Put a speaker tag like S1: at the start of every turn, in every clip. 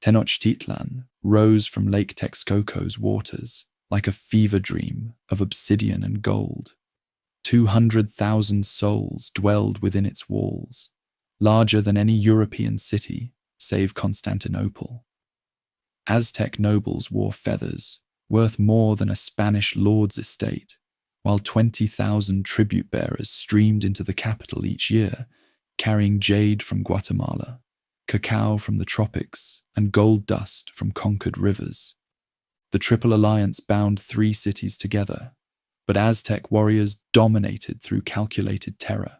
S1: Tenochtitlan rose from Lake Texcoco's waters like a fever dream of obsidian and gold. 200,000 souls dwelled within its walls, larger than any European city save Constantinople. Aztec nobles wore feathers, worth more than a Spanish lord's estate, while 20,000 tribute bearers streamed into the capital each year, carrying jade from Guatemala, cacao from the tropics, and gold dust from conquered rivers. The Triple Alliance bound 3 cities together, but Aztec warriors dominated through calculated terror.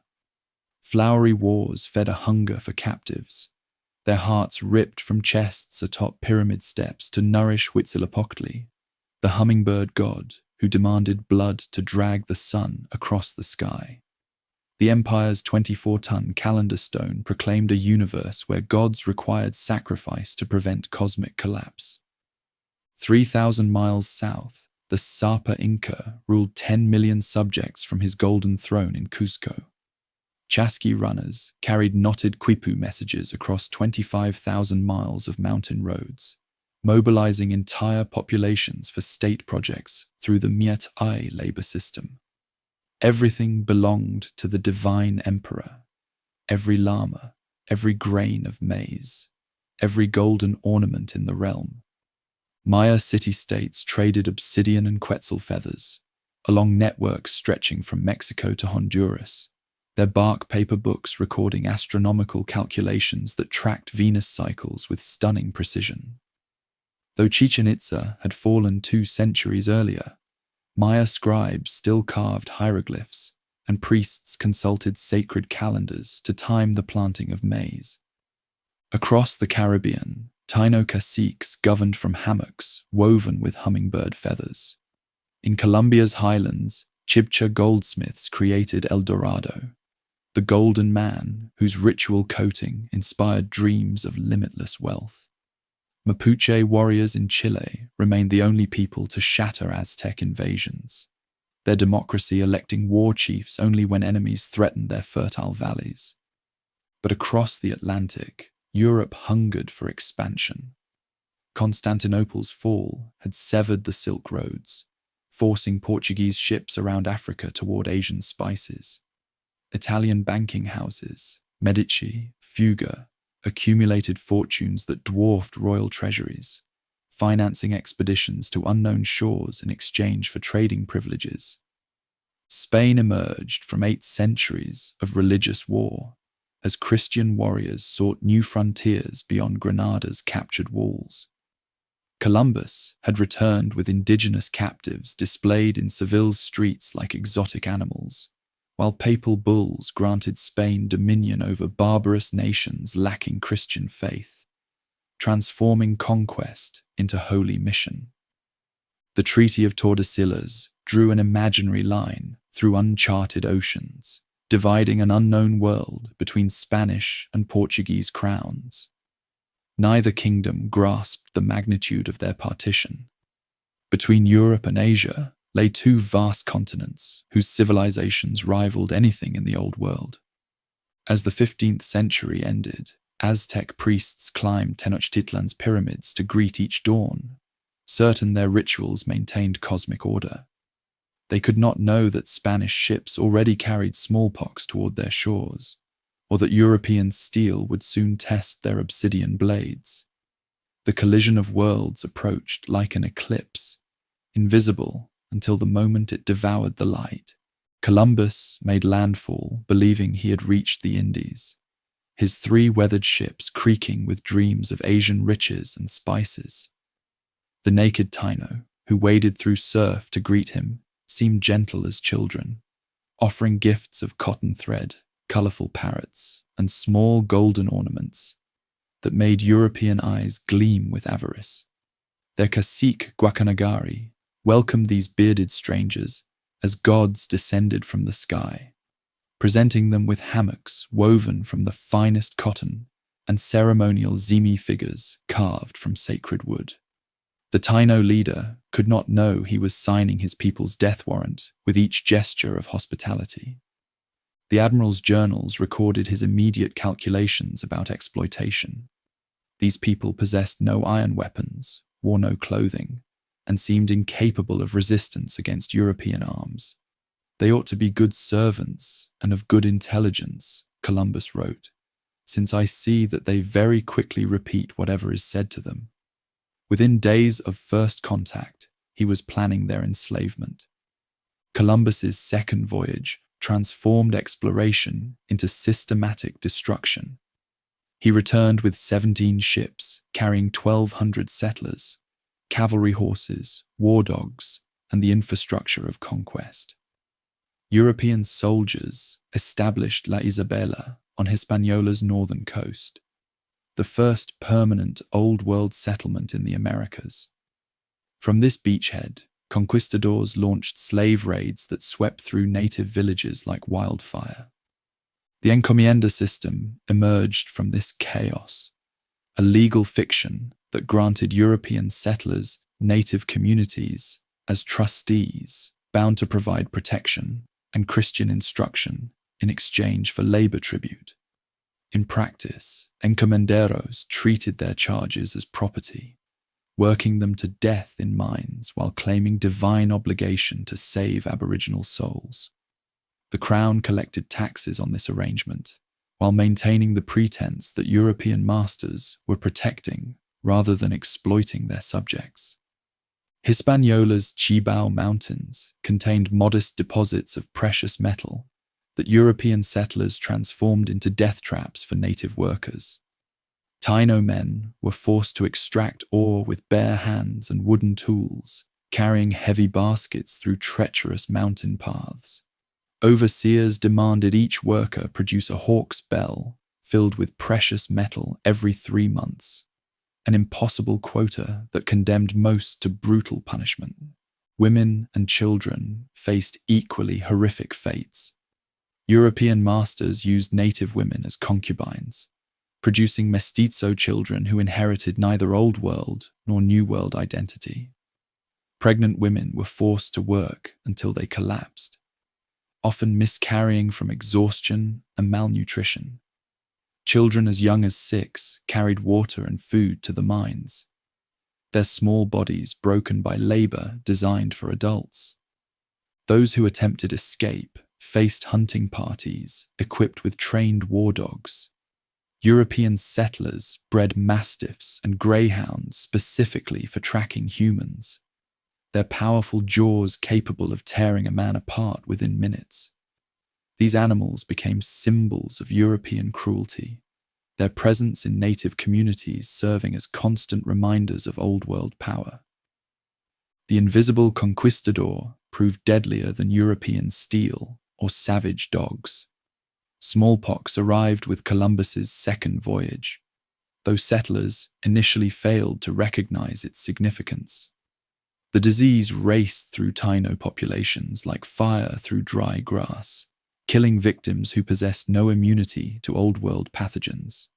S1: Flowery wars fed a hunger for captives, their hearts ripped from chests atop pyramid steps to nourish Huitzilopochtli, the hummingbird god who demanded blood to drag the sun across the sky. The Empire's 24-ton calendar stone proclaimed a universe where gods required sacrifice to prevent cosmic collapse. 3,000 miles south, the Sapa Inca ruled 10 million subjects from his golden throne in Cuzco. Chasqui runners carried knotted quipu messages across 25,000 miles of mountain roads, mobilizing entire populations for state projects through the Miat Ai labor system. Everything belonged to the divine emperor. Every llama, every grain of maize, every golden ornament in the realm. Maya city-states traded obsidian and quetzal feathers, along networks stretching from Mexico to Honduras, their bark paper books recording astronomical calculations that tracked Venus cycles with stunning precision. Though Chichen Itza had fallen 2 centuries earlier, Maya scribes still carved hieroglyphs, and priests consulted sacred calendars to time the planting of maize. Across the Caribbean, Taino caciques governed from hammocks woven with hummingbird feathers. In Colombia's highlands, Chibcha goldsmiths created El Dorado, the golden man whose ritual coating inspired dreams of limitless wealth. Mapuche warriors in Chile remained the only people to shatter Aztec invasions, their democracy electing war chiefs only when enemies threatened their fertile valleys. But across the Atlantic, Europe hungered for expansion. Constantinople's fall had severed the Silk Roads, forcing Portuguese ships around Africa toward Asian spices. Italian banking houses, Medici, Fuga, accumulated fortunes that dwarfed royal treasuries, financing expeditions to unknown shores in exchange for trading privileges. Spain emerged from 8 centuries of religious war as Christian warriors sought new frontiers beyond Granada's captured walls. Columbus had returned with indigenous captives displayed in Seville's streets like exotic animals, while papal bulls granted Spain dominion over barbarous nations lacking Christian faith, transforming conquest into holy mission. The Treaty of Tordesillas drew an imaginary line through uncharted oceans, dividing an unknown world between Spanish and Portuguese crowns. Neither kingdom grasped the magnitude of their partition. Between Europe and Asia lay 2 vast continents whose civilizations rivaled anything in the Old World. As the 15th century ended, Aztec priests climbed Tenochtitlan's pyramids to greet each dawn, certain their rituals maintained cosmic order. They could not know that Spanish ships already carried smallpox toward their shores, or that European steel would soon test their obsidian blades. The collision of worlds approached like an eclipse, invisible until the moment it devoured the light. Columbus made landfall, believing he had reached the Indies, his 3 weathered ships creaking with dreams of Asian riches and spices. The naked Taino, who waded through surf to greet him, seemed gentle as children, offering gifts of cotton thread, colorful parrots, and small golden ornaments that made European eyes gleam with avarice. Their cacique Guacanagari welcomed these bearded strangers as gods descended from the sky, presenting them with hammocks woven from the finest cotton and ceremonial zimi figures carved from sacred wood. The Taino leader could not know he was signing his people's death warrant with each gesture of hospitality. The admiral's journals recorded his immediate calculations about exploitation. These people possessed no iron weapons, wore no clothing, and seemed incapable of resistance against European arms. They ought to be good servants and of good intelligence, Columbus wrote, since I see that they very quickly repeat whatever is said to them. Within days of first contact, he was planning their enslavement. Columbus's second voyage transformed exploration into systematic destruction. He returned with 17 ships carrying 1,200 settlers, cavalry horses, war dogs, and the infrastructure of conquest. European soldiers established La Isabela on Hispaniola's northern coast, the first permanent Old World settlement in the Americas. From this beachhead, conquistadors launched slave raids that swept through native villages like wildfire. The encomienda system emerged from this chaos, a legal fiction that granted European settlers native communities as trustees bound to provide protection and Christian instruction in exchange for labor tribute. In practice, encomenderos treated their charges as property, working them to death in mines while claiming divine obligation to save Aboriginal souls. The Crown collected taxes on this arrangement, while maintaining the pretense that European masters were protecting rather than exploiting their subjects. Hispaniola's Chibao Mountains contained modest deposits of precious metal that European settlers transformed into death traps for native workers. Taino men were forced to extract ore with bare hands and wooden tools, carrying heavy baskets through treacherous mountain paths. Overseers demanded each worker produce a hawk's bell filled with precious metal every 3 months, an impossible quota that condemned most to brutal punishment. Women and children faced equally horrific fates. European masters used native women as concubines, producing mestizo children who inherited neither Old World nor New World identity. Pregnant women were forced to work until they collapsed, often miscarrying from exhaustion and malnutrition. Children as young as 6 carried water and food to the mines, their small bodies broken by labor designed for adults. Those who attempted escape faced hunting parties equipped with trained war dogs. European settlers bred mastiffs and greyhounds specifically for tracking humans, their powerful jaws capable of tearing a man apart within minutes. These animals became symbols of European cruelty, their presence in native communities serving as constant reminders of Old World power. The invisible conquistador proved deadlier than European steel or savage dogs. Smallpox arrived with Columbus's second voyage, though settlers initially failed to recognize its significance. The disease raced through Taino populations like fire through dry grass, killing victims who possessed no immunity to Old World pathogens.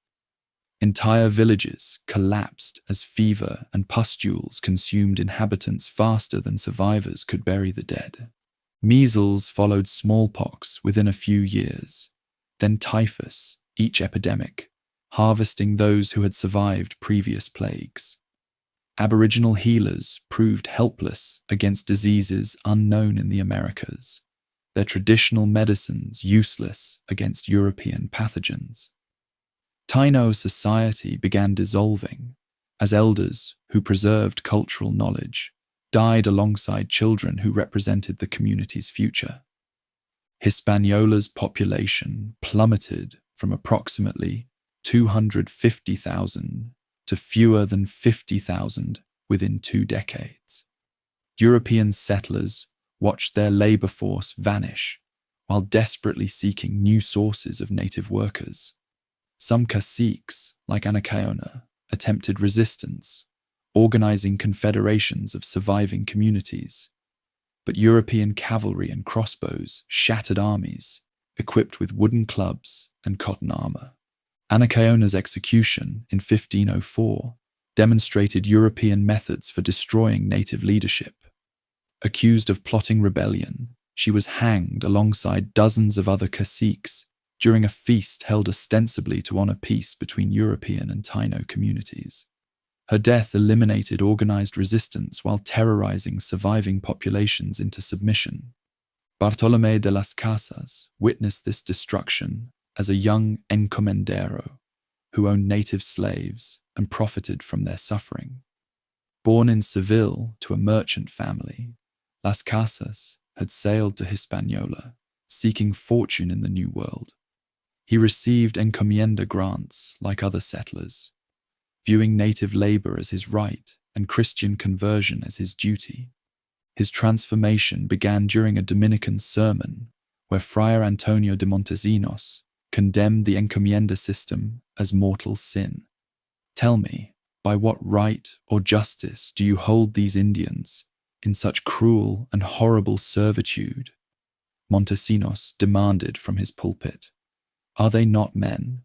S1: Entire villages collapsed as fever and pustules consumed inhabitants faster than survivors could bury the dead. Measles followed smallpox within a few years, then typhus, each epidemic, harvesting those who had survived previous plagues. Aboriginal healers proved helpless against diseases unknown in the Americas, their traditional medicines useless against European pathogens. Taino society began dissolving as elders who preserved cultural knowledge died alongside children who represented the community's future. Hispaniola's population plummeted from approximately 250,000 to fewer than 50,000 within 2 decades. European settlers watched their labor force vanish while desperately seeking new sources of native workers. Some caciques, like Anacaona, attempted resistance, organizing confederations of surviving communities. But European cavalry and crossbows shattered armies, equipped with wooden clubs and cotton armor. Anacaona's execution in 1504 demonstrated European methods for destroying native leadership. Accused of plotting rebellion, she was hanged alongside dozens of other caciques during a feast held ostensibly to honor peace between European and Taino communities. Her death eliminated organized resistance while terrorizing surviving populations into submission. Bartolomé de las Casas witnessed this destruction as a young encomendero who owned native slaves and profited from their suffering. Born in Seville to a merchant family, Las Casas had sailed to Hispaniola, seeking fortune in the New World. He received encomienda grants like other settlers, viewing native labor as his right and Christian conversion as his duty. His transformation began during a Dominican sermon where Friar Antonio de Montesinos condemned the encomienda system as mortal sin. "Tell me, by what right or justice do you hold these Indians in such cruel and horrible servitude?" Montesinos demanded from his pulpit. "Are they not men?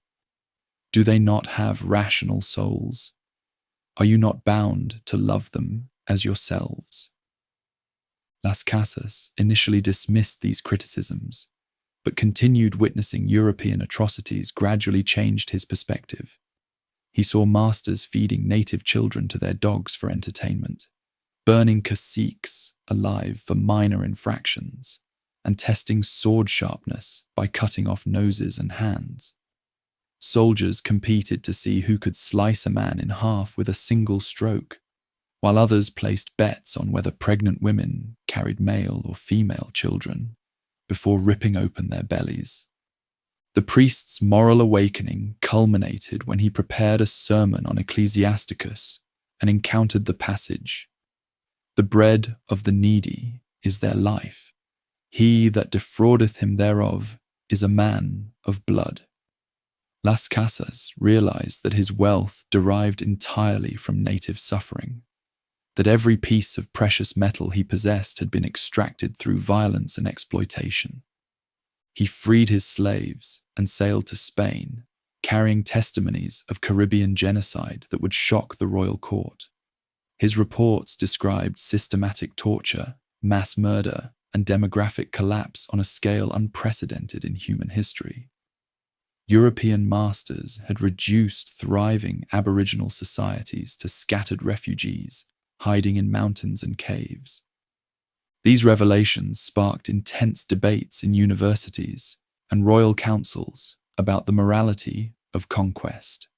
S1: Do they not have rational souls? Are you not bound to love them as yourselves?" Las Casas initially dismissed these criticisms, but continued witnessing European atrocities gradually changed his perspective. He saw masters feeding native children to their dogs for entertainment, burning caciques alive for minor infractions, and testing sword sharpness by cutting off noses and hands. Soldiers competed to see who could slice a man in half with a single stroke, while others placed bets on whether pregnant women carried male or female children before ripping open their bellies. The priest's moral awakening culminated when he prepared a sermon on Ecclesiasticus and encountered the passage, "The bread of the needy is their life. He that defraudeth him thereof is a man of blood." Las Casas realized that his wealth derived entirely from native suffering, that every piece of precious metal he possessed had been extracted through violence and exploitation. He freed his slaves and sailed to Spain, carrying testimonies of Caribbean genocide that would shock the royal court. His reports described systematic torture, mass murder, and demographic collapse on a scale unprecedented in human history. European masters had reduced thriving Aboriginal societies to scattered refugees, hiding in mountains and caves. These revelations sparked intense debates in universities and royal councils about the morality of conquest.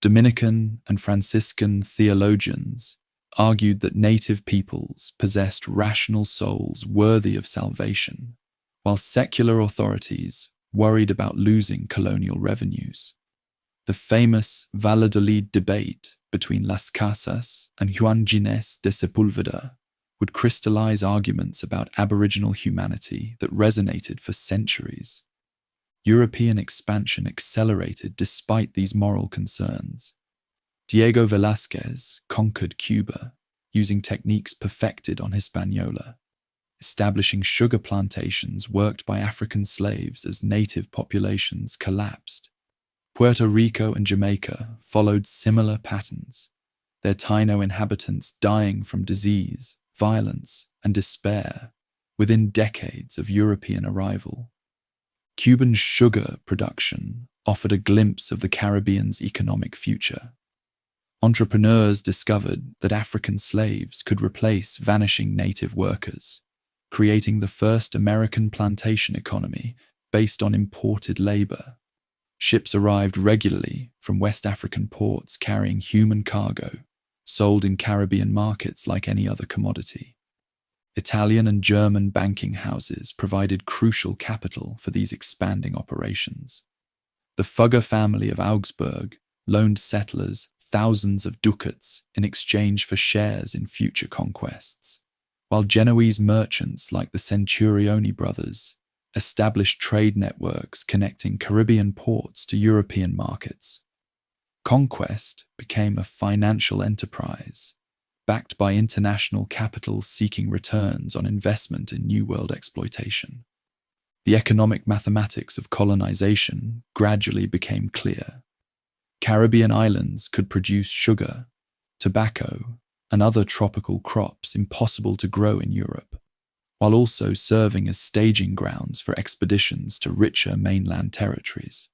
S1: Dominican and Franciscan theologians argued that native peoples possessed rational souls worthy of salvation, while secular authorities worried about losing colonial revenues. The famous Valladolid debate between Las Casas and Juan Ginés de Sepúlveda would crystallize arguments about Aboriginal humanity that resonated for centuries. European expansion accelerated despite these moral concerns. Diego Velázquez conquered Cuba using techniques perfected on Hispaniola, establishing sugar plantations worked by African slaves as native populations collapsed. Puerto Rico and Jamaica followed similar patterns, their Taino inhabitants dying from disease, violence, and despair within decades of European arrival. Cuban sugar production offered a glimpse of the Caribbean's economic future. Entrepreneurs discovered that African slaves could replace vanishing native workers, creating the first American plantation economy based on imported labor. Ships arrived regularly from West African ports carrying human cargo, sold in Caribbean markets like any other commodity. Italian and German banking houses provided crucial capital for these expanding operations. The Fugger family of Augsburg loaned settlers thousands of ducats in exchange for shares in future conquests, while Genoese merchants like the Centurioni brothers established trade networks connecting Caribbean ports to European markets. Conquest became a financial enterprise, backed by international capital seeking returns on investment in New World exploitation. The economic mathematics of colonization gradually became clear. Caribbean islands could produce sugar, tobacco, and other tropical crops impossible to grow in Europe. while also serving as staging grounds for expeditions to richer mainland territories.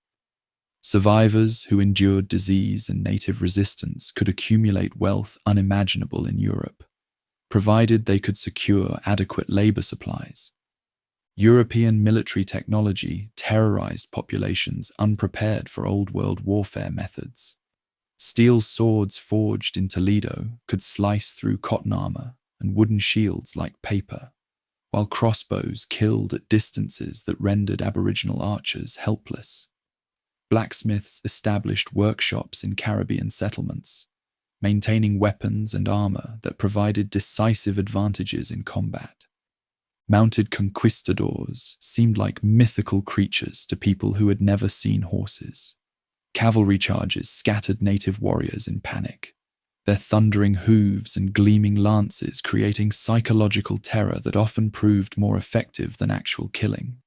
S1: Survivors who endured disease and native resistance could accumulate wealth unimaginable in Europe, provided they could secure adequate labor supplies. European military technology terrorized populations unprepared for Old World warfare methods. Steel swords forged in Toledo could slice through cotton armor and wooden shields like paper, while crossbows killed at distances that rendered Aboriginal archers helpless. Blacksmiths established workshops in Caribbean settlements, maintaining weapons and armor that provided decisive advantages in combat. Mounted conquistadors seemed like mythical creatures to people who had never seen horses. Cavalry charges scattered native warriors in panic, their thundering hooves and gleaming lances creating psychological terror that often proved more effective than actual killing.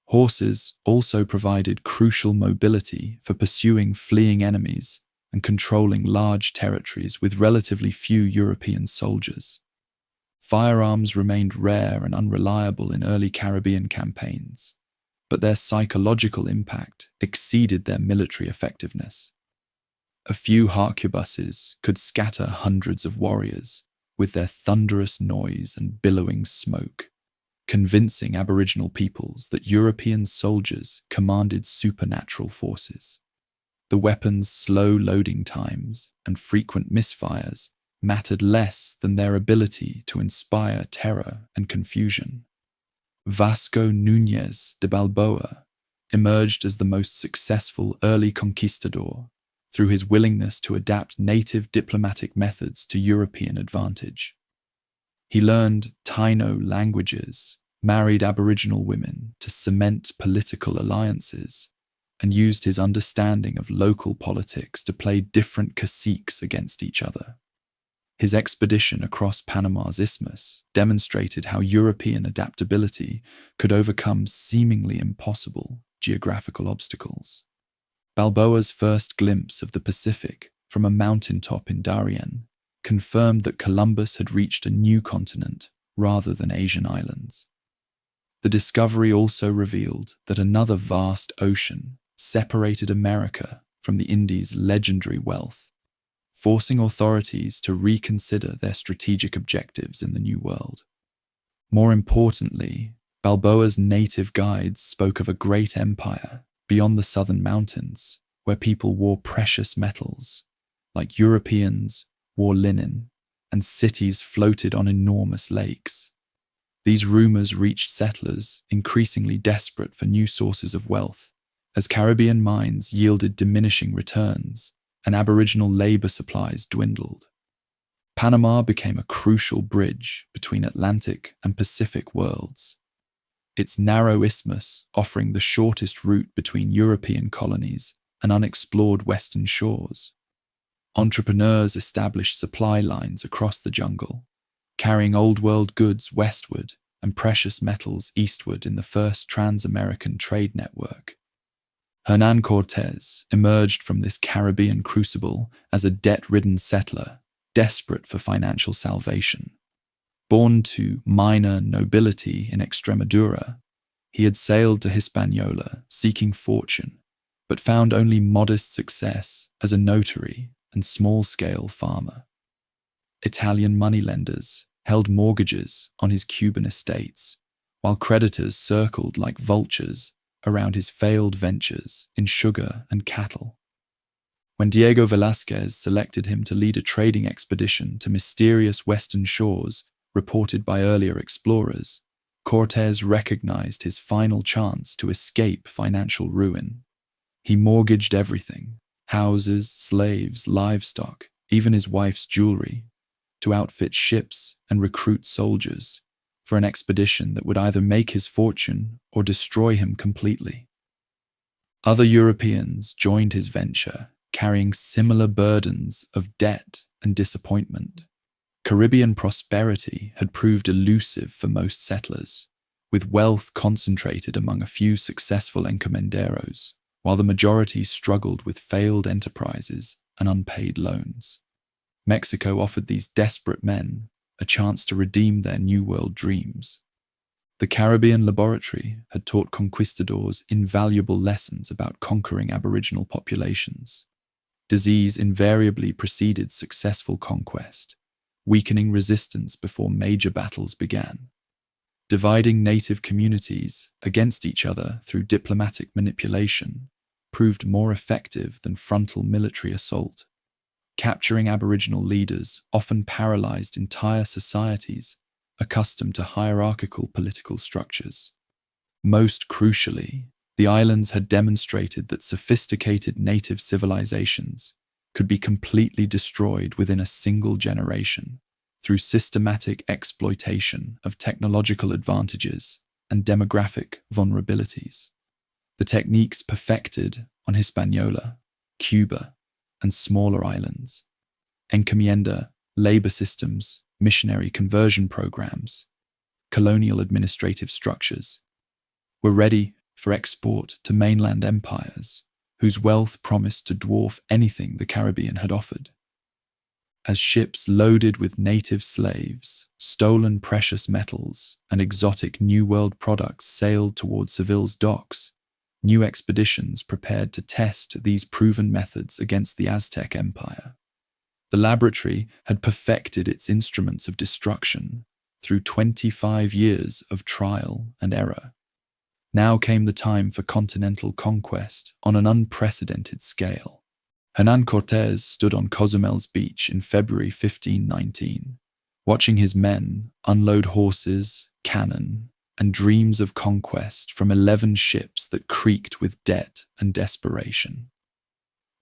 S1: Horses also provided crucial mobility for pursuing fleeing enemies and controlling large territories with relatively few European soldiers. Firearms remained rare and unreliable in early Caribbean campaigns, but their psychological impact exceeded their military effectiveness. A few harquebuses could scatter hundreds of warriors with their thunderous noise and billowing smoke, convincing Aboriginal peoples that European soldiers commanded supernatural forces. The weapons' slow loading times and frequent misfires mattered less than their ability to inspire terror and confusion. Vasco Núñez de Balboa emerged as the most successful early conquistador through his willingness to adapt native diplomatic methods to European advantage. He learned Taino languages, married Aboriginal women to cement political alliances, and used his understanding of local politics to play different caciques against each other. His expedition across Panama's isthmus demonstrated how European adaptability could overcome seemingly impossible geographical obstacles. Balboa's first glimpse of the Pacific from a mountaintop in Darien confirmed that Columbus had reached a new continent rather than Asian islands. The discovery also revealed that another vast ocean separated America from the Indies' legendary wealth, forcing authorities to reconsider their strategic objectives in the New World. More importantly, Balboa's native guides spoke of a great empire beyond the southern mountains, where people wore precious metals, like Europeans wore linen, and cities floated on enormous lakes. These rumors reached settlers increasingly desperate for new sources of wealth, as Caribbean mines yielded diminishing returns and Aboriginal labor supplies dwindled. Panama became a crucial bridge between Atlantic and Pacific worlds, its narrow isthmus offering the shortest route between European colonies and unexplored western shores. Entrepreneurs established supply lines across the jungle, carrying Old World goods westward and precious metals eastward in the first trans-American trade network. Hernán Cortés emerged from this Caribbean crucible as a debt-ridden settler, desperate for financial salvation. Born to minor nobility in Extremadura, he had sailed to Hispaniola seeking fortune, but found only modest success as a notary and small-scale farmer. Italian moneylenders held mortgages on his Cuban estates, while creditors circled like vultures around his failed ventures in sugar and cattle. When Diego Velázquez selected him to lead a trading expedition to mysterious western shores reported by earlier explorers, Cortés recognized his final chance to escape financial ruin. He mortgaged everything, houses, slaves, livestock, even his wife's jewelry, to outfit ships and recruit soldiers for an expedition that would either make his fortune or destroy him completely. Other Europeans joined his venture, carrying similar burdens of debt and disappointment. Caribbean prosperity had proved elusive for most settlers, with wealth concentrated among a few successful encomenderos, while the majority struggled with failed enterprises and unpaid loans. Mexico offered these desperate men a chance to redeem their New World dreams. The Caribbean laboratory had taught conquistadors invaluable lessons about conquering aboriginal populations. Disease invariably preceded successful conquest, weakening resistance before major battles began. Dividing native communities against each other through diplomatic manipulation proved more effective than frontal military assault. Capturing Aboriginal leaders often paralyzed entire societies accustomed to hierarchical political structures. Most crucially, the islands had demonstrated that sophisticated native civilizations could be completely destroyed within a single generation through systematic exploitation of technological advantages and demographic vulnerabilities. The techniques perfected on Hispaniola, Cuba, and smaller islands, encomienda, labor systems, missionary conversion programs, colonial administrative structures, were ready for export to mainland empires whose wealth promised to dwarf anything the Caribbean had offered. As ships loaded with native slaves, stolen precious metals, and exotic New World products sailed toward Seville's docks, new expeditions prepared to test these proven methods against the Aztec Empire. The laboratory had perfected its instruments of destruction through 25 years of trial and error. Now came the time for continental conquest on an unprecedented scale. Hernán Cortés stood on Cozumel's beach in February 1519, watching his men unload horses, cannon, and dreams of conquest from 11 ships that creaked with debt and desperation.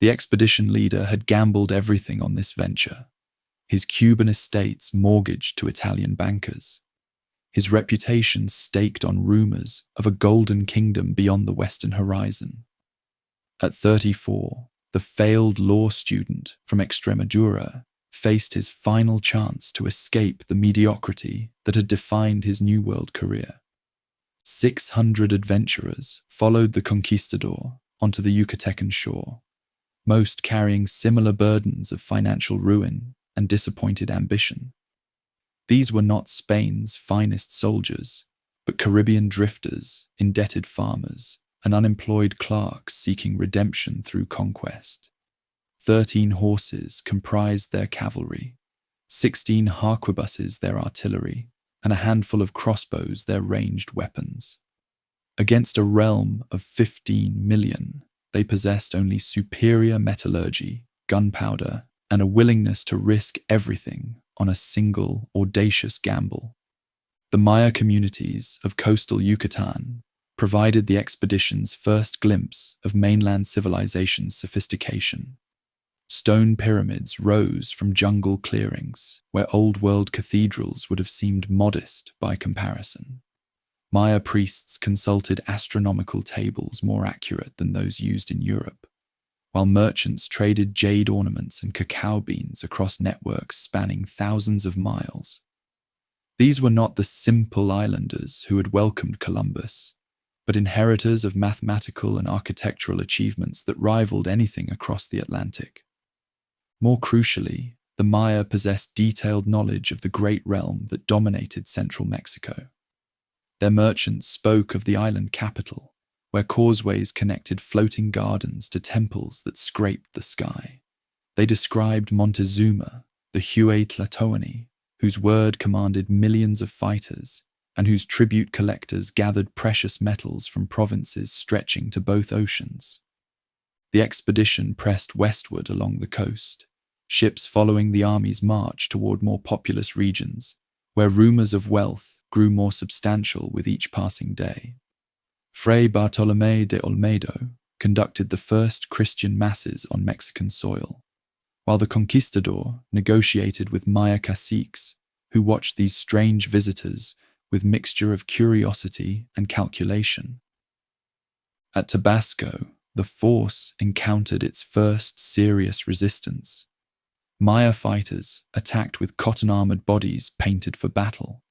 S1: The expedition leader had gambled everything on this venture, his Cuban estates mortgaged to Italian bankers, his reputation staked on rumors of a golden kingdom beyond the western horizon. At 34, the failed law student from Extremadura faced his final chance to escape the mediocrity that had defined his New World career. 600 adventurers followed the conquistador onto the Yucatecan shore, most carrying similar burdens of financial ruin and disappointed ambition. These were not Spain's finest soldiers, but Caribbean drifters, indebted farmers, and unemployed clerks seeking redemption through conquest. 13 horses comprised their cavalry, 16 harquebuses their artillery, and a handful of crossbows their ranged weapons. Against a realm of 15 million, they possessed only superior metallurgy, gunpowder, and a willingness to risk everything on a single, audacious gamble. The Maya communities of coastal Yucatan provided the expedition's first glimpse of mainland civilization's sophistication. Stone pyramids rose from jungle clearings, where old-world cathedrals would have seemed modest by comparison. Maya priests consulted astronomical tables more accurate than those used in Europe, while merchants traded jade ornaments and cacao beans across networks spanning thousands of miles. These were not the simple islanders who had welcomed Columbus, but inheritors of mathematical and architectural achievements that rivaled anything across the Atlantic. More crucially, the Maya possessed detailed knowledge of the great realm that dominated central Mexico. Their merchants spoke of the island capital, where causeways connected floating gardens to temples that scraped the sky. They described Montezuma, the Huaytlatoani, whose word commanded millions of fighters, and whose tribute collectors gathered precious metals from provinces stretching to both oceans. The expedition pressed westward along the coast, ships following the army's march toward more populous regions, where rumors of wealth grew more substantial with each passing day. Fray Bartolomé de Olmedo conducted the first Christian masses on Mexican soil, while the conquistador negotiated with Maya caciques who watched these strange visitors with mixture of curiosity and calculation. At Tabasco, the force encountered its first serious resistance. Maya fighters attacked with cotton-armored bodies painted for battle,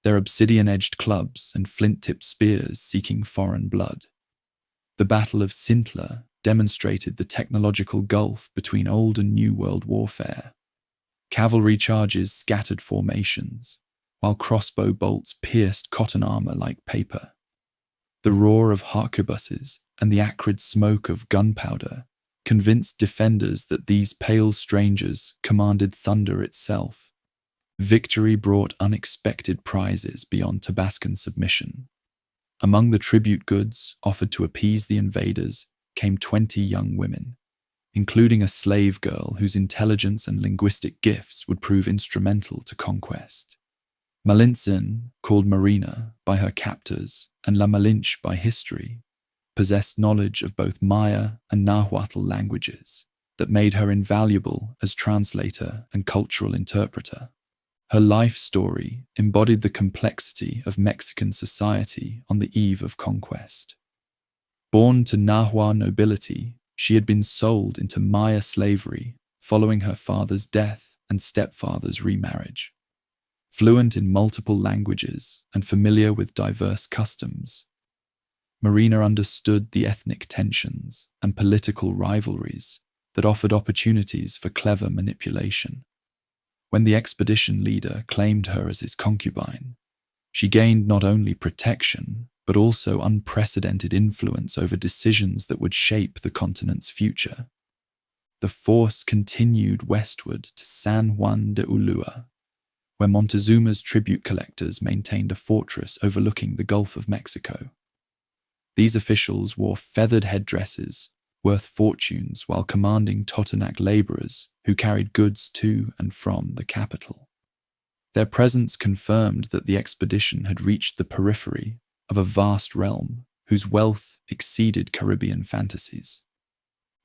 S1: their obsidian-edged clubs and flint-tipped spears seeking foreign blood. The Battle of Cintla demonstrated the technological gulf between Old and New World warfare. Cavalry charges scattered formations, while crossbow bolts pierced cotton armor like paper. The roar of harquebuses and the acrid smoke of gunpowder convinced defenders that these pale strangers commanded thunder itself. Victory brought unexpected prizes beyond Tabascan submission. Among the tribute goods offered to appease the invaders came 20 young women, including a slave girl whose intelligence and linguistic gifts would prove instrumental to conquest. Malintzin, called Marina by her captors and La Malinche by history, possessed knowledge of both Maya and Nahuatl languages that made her invaluable as translator and cultural interpreter. Her life story embodied the complexity of Mexican society on the eve of conquest. Born to Nahua nobility, she had been sold into Maya slavery following her father's death and stepfather's remarriage. Fluent in multiple languages and familiar with diverse customs, Marina understood the ethnic tensions and political rivalries that offered opportunities for clever manipulation. When the expedition leader claimed her as his concubine, she gained not only protection, but also unprecedented influence over decisions that would shape the continent's future. The force continued westward to San Juan de Ulua, where Montezuma's tribute collectors maintained a fortress overlooking the Gulf of Mexico. These officials wore feathered headdresses worth fortunes while commanding Totonac laborers who carried goods to and from the capital. Their presence confirmed that the expedition had reached the periphery of a vast realm whose wealth exceeded Caribbean fantasies.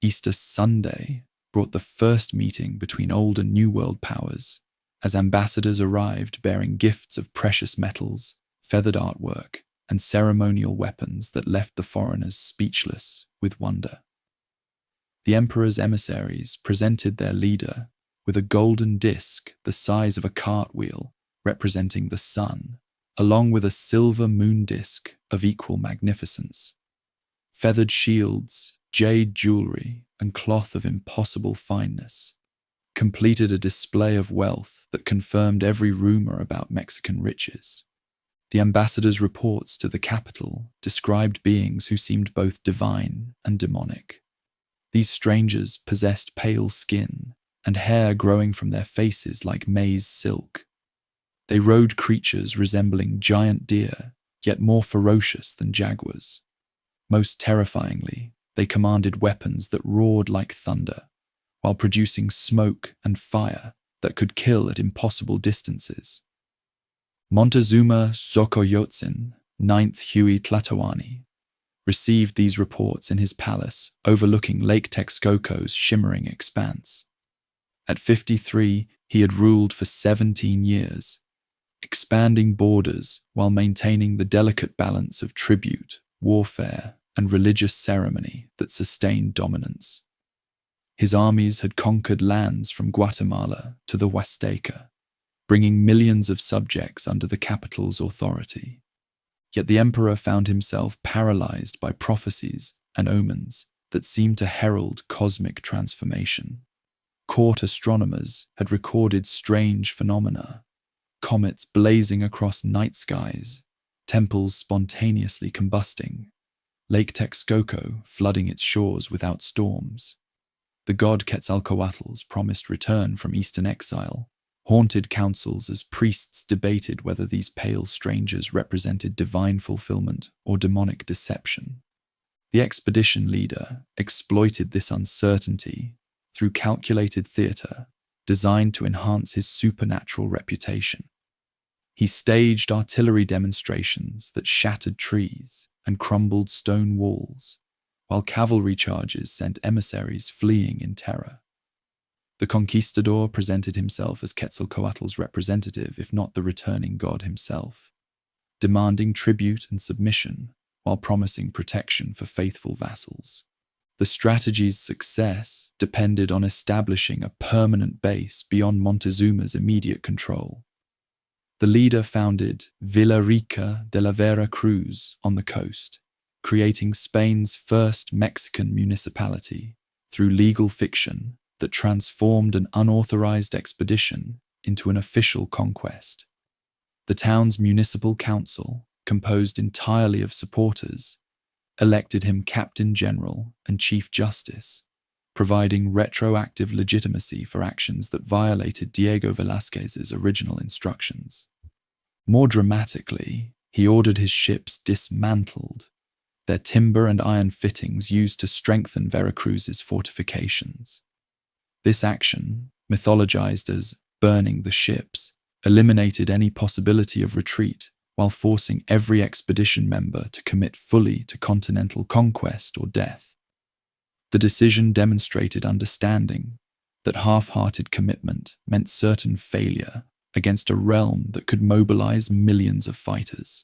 S1: Easter Sunday brought the first meeting between Old and New World powers as ambassadors arrived bearing gifts of precious metals, feathered artwork, and ceremonial weapons that left the foreigners speechless with wonder. The emperor's emissaries presented their leader with a golden disc the size of a cartwheel representing the sun, along with a silver moon disc of equal magnificence. Feathered shields, jade jewelry, and cloth of impossible fineness completed a display of wealth that confirmed every rumor about Mexican riches. The ambassador's reports to the capital described beings who seemed both divine and demonic. These strangers possessed pale skin and hair growing from their faces like maize silk. They rode creatures resembling giant deer, yet more ferocious than jaguars. Most terrifyingly, they commanded weapons that roared like thunder, while producing smoke and fire that could kill at impossible distances. Montezuma Xocoyotzin, 9th Huey Tlatoani, received these reports in his palace overlooking Lake Texcoco's shimmering expanse. At 53, he had ruled for 17 years, expanding borders while maintaining the delicate balance of tribute, warfare, and religious ceremony that sustained dominance. His armies had conquered lands from Guatemala to the Huasteca, bringing millions of subjects under the capital's authority. Yet the emperor found himself paralyzed by prophecies and omens that seemed to herald cosmic transformation. Court astronomers had recorded strange phenomena, comets blazing across night skies, temples spontaneously combusting, Lake Texcoco flooding its shores without storms. The god Quetzalcoatl's promised return from eastern exile haunted councils as priests debated whether these pale strangers represented divine fulfillment or demonic deception. The expedition leader exploited this uncertainty through calculated theater designed to enhance his supernatural reputation. He staged artillery demonstrations that shattered trees and crumbled stone walls, while cavalry charges sent emissaries fleeing in terror. The conquistador presented himself as Quetzalcoatl's representative, if not the returning god himself, demanding tribute and submission while promising protection for faithful vassals. The strategy's success depended on establishing a permanent base beyond Montezuma's immediate control. The leader founded Villa Rica de la Vera Cruz on the coast, creating Spain's first Mexican municipality through legal fiction that transformed an unauthorized expedition into an official conquest. The town's municipal council, composed entirely of supporters, elected him Captain General and Chief Justice, providing retroactive legitimacy for actions that violated Diego Velázquez's original instructions. More dramatically, he ordered his ships dismantled, their timber and iron fittings used to strengthen Veracruz's fortifications. This action, mythologized as burning the ships, eliminated any possibility of retreat while forcing every expedition member to commit fully to continental conquest or death. The decision demonstrated understanding that half-hearted commitment meant certain failure against a realm that could mobilize millions of fighters.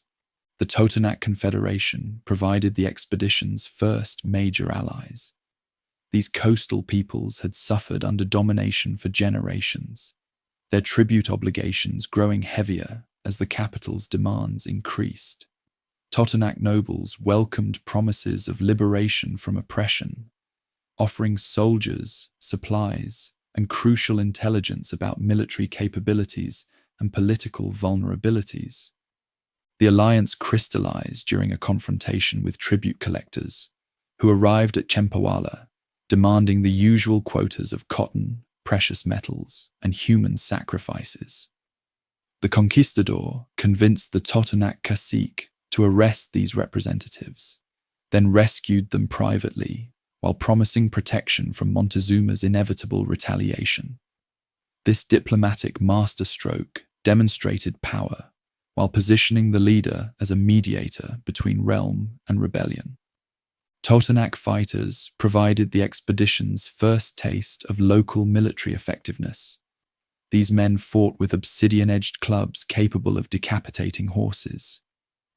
S1: The Totonac Confederation provided the expedition's first major allies. These coastal peoples had suffered under domination for generations, their tribute obligations growing heavier as the capital's demands increased. Totonac nobles welcomed promises of liberation from oppression, offering soldiers, supplies, and crucial intelligence about military capabilities and political vulnerabilities. The alliance crystallized during a confrontation with tribute collectors, who arrived at Chempawala, demanding the usual quotas of cotton, precious metals, and human sacrifices. The conquistador convinced the Totonac cacique to arrest these representatives, then rescued them privately while promising protection from Montezuma's inevitable retaliation. This diplomatic masterstroke demonstrated power while positioning the leader as a mediator between realm and rebellion. Totonac fighters provided the expedition's first taste of local military effectiveness. These men fought with obsidian-edged clubs capable of decapitating horses,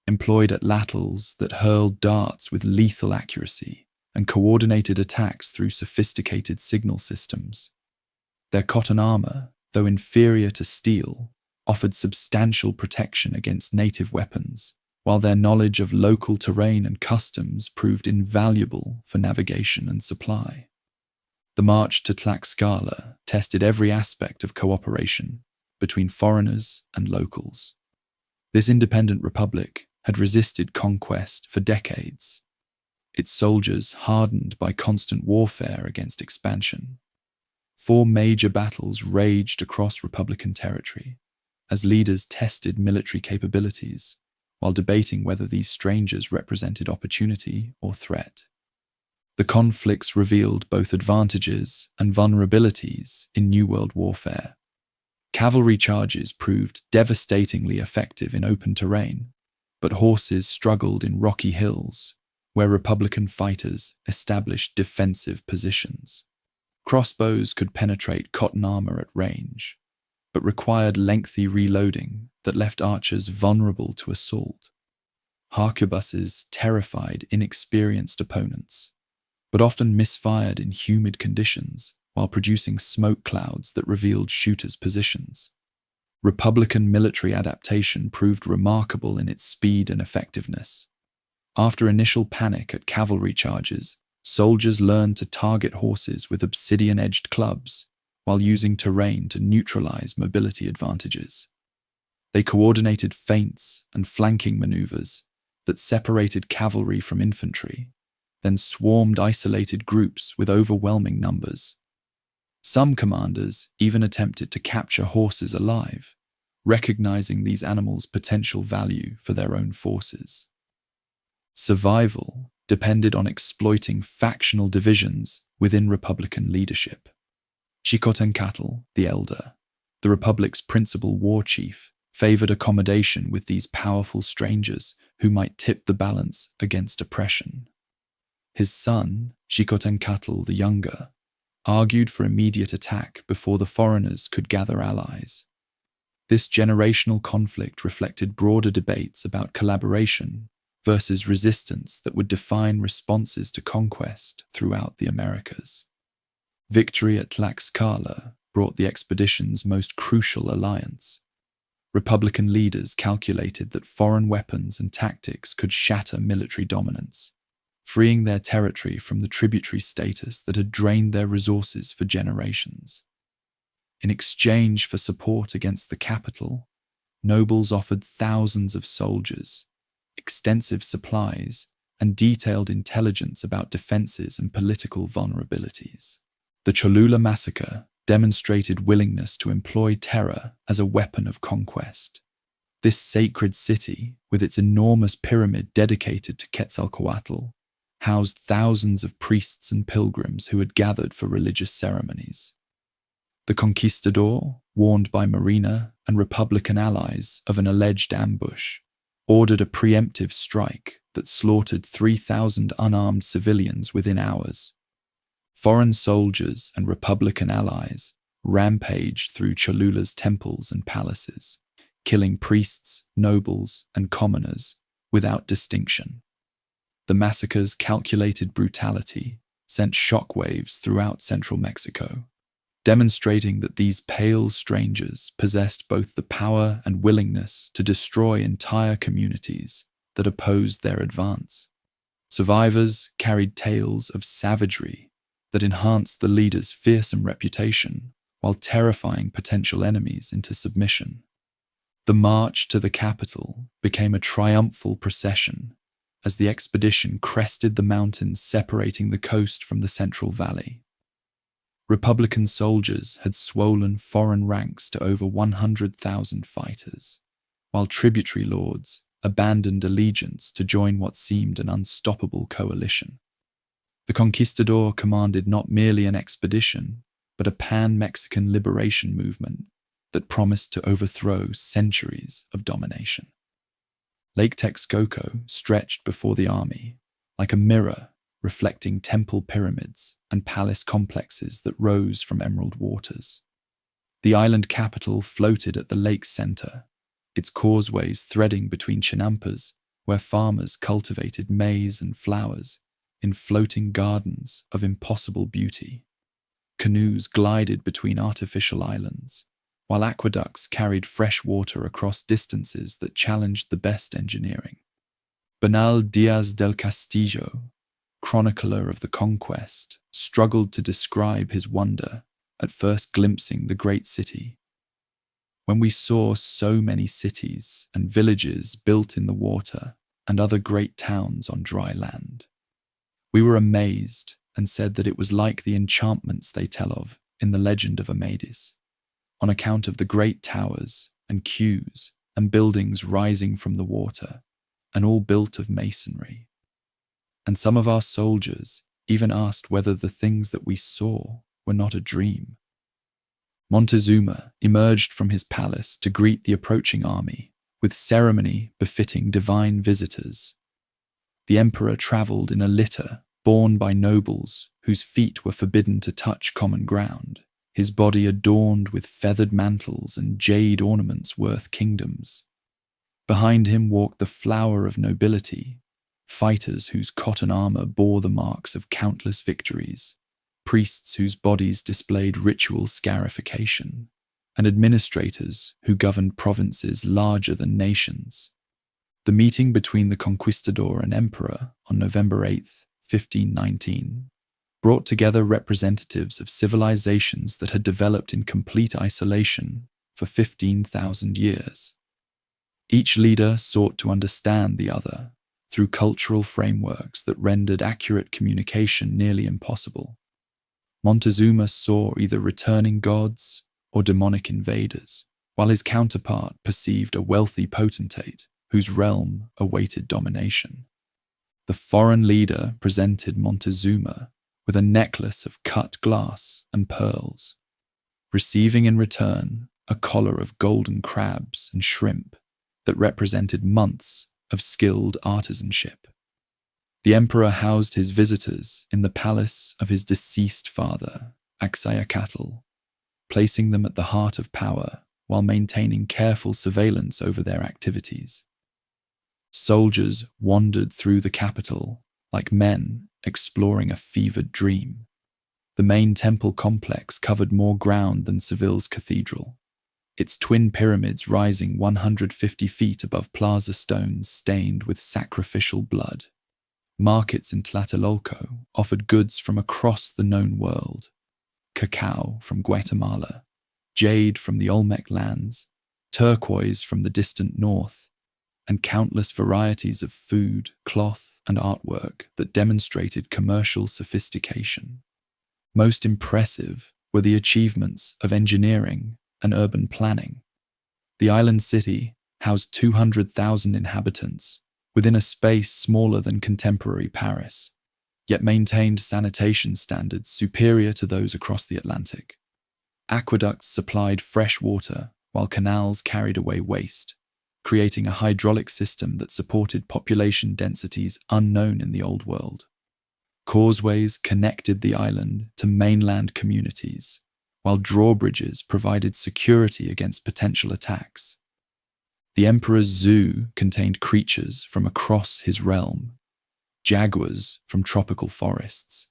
S1: employed atlatls that hurled darts with lethal accuracy, and coordinated attacks through sophisticated signal systems. Their cotton armor, though inferior to steel, offered substantial protection against native weapons, while their knowledge of local terrain and customs proved invaluable for navigation and supply. The march to Tlaxcala tested every aspect of cooperation between foreigners and locals. This independent republic had resisted conquest for decades, its soldiers hardened by constant warfare against expansion. 4 major battles raged across Republican territory as leaders tested military capabilities while debating whether these strangers represented opportunity or threat. The conflicts revealed both advantages and vulnerabilities in New World warfare. Cavalry charges proved devastatingly effective in open terrain, but horses struggled in rocky hills, where Republican fighters established defensive positions. Crossbows could penetrate cotton armor at range, but required lengthy reloading that left archers vulnerable to assault. Harquebuses terrified inexperienced opponents, but often misfired in humid conditions while producing smoke clouds that revealed shooters' positions. Republican military adaptation proved remarkable in its speed and effectiveness. After initial panic at cavalry charges, soldiers learned to target horses with obsidian-edged clubs while using terrain to neutralize mobility advantages. They coordinated feints and flanking maneuvers that separated cavalry from infantry, then swarmed isolated groups with overwhelming numbers. Some commanders even attempted to capture horses alive, recognizing these animals' potential value for their own forces. Survival depended on exploiting factional divisions within Republican leadership. Xicotencatl, the Elder, the Republic's principal war chief, favored accommodation with these powerful strangers who might tip the balance against oppression. His son, Xicotencatl the Younger, argued for immediate attack before the foreigners could gather allies. This generational conflict reflected broader debates about collaboration versus resistance that would define responses to conquest throughout the Americas. Victory at Tlaxcala brought the expedition's most crucial alliance. Republican leaders calculated that foreign weapons and tactics could shatter military dominance, freeing their territory from the tributary status that had drained their resources for generations. In exchange for support against the capital, nobles offered thousands of soldiers, extensive supplies, and detailed intelligence about defenses and political vulnerabilities. The Cholula massacre demonstrated willingness to employ terror as a weapon of conquest. This sacred city, with its enormous pyramid dedicated to Quetzalcoatl, housed thousands of priests and pilgrims who had gathered for religious ceremonies. The conquistador, warned by Marina and Republican allies of an alleged ambush, ordered a preemptive strike that slaughtered 3,000 unarmed civilians within hours. Foreign soldiers and Republican allies rampaged through Cholula's temples and palaces, killing priests, nobles, and commoners without distinction. The massacre's calculated brutality sent shockwaves throughout central Mexico, demonstrating that these pale strangers possessed both the power and willingness to destroy entire communities that opposed their advance. Survivors carried tales of savagery that enhanced the leader's fearsome reputation while terrifying potential enemies into submission. The march to the capital became a triumphal procession as the expedition crested the mountains separating the coast from the Central Valley. Republican soldiers had swollen foreign ranks to over 100,000 fighters, while tributary lords abandoned allegiance to join what seemed an unstoppable coalition. The conquistador commanded not merely an expedition, but a pan-Mexican liberation movement that promised to overthrow centuries of domination. Lake Texcoco stretched before the army, like a mirror reflecting temple pyramids and palace complexes that rose from emerald waters. The island capital floated at the lake's center, its causeways threading between chinampas where farmers cultivated maize and flowers in floating gardens of impossible beauty. Canoes glided between artificial islands, while aqueducts carried fresh water across distances that challenged the best engineering. Bernal Diaz del Castillo, chronicler of the conquest, struggled to describe his wonder at first glimpsing the great city. When we saw so many cities and villages built in the water and other great towns on dry land, we were amazed and said that it was like the enchantments they tell of in the legend of Amadis, on account of the great towers and quays and buildings rising from the water, and all built of masonry. And some of our soldiers even asked whether the things that we saw were not a dream. Montezuma emerged from his palace to greet the approaching army with ceremony befitting divine visitors. The emperor traveled in a litter borne by nobles whose feet were forbidden to touch common ground, his body adorned with feathered mantles and jade ornaments worth kingdoms. Behind him walked the flower of nobility, fighters whose cotton armor bore the marks of countless victories, priests whose bodies displayed ritual scarification, and administrators who governed provinces larger than nations. The meeting between the conquistador and emperor on November 8th, 1519, brought together representatives of civilizations that had developed in complete isolation for 15,000 years. Each leader sought to understand the other through cultural frameworks that rendered accurate communication nearly impossible. Montezuma saw either returning gods or demonic invaders, while his counterpart perceived a wealthy potentate whose realm awaited domination. The foreign leader presented Montezuma with a necklace of cut glass and pearls, receiving in return a collar of golden crabs and shrimp that represented months of skilled artisanship. The emperor housed his visitors in the palace of his deceased father, Axayacatl, placing them at the heart of power while maintaining careful surveillance over their activities. Soldiers wandered through the capital like men exploring a fevered dream. The main temple complex covered more ground than Seville's cathedral, its twin pyramids rising 150 feet above plaza stones stained with sacrificial blood. Markets in Tlatelolco offered goods from across the known world: cacao from Guatemala, jade from the Olmec lands, turquoise from the distant north, and countless varieties of food, cloth, and artwork that demonstrated commercial sophistication. Most impressive were the achievements of engineering and urban planning. The island city housed 200,000 inhabitants within a space smaller than contemporary Paris, yet maintained sanitation standards superior to those across the Atlantic. Aqueducts supplied fresh water while canals carried away waste, creating a hydraulic system that supported population densities unknown in the Old World. Causeways connected the island to mainland communities, while drawbridges provided security against potential attacks. The emperor's zoo contained creatures from across his realm: jaguars from tropical forests,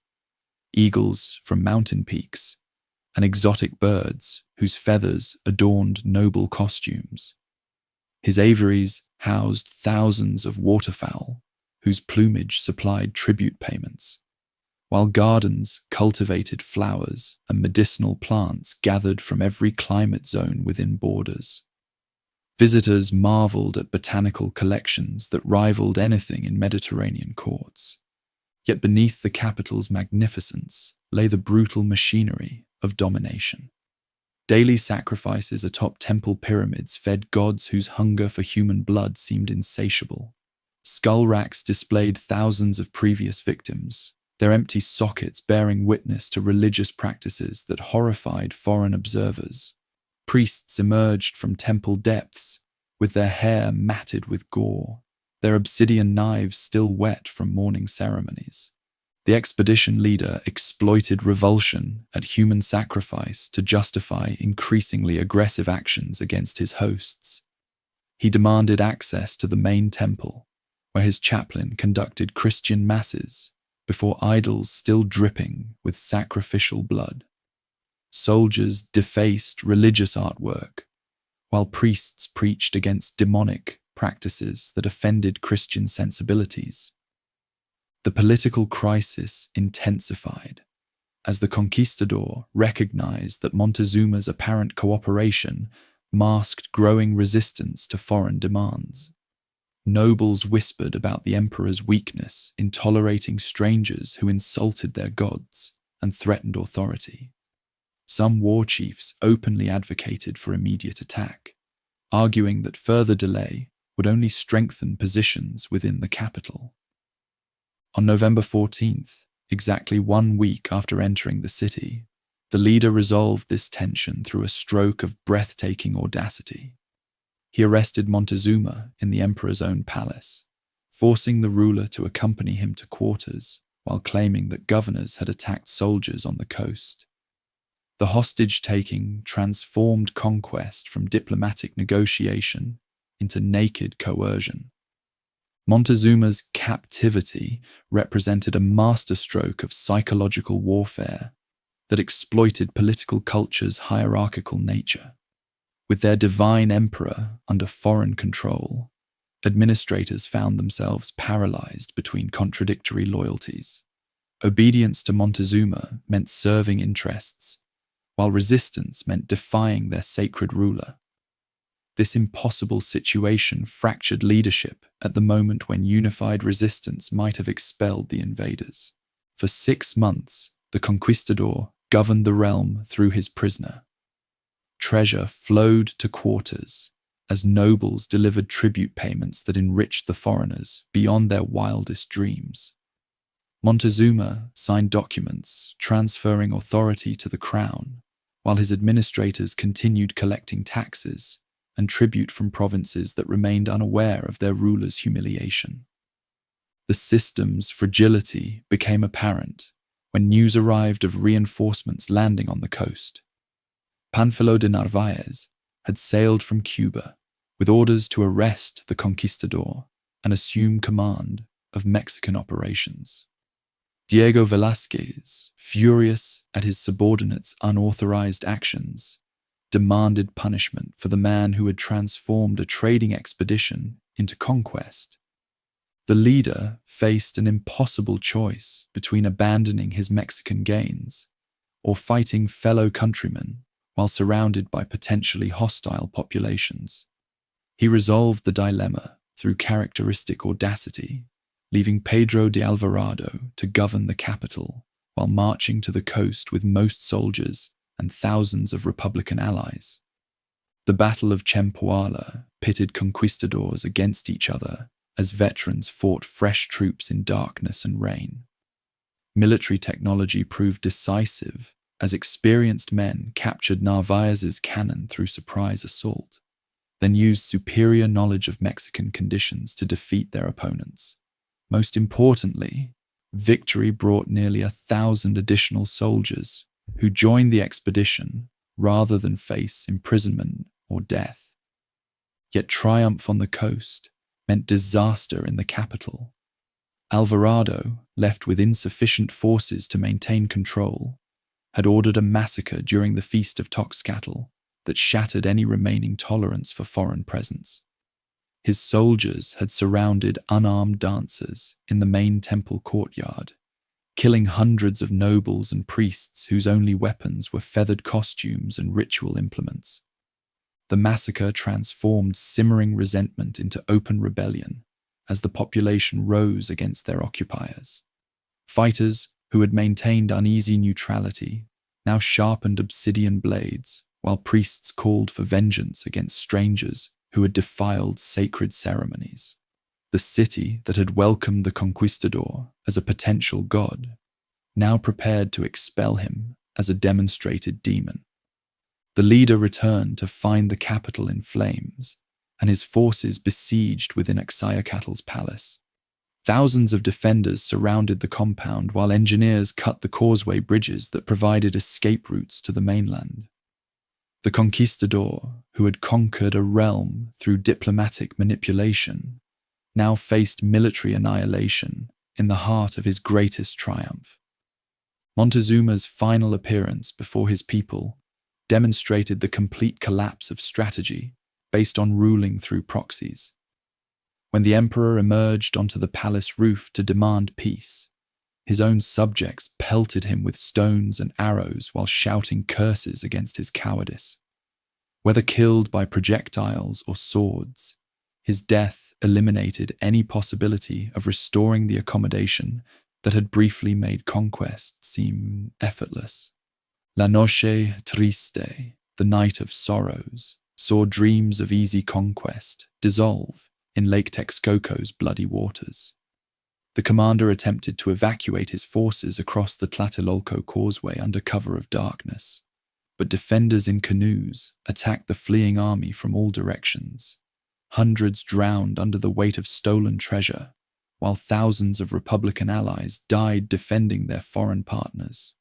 S1: eagles from mountain peaks, and exotic birds whose feathers adorned noble costumes. His aviaries housed thousands of waterfowl whose plumage supplied tribute payments, while gardens cultivated flowers and medicinal plants gathered from every climate zone within borders. Visitors marveled at botanical collections that rivaled anything in Mediterranean courts. Yet beneath the capital's magnificence lay the brutal machinery of domination. Daily sacrifices atop temple pyramids fed gods whose hunger for human blood seemed insatiable. Skull racks displayed thousands of previous victims, their empty sockets bearing witness to religious practices that horrified foreign observers. Priests emerged from temple depths, with their hair matted with gore, their obsidian knives still wet from mourning ceremonies. The expedition leader exploited revulsion at human sacrifice to justify increasingly aggressive actions against his hosts. He demanded access to the main temple, where his chaplain conducted Christian masses before idols still dripping with sacrificial blood. Soldiers defaced religious artwork, while priests preached against demonic practices that offended Christian sensibilities. The political crisis intensified as the conquistador recognized that Montezuma's apparent cooperation masked growing resistance to foreign demands. Nobles whispered about the emperor's weakness in tolerating strangers who insulted their gods and threatened authority. Some war chiefs openly advocated for immediate attack, arguing that further delay would only strengthen positions within the capital. On November 14th, exactly 1 week after entering the city, the leader resolved this tension through a stroke of breathtaking audacity. He arrested Montezuma in the emperor's own palace, forcing the ruler to accompany him to quarters while claiming that governors had attacked soldiers on the coast. The hostage-taking transformed conquest from diplomatic negotiation into naked coercion. Montezuma's captivity represented a masterstroke of psychological warfare that exploited political culture's hierarchical nature. With their divine emperor under foreign control, administrators found themselves paralyzed between contradictory loyalties. Obedience to Montezuma meant serving interests, while resistance meant defying their sacred ruler. This impossible situation fractured leadership at the moment when unified resistance might have expelled the invaders. For 6 months, the conquistador governed the realm through his prisoner. Treasure flowed to quarters as nobles delivered tribute payments that enriched the foreigners beyond their wildest dreams. Montezuma signed documents transferring authority to the crown, while his administrators continued collecting taxes and tribute from provinces that remained unaware of their ruler's humiliation. The system's fragility became apparent when news arrived of reinforcements landing on the coast. Panfilo de Narvaez had sailed from Cuba with orders to arrest the conquistador and assume command of Mexican operations. Diego Velázquez, furious at his subordinates' unauthorized actions, demanded punishment for the man who had transformed a trading expedition into conquest. The leader faced an impossible choice between abandoning his Mexican gains or fighting fellow countrymen while surrounded by potentially hostile populations. He resolved the dilemma through characteristic audacity, leaving Pedro de Alvarado to govern the capital while marching to the coast with most soldiers and thousands of Republican allies. The Battle of Chempoala pitted conquistadors against each other as veterans fought fresh troops in darkness and rain. Military technology proved decisive as experienced men captured Narvaez's cannon through surprise assault, then used superior knowledge of Mexican conditions to defeat their opponents. Most importantly, victory brought nearly 1,000 additional soldiers who joined the expedition rather than face imprisonment or death. Yet triumph on the coast meant disaster in the capital. Alvarado, left with insufficient forces to maintain control, had ordered a massacre during the Feast of Toxcatl that shattered any remaining tolerance for foreign presence. His soldiers had surrounded unarmed dancers in the main temple courtyard, killing hundreds of nobles and priests whose only weapons were feathered costumes and ritual implements. The massacre transformed simmering resentment into open rebellion as the population rose against their occupiers. Fighters who had maintained uneasy neutrality now sharpened obsidian blades, while priests called for vengeance against strangers who had defiled sacred ceremonies. The city that had welcomed the conquistador as a potential god now prepared to expel him as a demonstrated demon. The leader returned to find the capital in flames and his forces besieged within Axayacatl's palace. Thousands of defenders surrounded the compound while engineers cut the causeway bridges that provided escape routes to the mainland. The conquistador, who had conquered a realm through diplomatic manipulation, now faced military annihilation in the heart of his greatest triumph. Montezuma's final appearance before his people demonstrated the complete collapse of strategy based on ruling through proxies. When the emperor emerged onto the palace roof to demand peace, his own subjects pelted him with stones and arrows while shouting curses against his cowardice. Whether killed by projectiles or swords, his death eliminated any possibility of restoring the accommodation that had briefly made conquest seem effortless. La Noche Triste, the night of sorrows, saw dreams of easy conquest dissolve in Lake Texcoco's bloody waters. The commander attempted to evacuate his forces across the Tlatelolco causeway under cover of darkness, but defenders in canoes attacked the fleeing army from all directions. Hundreds drowned under the weight of stolen treasure, while thousands of Republican allies died defending their foreign partners.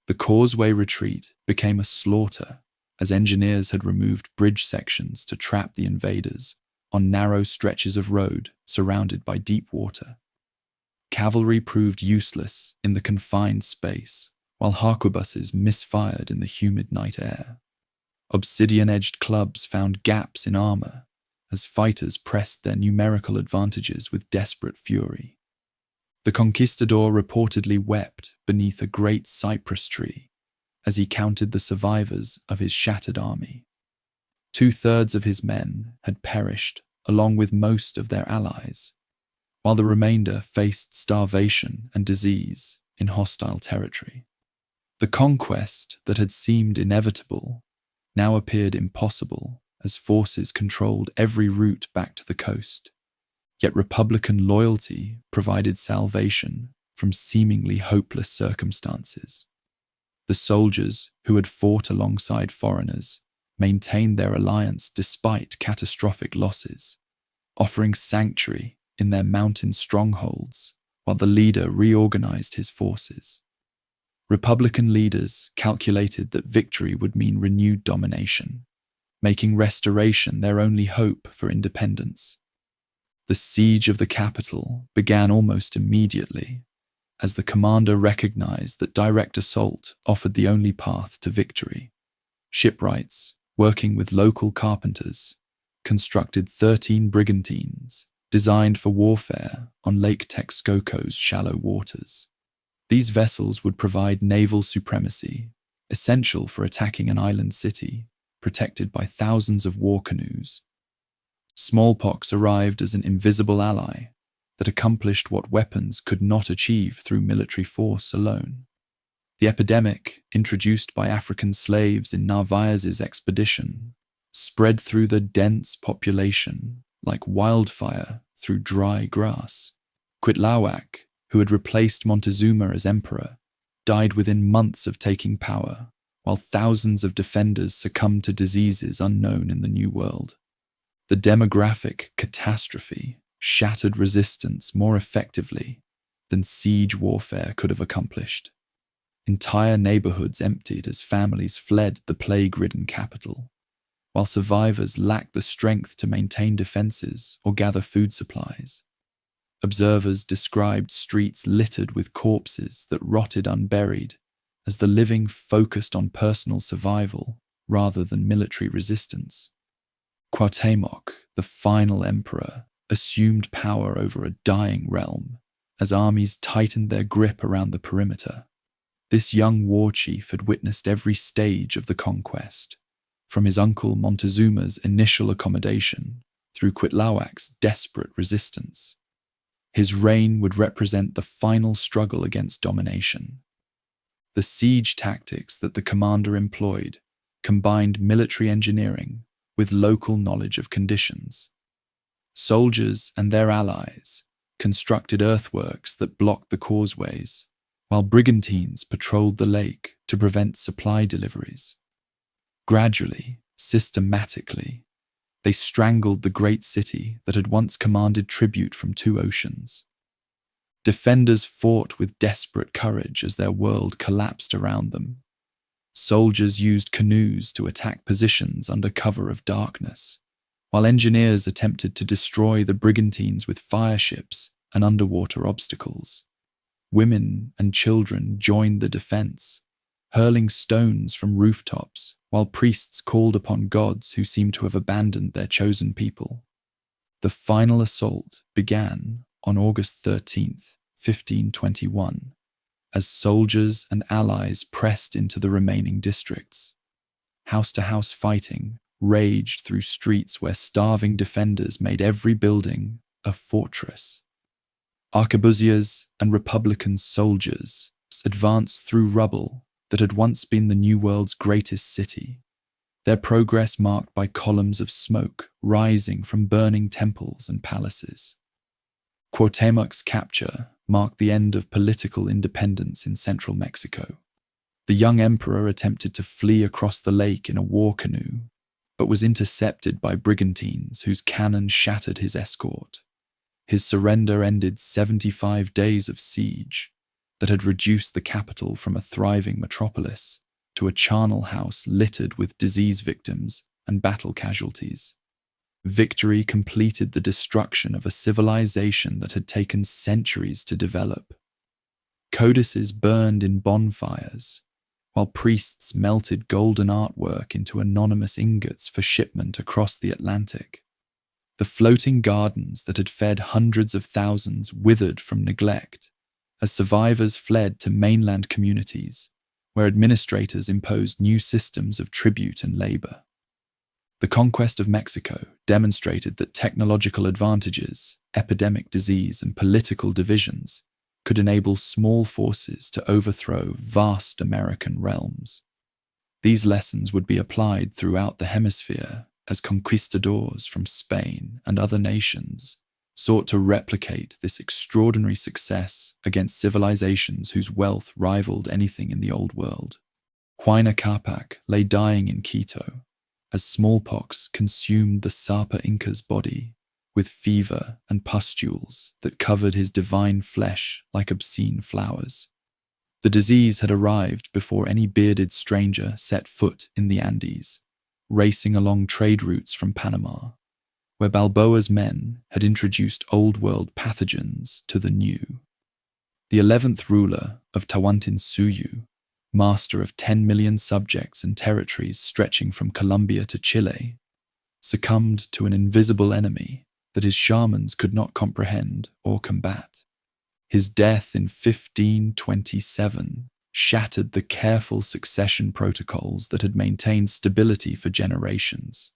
S1: The causeway retreat became a slaughter as engineers had removed bridge sections to trap the invaders on narrow stretches of road surrounded by deep water. Cavalry proved useless in the confined space, while harquebuses misfired in the humid night air. Obsidian-edged clubs found gaps in armor as fighters pressed their numerical advantages with desperate fury. The conquistador reportedly wept beneath a great cypress tree as he counted the survivors of his shattered army. 2/3 of his men had perished along with most of their allies, while the remainder faced starvation and disease in hostile territory. The conquest that had seemed inevitable now appeared impossible as forces controlled every route back to the coast. Yet Republican loyalty provided salvation from seemingly hopeless circumstances. The soldiers who had fought alongside foreigners maintained their alliance despite catastrophic losses, offering sanctuary in their mountain strongholds while the leader reorganized his forces. Republican leaders calculated that victory would mean renewed domination, making restoration their only hope for independence. The siege of the capital began almost immediately, as the commander recognized that direct assault offered the only path to victory. Shipwrights, working with local carpenters, constructed 13 brigantines designed for warfare on Lake Texcoco's shallow waters. These vessels would provide naval supremacy, essential for attacking an island city, protected by thousands of war canoes. Smallpox arrived as an invisible ally that accomplished what weapons could not achieve through military force alone. The epidemic, introduced by African slaves in Narvaez's expedition, spread through the dense population like wildfire through dry grass. Cuitlahuac, who had replaced Montezuma as emperor, died within months of taking power, while thousands of defenders succumbed to diseases unknown in the New World. The demographic catastrophe shattered resistance more effectively than siege warfare could have accomplished. Entire neighborhoods emptied as families fled the plague-ridden capital, while survivors lacked the strength to maintain defenses or gather food supplies. Observers described streets littered with corpses that rotted unburied as the living focused on personal survival rather than military resistance. Cuauhtémoc, the final emperor, assumed power over a dying realm as armies tightened their grip around the perimeter. This young war chief had witnessed every stage of the conquest, from his uncle Montezuma's initial accommodation through Cuitlahuac's desperate resistance. His reign would represent the final struggle against domination. The siege tactics that the commander employed combined military engineering with local knowledge of conditions. Soldiers and their allies constructed earthworks that blocked the causeways, while brigantines patrolled the lake to prevent supply deliveries. Gradually, systematically, they strangled the great city that had once commanded tribute from two oceans. Defenders fought with desperate courage as their world collapsed around them. Soldiers used canoes to attack positions under cover of darkness, while engineers attempted to destroy the brigantines with fireships and underwater obstacles. Women and children joined the defense, hurling stones from rooftops, while priests called upon gods who seemed to have abandoned their chosen people. The final assault began on August 13th, 1521, as soldiers and allies pressed into the remaining districts. House-to-house fighting raged through streets where starving defenders made every building a fortress. Arquebusiers and Republican soldiers advanced through rubble that had once been the New World's greatest city, their progress marked by columns of smoke rising from burning temples and palaces. Cuauhtémoc's capture marked the end of political independence in central Mexico. The young emperor attempted to flee across the lake in a war canoe, but was intercepted by brigantines whose cannon shattered his escort. His surrender ended 75 days of siege that had reduced the capital from a thriving metropolis to a charnel house littered with disease victims and battle casualties. Victory completed the destruction of a civilization that had taken centuries to develop. Codices burned in bonfires, while priests melted golden artwork into anonymous ingots for shipment across the Atlantic. The floating gardens that had fed hundreds of thousands withered from neglect as survivors fled to mainland communities where administrators imposed new systems of tribute and labor. The conquest of Mexico demonstrated that technological advantages, epidemic disease, and political divisions could enable small forces to overthrow vast American realms. These lessons would be applied throughout the hemisphere as conquistadors from Spain and other nations sought to replicate this extraordinary success against civilizations whose wealth rivaled anything in the Old World. Huayna Capac lay dying in Quito as smallpox consumed the Sapa Inca's body with fever and pustules that covered his divine flesh like obscene flowers. The disease had arrived before any bearded stranger set foot in the Andes, racing along trade routes from Panama, where Balboa's men had introduced old-world pathogens to the new. The 11th ruler of Tawantinsuyu, master of 10 million subjects and territories stretching from Colombia to Chile, succumbed to an invisible enemy that his shamans could not comprehend or combat. His death in 1527 shattered the careful succession protocols that had maintained stability for generations.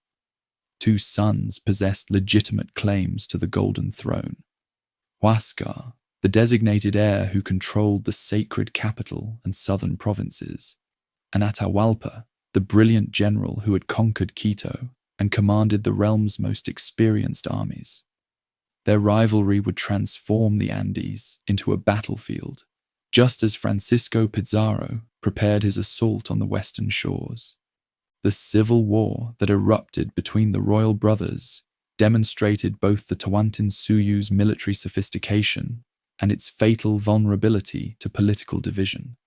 S1: Two sons possessed legitimate claims to the Golden Throne. Huascar, the designated heir who controlled the sacred capital and southern provinces, and Atahualpa, the brilliant general who had conquered Quito and commanded the realm's most experienced armies. Their rivalry would transform the Andes into a battlefield, just as Francisco Pizarro prepared his assault on the western shores. The civil war that erupted between the royal brothers demonstrated both the Tawantinsuyu's military sophistication and its fatal vulnerability to political division.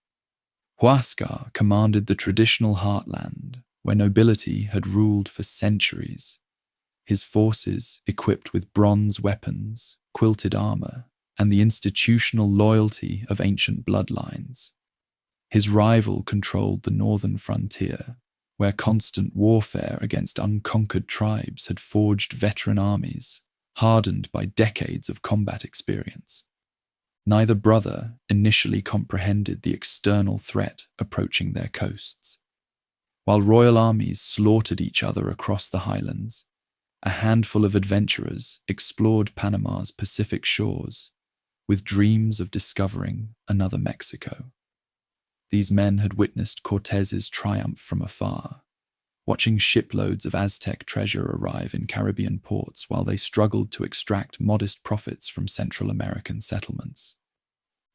S1: Huascar commanded the traditional heartland, where nobility had ruled for centuries. His forces, equipped with bronze weapons, quilted armor, and the institutional loyalty of ancient bloodlines. His rival controlled the northern frontier, where constant warfare against unconquered tribes had forged veteran armies, hardened by decades of combat experience. Neither brother initially comprehended the external threat approaching their coasts. While royal armies slaughtered each other across the highlands, a handful of adventurers explored Panama's Pacific shores, with dreams of discovering another Mexico. These men had witnessed Cortez's triumph from afar, watching shiploads of Aztec treasure arrive in Caribbean ports while they struggled to extract modest profits from Central American settlements.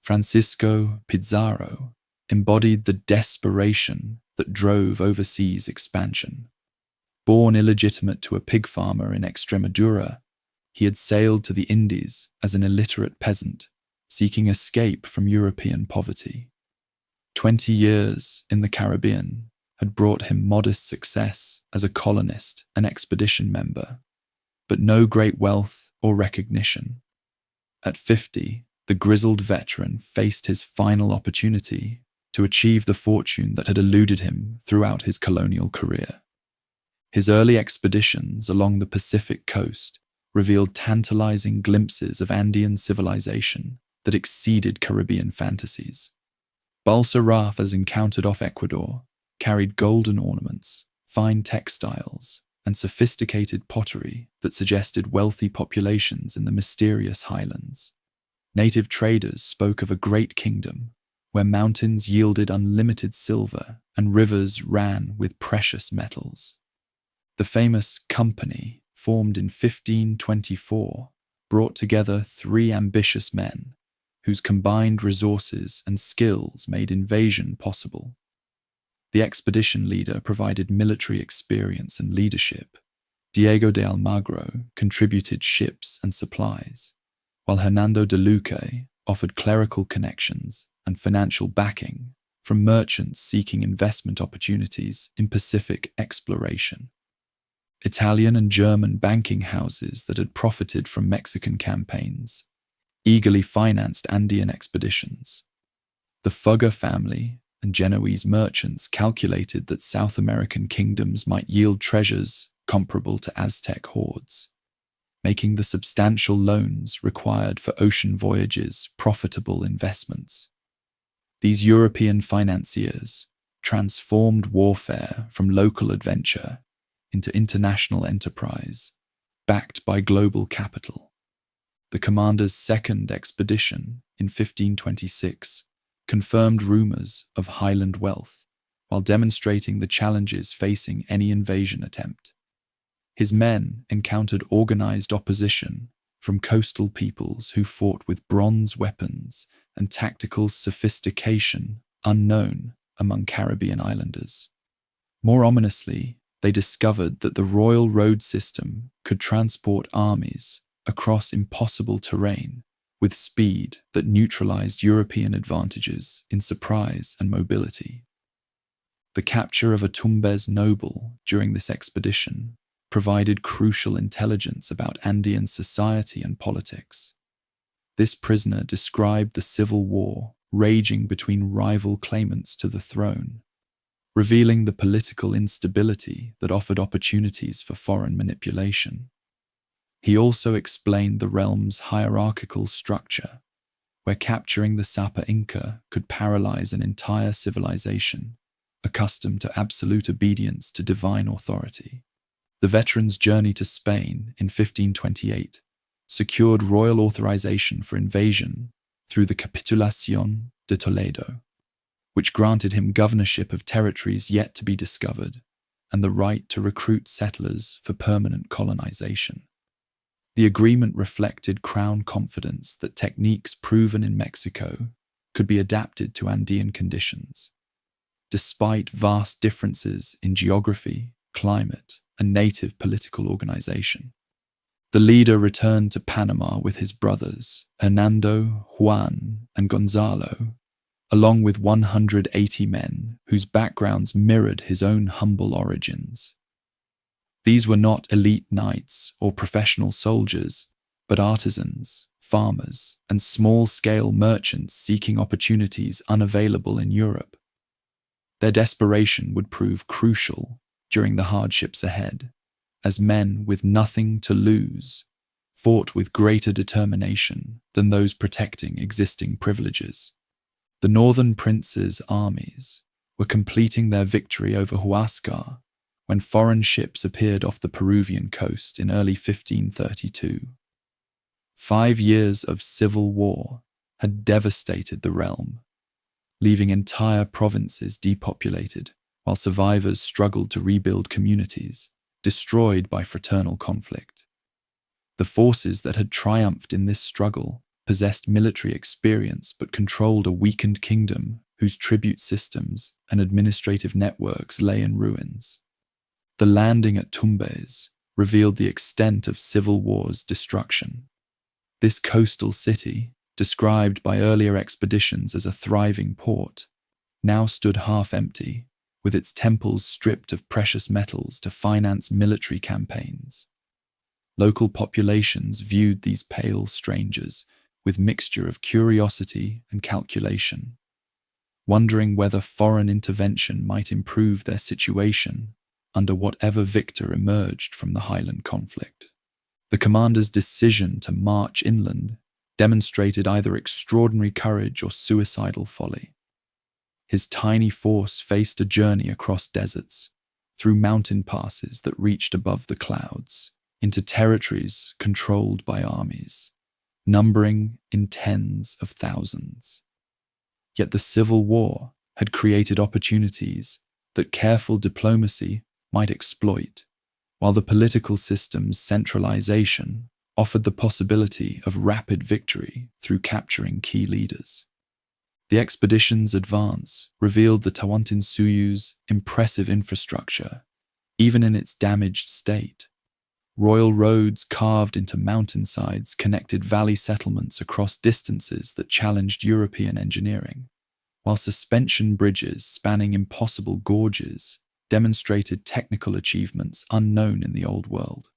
S1: Francisco Pizarro embodied the desperation that drove overseas expansion. Born illegitimate to a pig farmer in Extremadura, he had sailed to the Indies as an illiterate peasant, seeking escape from European poverty. 20 years in the Caribbean had brought him modest success as a colonist and expedition member, but no great wealth or recognition. At 50, the grizzled veteran faced his final opportunity to achieve the fortune that had eluded him throughout his colonial career. His early expeditions along the Pacific coast revealed tantalizing glimpses of Andean civilization that exceeded Caribbean fantasies. Balsa rafts encountered off Ecuador carried golden ornaments, fine textiles, and sophisticated pottery that suggested wealthy populations in the mysterious highlands. Native traders spoke of a great kingdom where mountains yielded unlimited silver and rivers ran with precious metals. The famous company, formed in 1524, brought together three ambitious men whose combined resources and skills made invasion possible. The expedition leader provided military experience and leadership. Diego de Almagro contributed ships and supplies, while Hernando de Luque offered clerical connections and financial backing from merchants seeking investment opportunities in Pacific exploration. Italian and German banking houses that had profited from Mexican campaigns eagerly financed Andean expeditions. The Fugger family and Genoese merchants calculated that South American kingdoms might yield treasures comparable to Aztec hoards, making the substantial loans required for ocean voyages profitable investments. These European financiers transformed warfare from local adventure into international enterprise, backed by global capital. The commander's second expedition in 1526 confirmed rumors of highland wealth while demonstrating the challenges facing any invasion attempt. His men encountered organized opposition from coastal peoples who fought with bronze weapons and tactical sophistication unknown among Caribbean islanders. More ominously, they discovered that the royal road system could transport armies across impossible terrain with speed that neutralized European advantages in surprise and mobility. The capture of a Tumbes noble during this expedition provided crucial intelligence about Andean society and politics. This prisoner described the civil war raging between rival claimants to the throne, revealing the political instability that offered opportunities for foreign manipulation. He also explained the realm's hierarchical structure, where capturing the Sapa Inca could paralyze an entire civilization, accustomed to absolute obedience to divine authority. The veterans' journey to Spain in 1528 secured royal authorization for invasion through the Capitulación de Toledo, which granted him governorship of territories yet to be discovered and the right to recruit settlers for permanent colonization. The agreement reflected Crown confidence that techniques proven in Mexico could be adapted to Andean conditions. Despite vast differences in geography, climate, and native political organization, the leader returned to Panama with his brothers, Hernando, Juan, and Gonzalo, along with 180 men whose backgrounds mirrored his own humble origins. These were not elite knights or professional soldiers, but artisans, farmers, and small-scale merchants seeking opportunities unavailable in Europe. Their desperation would prove crucial during the hardships ahead, as men with nothing to lose fought with greater determination than those protecting existing privileges. The northern princes' armies were completing their victory over Huascar when foreign ships appeared off the Peruvian coast in early 1532. 5 years of civil war had devastated the realm, leaving entire provinces depopulated, while survivors struggled to rebuild communities destroyed by fraternal conflict. The forces that had triumphed in this struggle possessed military experience but controlled a weakened kingdom whose tribute systems and administrative networks lay in ruins. The landing at Tumbes revealed the extent of civil war's destruction. This coastal city, described by earlier expeditions as a thriving port, now stood half empty, with its temples stripped of precious metals to finance military campaigns. Local populations viewed these pale strangers with mixture of curiosity and calculation, wondering whether foreign intervention might improve their situation under whatever victor emerged from the highland conflict. The commander's decision to march inland demonstrated either extraordinary courage or suicidal folly. His tiny force faced a journey across deserts, through mountain passes that reached above the clouds, into territories controlled by armies, numbering in tens of thousands. Yet the civil war had created opportunities that careful diplomacy might exploit, while the political system's centralization offered the possibility of rapid victory through capturing key leaders. The expedition's advance revealed the Tawantinsuyu's impressive infrastructure, even in its damaged state. Royal roads carved into mountainsides connected valley settlements across distances that challenged European engineering, while suspension bridges spanning impossible gorges demonstrated technical achievements unknown in the Old World.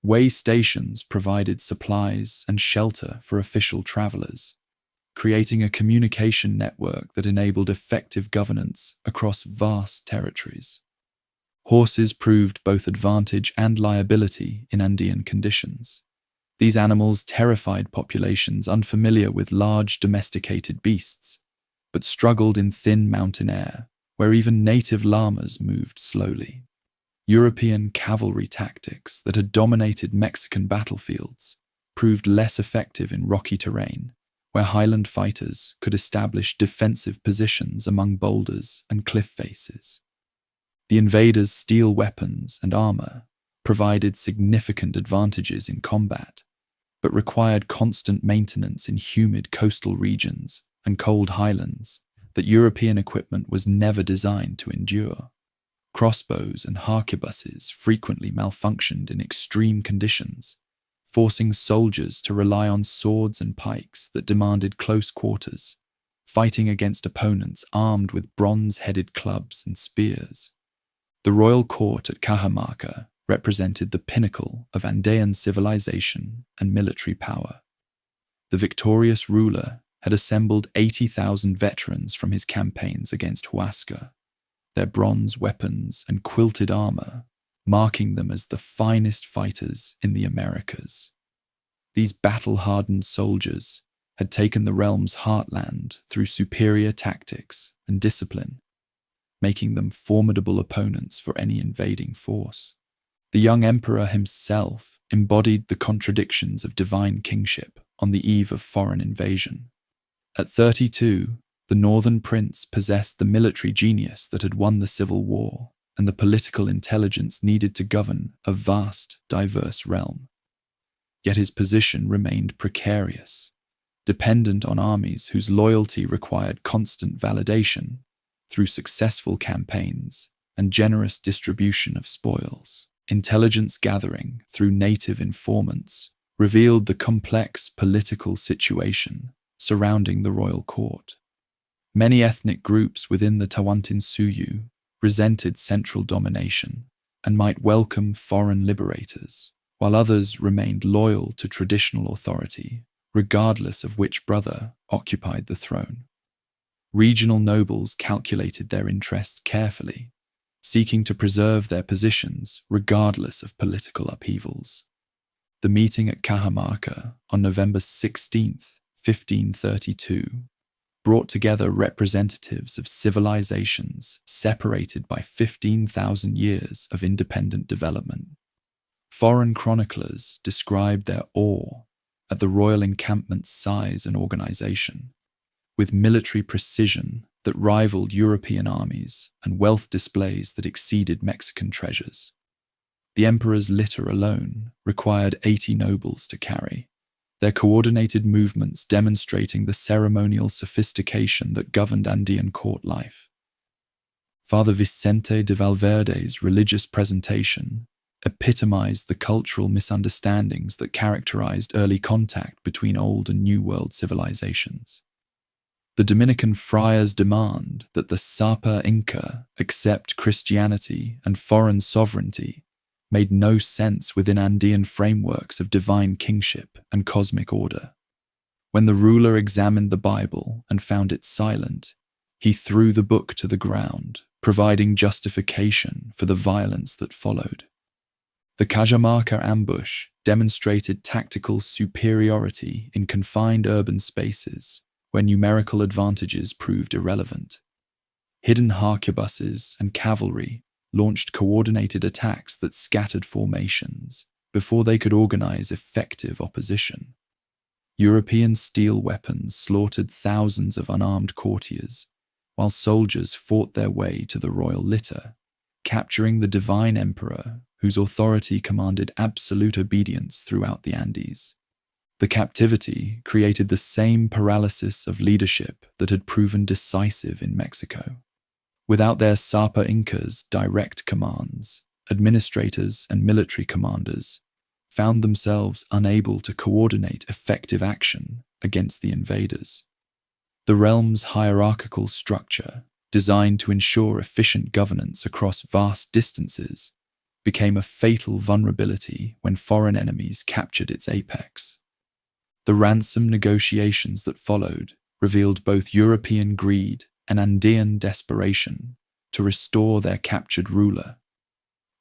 S1: Way stations provided supplies and shelter for official travelers, creating a communication network that enabled effective governance across vast territories. Horses proved both advantage and liability in Andean conditions. These animals terrified populations unfamiliar with large domesticated beasts, but struggled in thin mountain air, where even native llamas moved slowly. European cavalry tactics that had dominated Mexican battlefields proved less effective in rocky terrain, where highland fighters could establish defensive positions among boulders and cliff faces. The invaders' steel weapons and armor provided significant advantages in combat, but required constant maintenance in humid coastal regions and cold highlands that European equipment was never designed to endure. Crossbows and harquebuses frequently malfunctioned in extreme conditions, forcing soldiers to rely on swords and pikes that demanded close quarters, fighting against opponents armed with bronze-headed clubs and spears. The royal court at Cajamarca represented the pinnacle of Andean civilization and military power. The victorious ruler had assembled 80,000 veterans from his campaigns against Huascar, their bronze weapons and quilted armor marking them as the finest fighters in the Americas. These battle-hardened soldiers had taken the realm's heartland through superior tactics and discipline, making them formidable opponents for any invading force. The young emperor himself embodied the contradictions of divine kingship on the eve of foreign invasion. At 32, the northern prince possessed the military genius that had won the civil war and the political intelligence needed to govern a vast, diverse realm. Yet his position remained precarious, dependent on armies whose loyalty required constant validation through successful campaigns and generous distribution of spoils. Intelligence gathering through native informants revealed the complex political situation surrounding the royal court. Many ethnic groups within the Tawantinsuyu resented central domination and might welcome foreign liberators, while others remained loyal to traditional authority, regardless of which brother occupied the throne. Regional nobles calculated their interests carefully, seeking to preserve their positions regardless of political upheavals. The meeting at Cajamarca on November 16, 1532, brought together representatives of civilizations separated by 15,000 years of independent development. Foreign chroniclers described their awe at the royal encampment's size and organization, with military precision that rivaled European armies and wealth displays that exceeded Mexican treasures. The emperor's litter alone required 80 nobles to carry, their coordinated movements demonstrating the ceremonial sophistication that governed Andean court life. Father Vicente de Valverde's religious presentation epitomized the cultural misunderstandings that characterized early contact between Old and New World civilizations. The Dominican friars' demand that the Aztec Inca accept Christianity and foreign sovereignty made no sense within Andean frameworks of divine kingship and cosmic order. When the ruler examined the Bible and found it silent, he threw the book to the ground, providing justification for the violence that followed. The Cajamarca ambush demonstrated tactical superiority in confined urban spaces where numerical advantages proved irrelevant. Hidden harquebuses and cavalry launched coordinated attacks that scattered formations before they could organize effective opposition. European steel weapons slaughtered thousands of unarmed courtiers, while soldiers fought their way to the royal litter, capturing the divine emperor whose authority commanded absolute obedience throughout the Andes. The captivity created the same paralysis of leadership that had proven decisive in Mexico. Without their Sapa Incas' direct commands, administrators and military commanders found themselves unable to coordinate effective action against the invaders. The realm's hierarchical structure, designed to ensure efficient governance across vast distances, became a fatal vulnerability when foreign enemies captured its apex. The ransom negotiations that followed revealed both European greed and Andean desperation to restore their captured ruler.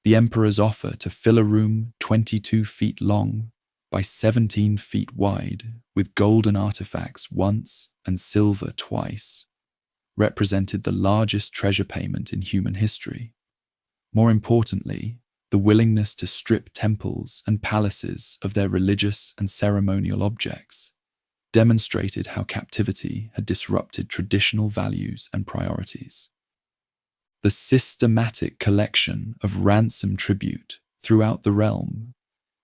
S1: The emperor's offer to fill a room 22 feet long by 17 feet wide with golden artifacts once and silver twice represented the largest treasure payment in human history. More importantly, the willingness to strip temples and palaces of their religious and ceremonial objects demonstrated how captivity had disrupted traditional values and priorities. The systematic collection of ransom tribute throughout the realm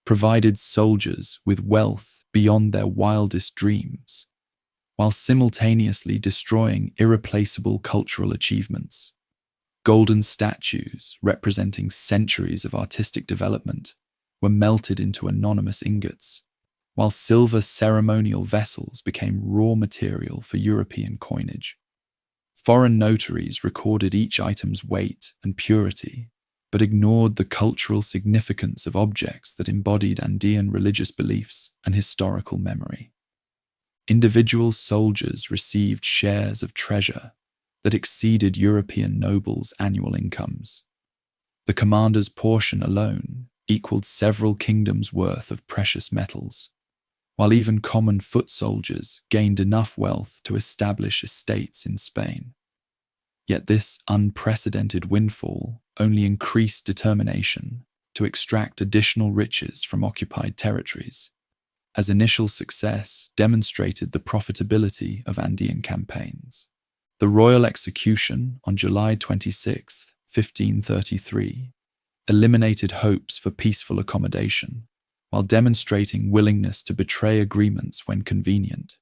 S1: provided soldiers with wealth beyond their wildest dreams, while simultaneously destroying irreplaceable cultural achievements. Golden statues representing centuries of artistic development were melted into anonymous ingots, while silver ceremonial vessels became raw material for European coinage. Foreign notaries recorded each item's weight and purity, but ignored the cultural significance of objects that embodied Andean religious beliefs and historical memory. Individual soldiers received shares of treasure that exceeded European nobles' annual incomes. The commander's portion alone equaled several kingdoms' worth of precious metals. while even common foot soldiers gained enough wealth to establish estates in Spain. Yet this unprecedented windfall only increased determination to extract additional riches from occupied territories, as initial success demonstrated the profitability of Andean campaigns. The royal execution on July 26, 1533, eliminated hopes for peaceful accommodation, while demonstrating willingness to betray agreements when convenient.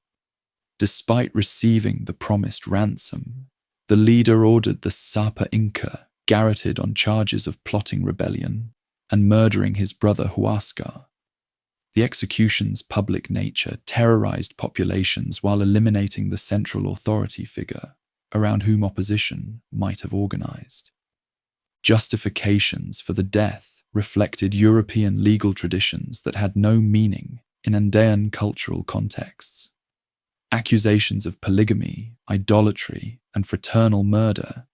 S1: Despite receiving the promised ransom, the leader ordered the Sapa Inca garroted on charges of plotting rebellion and murdering his brother Huascar. The execution's public nature terrorized populations while eliminating the central authority figure around whom opposition might have organized. Justifications for the death reflected European legal traditions that had no meaning in Andean cultural contexts. Accusations of polygamy, idolatry, and fraternal murder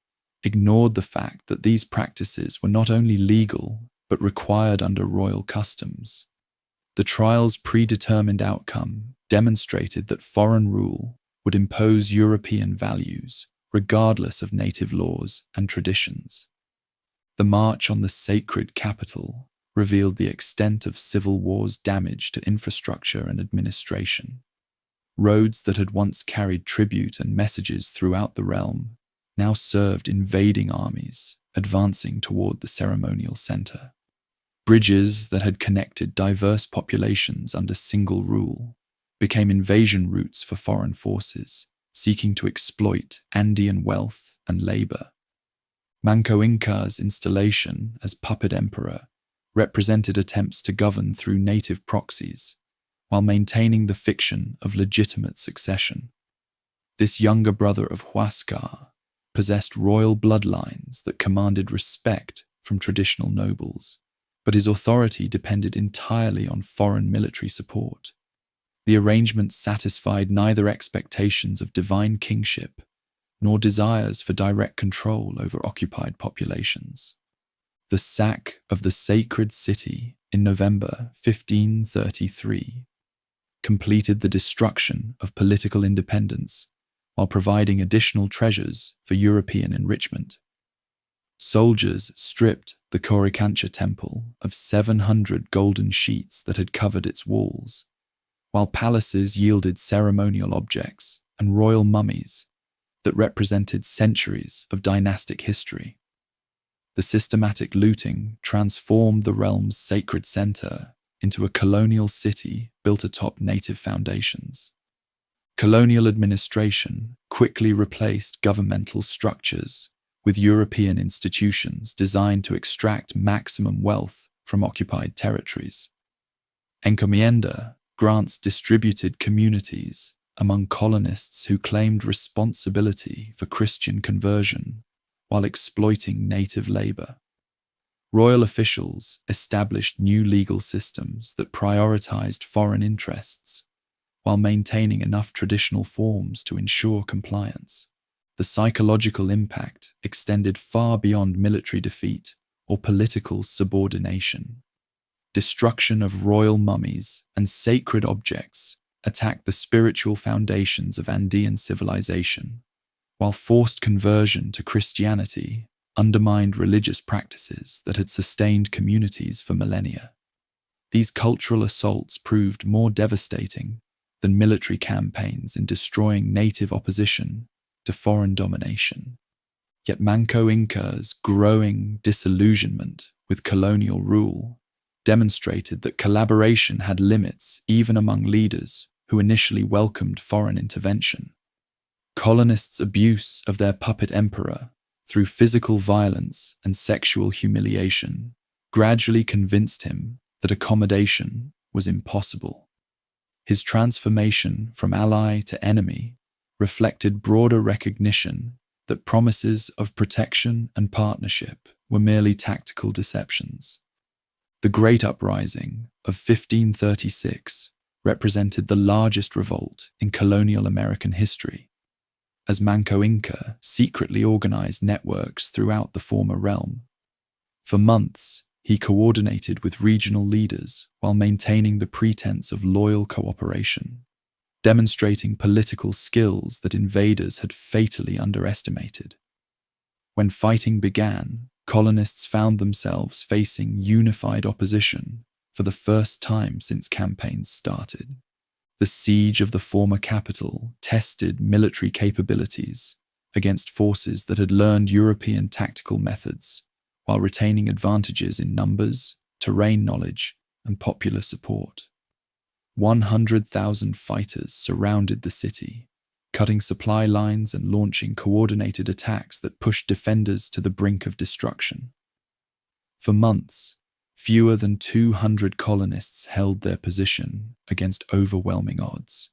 S1: ignored the fact that these practices were not only legal but required under royal customs. The trial's predetermined outcome demonstrated that foreign rule would impose European values regardless of native laws and traditions. The march on the sacred capital revealed the extent of civil war's damage to infrastructure and administration. Roads that had once carried tribute and messages throughout the realm now served invading armies advancing toward the ceremonial center. Bridges that had connected diverse populations under single rule became invasion routes for foreign forces seeking to exploit Andean wealth and labor. Manco Inca's installation as puppet emperor represented attempts to govern through native proxies, while maintaining the fiction of legitimate succession. This younger brother of Huascar possessed royal bloodlines that commanded respect from traditional nobles, but his authority depended entirely on foreign military support. The arrangement satisfied neither expectations of divine kingship nor desires for direct control over occupied populations. The sack of the sacred city in November 1533 completed the destruction of political independence while providing additional treasures for European enrichment. Soldiers stripped the Coricancha temple of 700 golden sheets that had covered its walls, while palaces yielded ceremonial objects and royal mummies that represented centuries of dynastic history. The systematic looting transformed the realm's sacred center into a colonial city built atop native foundations. Colonial administration quickly replaced governmental structures with European institutions designed to extract maximum wealth from occupied territories. Encomienda grants distributed communities among colonists who claimed responsibility for Christian conversion while exploiting native labor. Royal officials established new legal systems that prioritized foreign interests while maintaining enough traditional forms to ensure compliance. The psychological impact extended far beyond military defeat or political subordination. Destruction of royal mummies and sacred objects attacked the spiritual foundations of Andean civilization, while forced conversion to Christianity undermined religious practices that had sustained communities for millennia. These cultural assaults proved more devastating than military campaigns in destroying native opposition to foreign domination. Yet Manco Inca's growing disillusionment with colonial rule demonstrated that collaboration had limits even among leaders who initially welcomed foreign intervention. Colonists' abuse of their puppet emperor through physical violence and sexual humiliation gradually convinced him that accommodation was impossible. His transformation from ally to enemy reflected broader recognition that promises of protection and partnership were merely tactical deceptions. The Great Uprising of 1536 represented the largest revolt in colonial American history, as Manco Inca secretly organized networks throughout the former realm. For months, He coordinated with regional leaders while maintaining the pretense of loyal cooperation, demonstrating political skills that invaders had fatally underestimated. When fighting began, colonists found themselves facing unified opposition for the first time since campaigns started. The siege of the former capital tested military capabilities against forces that had learned European tactical methods while retaining advantages in numbers, terrain knowledge, and popular support. 100,000 fighters surrounded the city, cutting supply lines and launching coordinated attacks that pushed defenders to the brink of destruction. For months, fewer than 200 colonists held their position against overwhelming odds.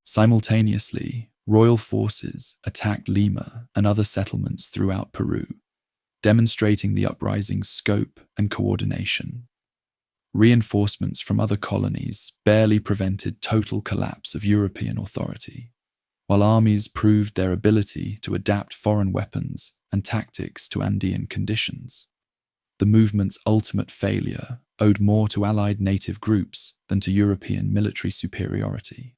S1: Simultaneously, royal forces attacked Lima and other settlements throughout Peru, demonstrating the uprising's scope and coordination. Reinforcements from other colonies barely prevented total collapse of European authority, while armies proved their ability to adapt foreign weapons and tactics to Andean conditions. The movement's ultimate failure owed more to allied native groups than to European military superiority.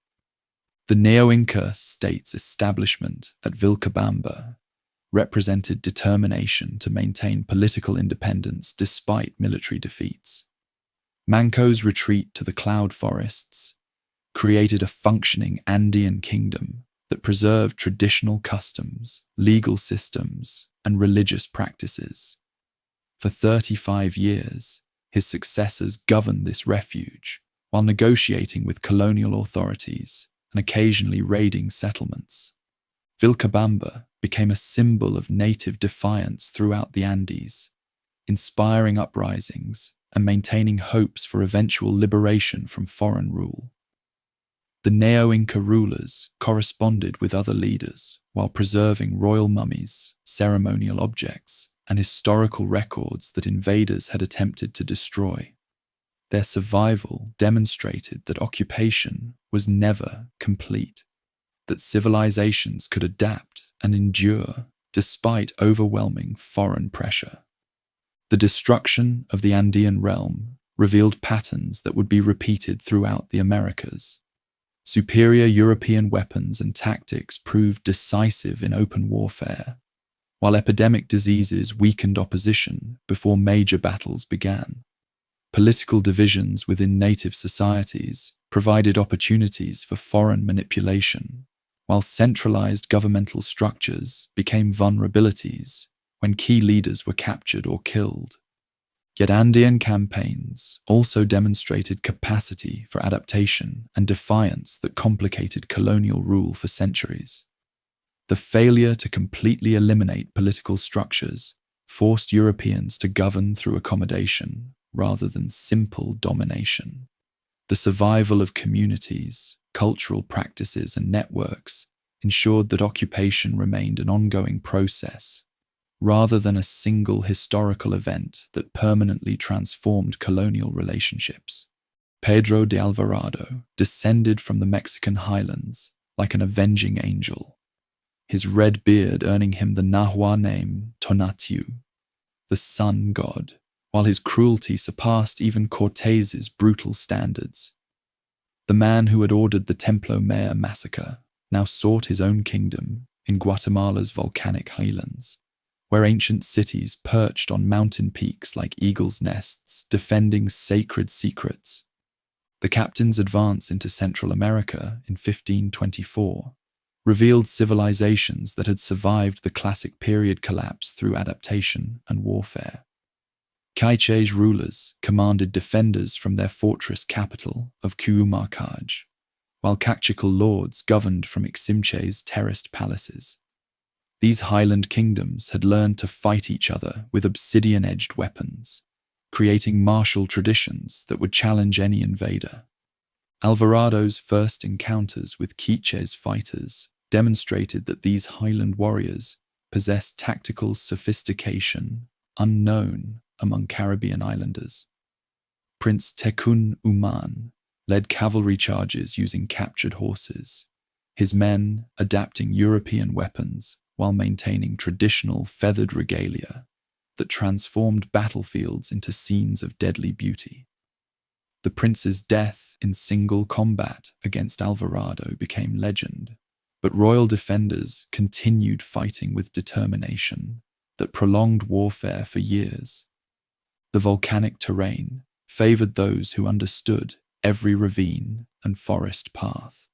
S1: The Neo-Inca state's establishment at Vilcabamba represented determination to maintain political independence despite military defeats. Manco's retreat to the cloud forests created a functioning Andean kingdom that preserved traditional customs, legal systems, and religious practices. For 35 years, his successors governed this refuge while negotiating with colonial authorities and occasionally raiding settlements. Vilcabamba became a symbol of native defiance throughout the Andes, inspiring uprisings and maintaining hopes for eventual liberation from foreign rule. The Neo-Inca rulers corresponded with other leaders while preserving royal mummies, ceremonial objects, and historical records that invaders had attempted to destroy. Their survival demonstrated that occupation was never complete, that civilizations could adapt and endure despite overwhelming foreign pressure. The destruction of the Andean realm revealed patterns that would be repeated throughout the Americas. Superior European weapons and tactics proved decisive in open warfare, while epidemic diseases weakened opposition before major battles began. Political divisions within native societies provided opportunities for foreign manipulation, while centralized governmental structures became vulnerabilities when key leaders were captured or killed. Yet Andean campaigns also demonstrated capacity for adaptation and defiance that complicated colonial rule for centuries. The failure to completely eliminate political structures forced Europeans to govern through accommodation rather than simple domination. The survival of communities, cultural practices, and networks ensured that occupation remained an ongoing process, rather than a single historical event that permanently transformed colonial relationships. Pedro de Alvarado descended from the Mexican highlands like an avenging angel, his red beard earning him the Nahua name Tonatiuh, the sun god, while his cruelty surpassed even Cortez's brutal standards. The man who had ordered the Templo Mayor massacre now sought his own kingdom in Guatemala's volcanic highlands, where ancient cities perched on mountain peaks like eagles' nests, defending sacred secrets. The captain's advance into Central America in 1524 revealed civilizations that had survived the classic period collapse through adaptation and warfare. Quiche's rulers commanded defenders from their fortress capital of Cuauhmacaj, while Kaqchikel lords governed from Iximche's terraced palaces. These highland kingdoms had learned to fight each other with obsidian-edged weapons, creating martial traditions that would challenge any invader. Alvarado's first encounters with Quiche's fighters demonstrated that these highland warriors possessed tactical sophistication unknown among Caribbean islanders. Prince Tekun Uman led cavalry charges using captured horses, his men adapting European weapons while maintaining traditional feathered regalia that transformed battlefields into scenes of deadly beauty. The prince's death in single combat against Alvarado became legend, but royal defenders continued fighting with determination that prolonged warfare for years. The volcanic terrain favored those who understood every ravine and forest path.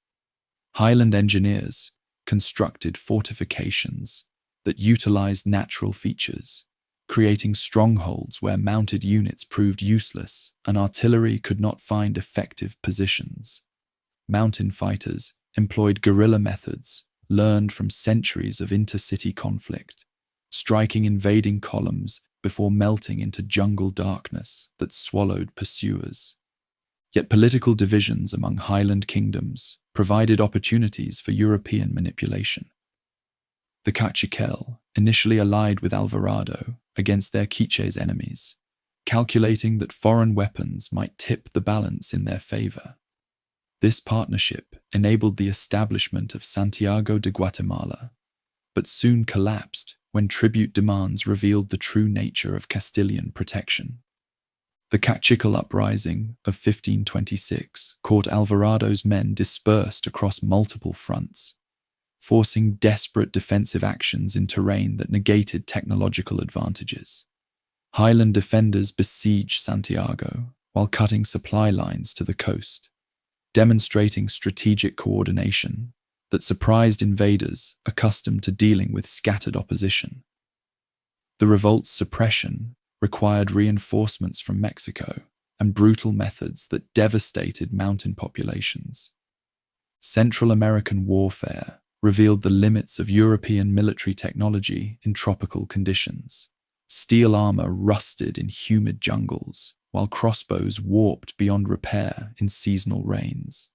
S1: Highland engineers constructed fortifications that utilized natural features, creating strongholds where mounted units proved useless and artillery could not find effective positions. Mountain fighters employed guerrilla methods learned from centuries of intercity conflict, striking invading columns before melting into jungle darkness that swallowed pursuers. Yet political divisions among Highland kingdoms provided opportunities for European manipulation. The Caciquel initially allied with Alvarado against their Quiche's enemies, calculating that foreign weapons might tip the balance in their favor. This partnership enabled the establishment of Santiago de Guatemala, but soon collapsed when tribute demands revealed the true nature of Castilian protection. The Caciquel uprising of 1526 caught Alvarado's men dispersed across multiple fronts, forcing desperate defensive actions in terrain that negated technological advantages. Highland defenders besieged Santiago while cutting supply lines to the coast, demonstrating strategic coordination that surprised invaders accustomed to dealing with scattered opposition. The revolt's suppression required reinforcements from Mexico and brutal methods that devastated mountain populations. Central American warfare revealed the limits of European military technology in tropical conditions. Steel armor rusted in humid jungles, while crossbows warped beyond repair in seasonal rains.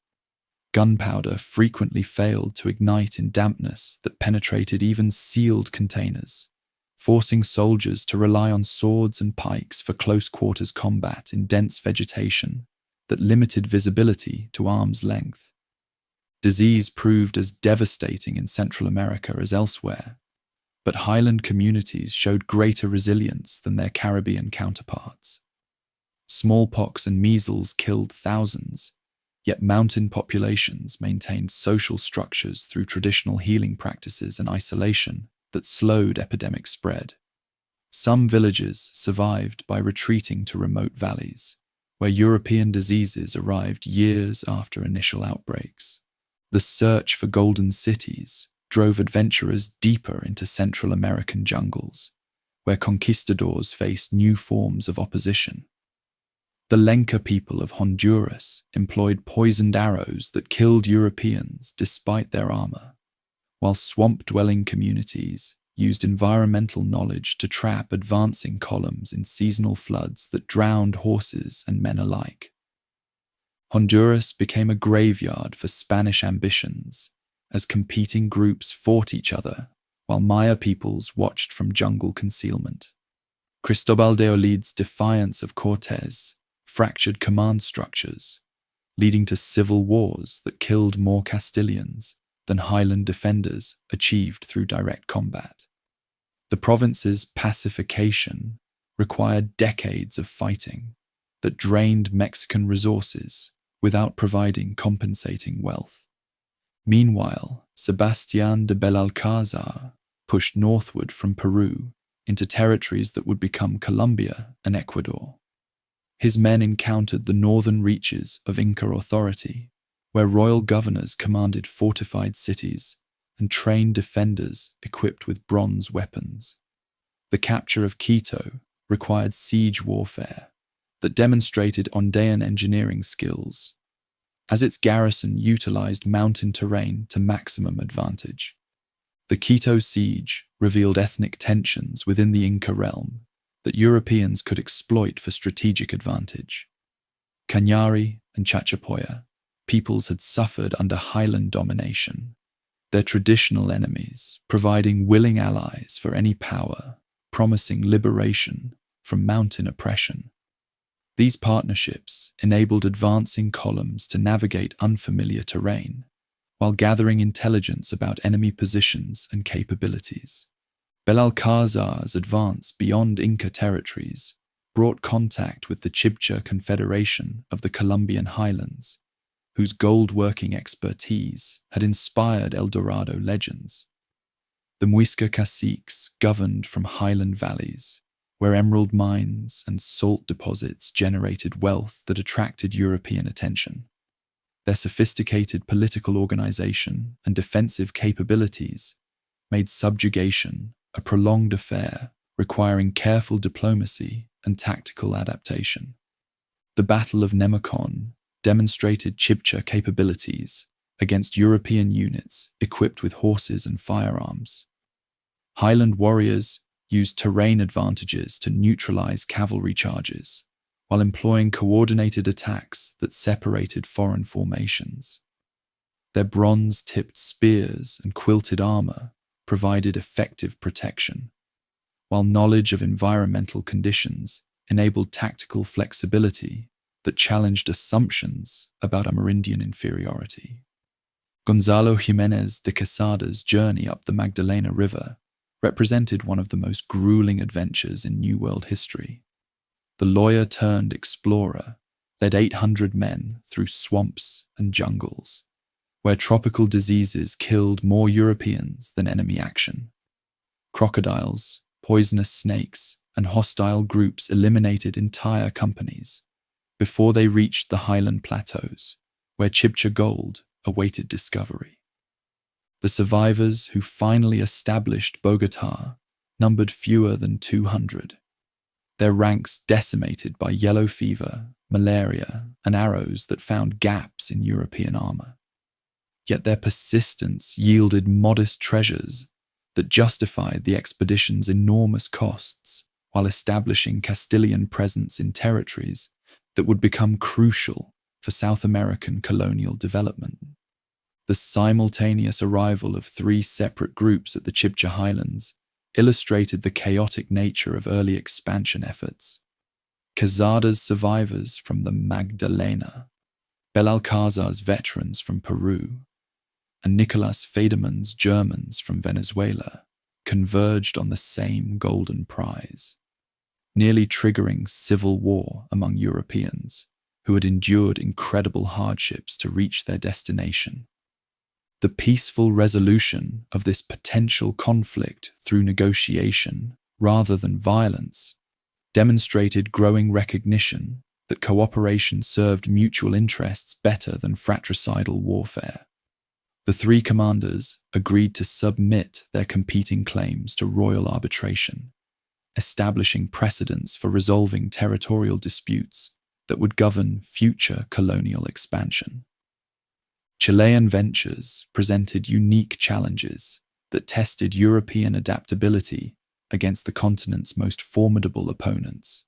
S1: Gunpowder frequently failed to ignite in dampness that penetrated even sealed containers, forcing soldiers to rely on swords and pikes for close-quarters combat in dense vegetation that limited visibility to arm's length. Disease proved as devastating in Central America as elsewhere, but Highland communities showed greater resilience than their Caribbean counterparts. Smallpox and measles killed thousands, yet mountain populations maintained social structures through traditional healing practices and isolation that slowed epidemic spread. Some villages survived by retreating to remote valleys, where European diseases arrived years after initial outbreaks. The search for golden cities drove adventurers deeper into Central American jungles, where conquistadors faced new forms of opposition. The Lenca people of Honduras employed poisoned arrows that killed Europeans despite their armor, while swamp-dwelling communities used environmental knowledge to trap advancing columns in seasonal floods that drowned horses and men alike. Honduras became a graveyard for Spanish ambitions as competing groups fought each other while Maya peoples watched from jungle concealment. Cristobal de Olid's defiance of Cortés fractured command structures, leading to civil wars that killed more Castilians than Highland defenders achieved through direct combat. The province's pacification required decades of fighting that drained Mexican resources without providing compensating wealth. Meanwhile, Sebastián de Belalcázar pushed northward from Peru into territories that would become Colombia and Ecuador. His men encountered the northern reaches of Inca authority, where royal governors commanded fortified cities and trained defenders equipped with bronze weapons. The capture of Quito required siege warfare that demonstrated Andean engineering skills, as its garrison utilized mountain terrain to maximum advantage. The Quito siege revealed ethnic tensions within the Inca realm that Europeans could exploit for strategic advantage. Cañari and Chachapoya peoples had suffered under Highland domination, their traditional enemies providing willing allies for any power, promising liberation from mountain oppression. These partnerships enabled advancing columns to navigate unfamiliar terrain, while gathering intelligence about enemy positions and capabilities. Belalcázar's advance beyond Inca territories brought contact with the Chibcha Confederation of the Colombian highlands, whose gold-working expertise had inspired El Dorado legends. The Muisca caciques governed from highland valleys, where emerald mines and salt deposits generated wealth that attracted European attention. Their sophisticated political organization and defensive capabilities made subjugation a prolonged affair requiring careful diplomacy and tactical adaptation. The Battle of Nemocon demonstrated Chibcha capabilities against European units equipped with horses and firearms. Highland warriors used terrain advantages to neutralize cavalry charges, while employing coordinated attacks that separated foreign formations. Their bronze-tipped spears and quilted armor provided effective protection, while knowledge of environmental conditions enabled tactical flexibility that challenged assumptions about Amerindian inferiority. Gonzalo Jiménez de Quesada's journey up the Magdalena River represented one of the most grueling adventures in New World history. The lawyer-turned-explorer led 800 men through swamps and jungles, where tropical diseases killed more Europeans than enemy action. Crocodiles, poisonous snakes, and hostile groups eliminated entire companies before they reached the highland plateaus, where Chibcha gold awaited discovery. The survivors who finally established Bogotá numbered fewer than 200, their ranks decimated by yellow fever, malaria, and arrows that found gaps in European armor. Yet their persistence yielded modest treasures that justified the expedition's enormous costs while establishing Castilian presence in territories that would become crucial for South American colonial development. The simultaneous arrival of 3 separate groups at the Chibcha Highlands illustrated the chaotic nature of early expansion efforts. Quesada's survivors from the Magdalena, Belalcázar's veterans from Peru, and Nicolas Federmann's Germans from Venezuela converged on the same golden prize, nearly triggering civil war among Europeans who had endured incredible hardships to reach their destination. The peaceful resolution of this potential conflict through negotiation rather than violence demonstrated growing recognition that cooperation served mutual interests better than fratricidal warfare. The 3 commanders agreed to submit their competing claims to royal arbitration, establishing precedents for resolving territorial disputes that would govern future colonial expansion. Chilean ventures presented unique challenges that tested European adaptability against the continent's most formidable opponents.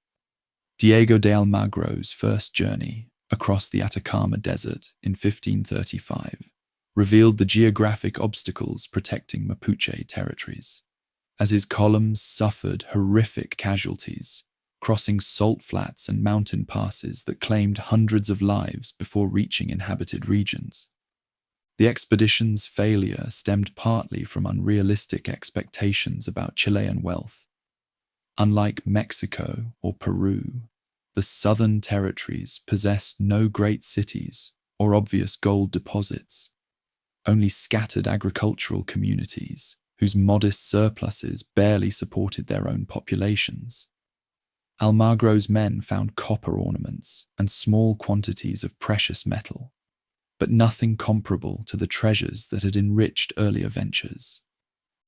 S1: Diego de Almagro's first journey across the Atacama Desert in 1535 revealed the geographic obstacles protecting Mapuche territories, as his columns suffered horrific casualties, crossing salt flats and mountain passes that claimed hundreds of lives before reaching inhabited regions. The expedition's failure stemmed partly from unrealistic expectations about Chilean wealth. Unlike Mexico or Peru, the southern territories possessed no great cities or obvious gold deposits, only scattered agricultural communities whose modest surpluses barely supported their own populations. Almagro's men found copper ornaments and small quantities of precious metal, but nothing comparable to the treasures that had enriched earlier ventures.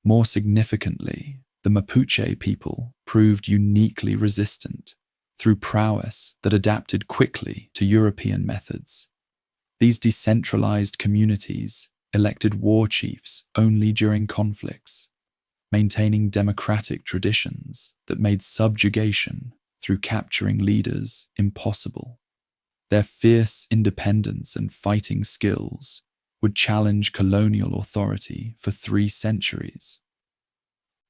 S1: More significantly, the Mapuche people proved uniquely resistant through prowess that adapted quickly to European methods. These decentralized communities elected war chiefs only during conflicts, maintaining democratic traditions that made subjugation through capturing leaders impossible. Their fierce independence and fighting skills would challenge colonial authority for 3 centuries.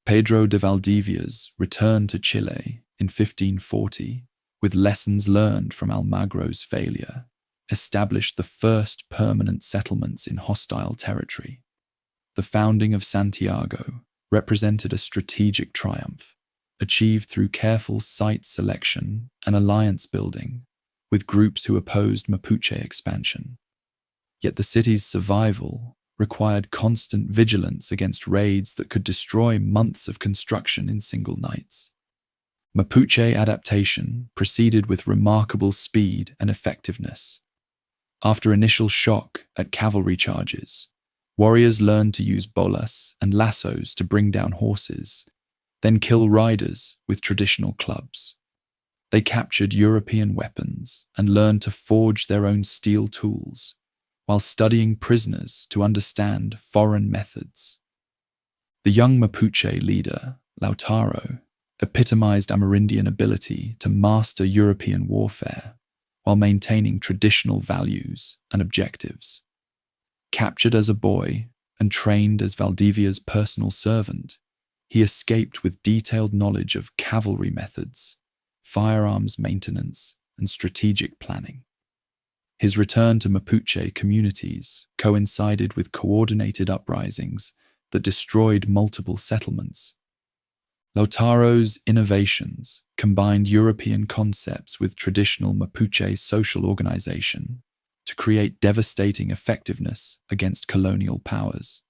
S1: Pedro de Valdivia's return to Chile in 1540, with lessons learned from Almagro's failure, established the first permanent settlements in hostile territory. The founding of Santiago represented a strategic triumph, achieved through careful site selection and alliance building with groups who opposed Mapuche expansion. Yet the city's survival required constant vigilance against raids that could destroy months of construction in single nights. Mapuche adaptation proceeded with remarkable speed and effectiveness. After initial shock at cavalry charges, warriors learned to use bolas and lassos to bring down horses, then kill riders with traditional clubs. They captured European weapons and learned to forge their own steel tools, while studying prisoners to understand foreign methods. The young Mapuche leader, Lautaro, epitomized Amerindian ability to master European warfare while maintaining traditional values and objectives. Captured as a boy and trained as Valdivia's personal servant, he escaped with detailed knowledge of cavalry methods, firearms maintenance, and strategic planning. His return to Mapuche communities coincided with coordinated uprisings that destroyed multiple settlements. Lautaro's innovations combined European concepts with traditional Mapuche social organization to create devastating effectiveness against colonial powers.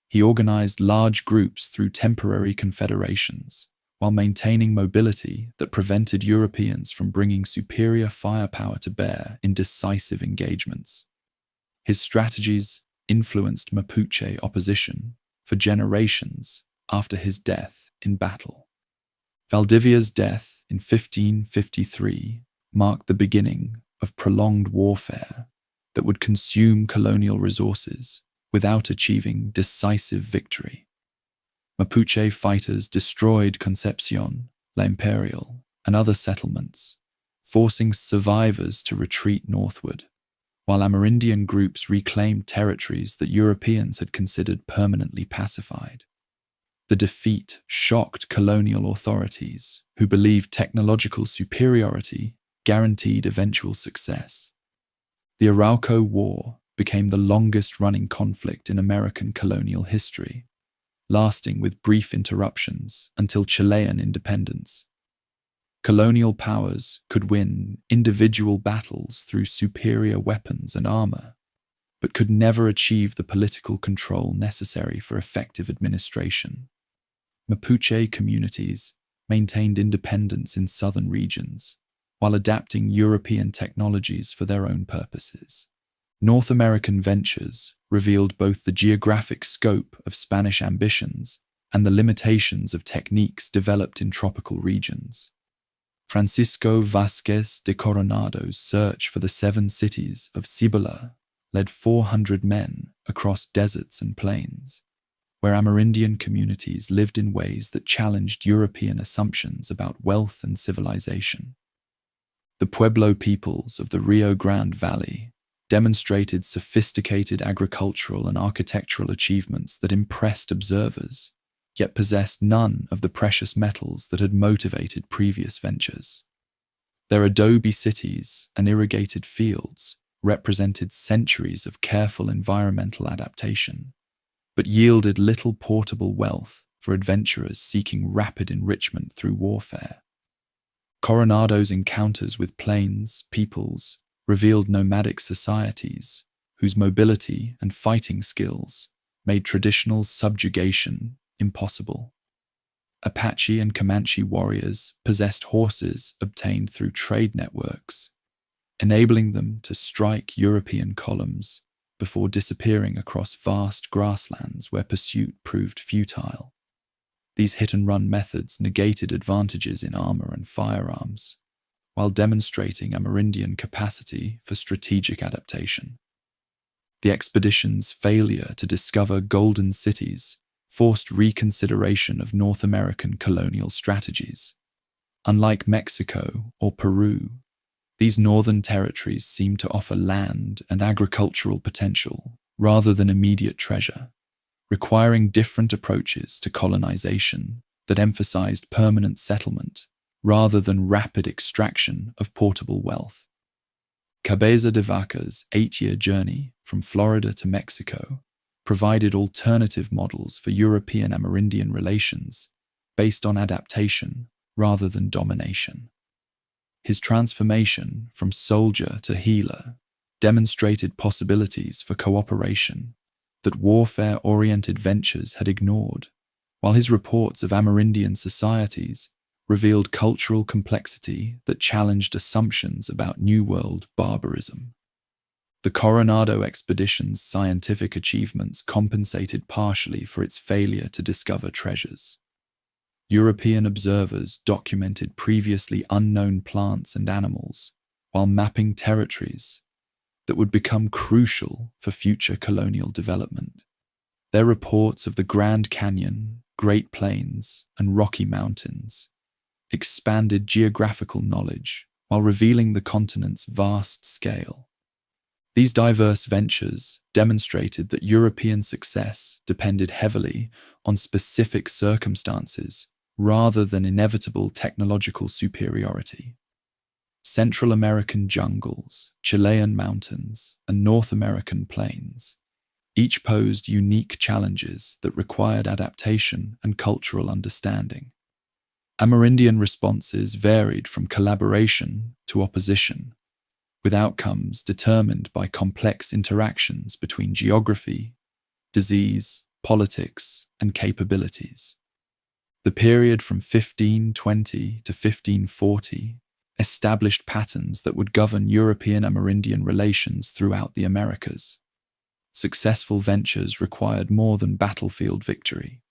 S1: He organized large groups through temporary confederations, while maintaining mobility that prevented Europeans from bringing superior firepower to bear in decisive engagements. His strategies influenced Mapuche opposition for generations after his death in battle. Valdivia's death in 1553 marked the beginning of prolonged warfare that would consume colonial resources without achieving decisive victory. Mapuche fighters destroyed Concepcion, La Imperial, and other settlements, forcing survivors to retreat northward, while Amerindian groups reclaimed territories that Europeans had considered permanently pacified. The defeat shocked colonial authorities, who believed technological superiority guaranteed eventual success. The Arauco War became the longest-running conflict in American colonial history, lasting with brief interruptions until Chilean independence. Colonial powers could win individual battles through superior weapons and armor, but could never achieve the political control necessary for effective administration. Mapuche communities maintained independence in southern regions, while adapting European technologies for their own purposes. North American ventures revealed both the geographic scope of Spanish ambitions and the limitations of techniques developed in tropical regions. Francisco Vázquez de Coronado's search for the 7 cities of Cibola led 400 men across deserts and plains, where Amerindian communities lived in ways that challenged European assumptions about wealth and civilization. The Pueblo peoples of the Rio Grande Valley demonstrated sophisticated agricultural and architectural achievements that impressed observers, yet possessed none of the precious metals that had motivated previous ventures. Their adobe cities and irrigated fields represented centuries of careful environmental adaptation, but yielded little portable wealth for adventurers seeking rapid enrichment through warfare. Coronado's encounters with plains peoples revealed nomadic societies whose mobility and fighting skills made traditional subjugation impossible. Apache and Comanche warriors possessed horses obtained through trade networks, enabling them to strike European columns before disappearing across vast grasslands where pursuit proved futile. These hit-and-run methods negated advantages in armor and firearms, while demonstrating Amerindian capacity for strategic adaptation. The expedition's failure to discover golden cities forced reconsideration of North American colonial strategies. Unlike Mexico or Peru, these northern territories seemed to offer land and agricultural potential rather than immediate treasure, requiring different approaches to colonization that emphasized permanent settlement rather than rapid extraction of portable wealth. Cabeza de Vaca's 8-year journey from Florida to Mexico provided alternative models for European-Amerindian relations based on adaptation rather than domination. His transformation from soldier to healer demonstrated possibilities for cooperation that warfare-oriented ventures had ignored, while his reports of Amerindian societies revealed cultural complexity that challenged assumptions about New World barbarism. The Coronado expedition's scientific achievements compensated partially for its failure to discover treasures. European observers documented previously unknown plants and animals while mapping territories that would become crucial for future colonial development. Their reports of the Grand Canyon, Great Plains, and Rocky Mountains expanded geographical knowledge while revealing the continent's vast scale. These diverse ventures demonstrated that European success depended heavily on specific circumstances rather than inevitable technological superiority. Central American jungles, Chilean mountains, and North American plains each posed unique challenges that required adaptation and cultural understanding. Amerindian responses varied from collaboration to opposition, with outcomes determined by complex interactions between geography, disease, politics, and capabilities. The period from 1520 to 1540 established patterns that would govern European-Amerindian relations throughout the Americas. Successful ventures required more than battlefield victory.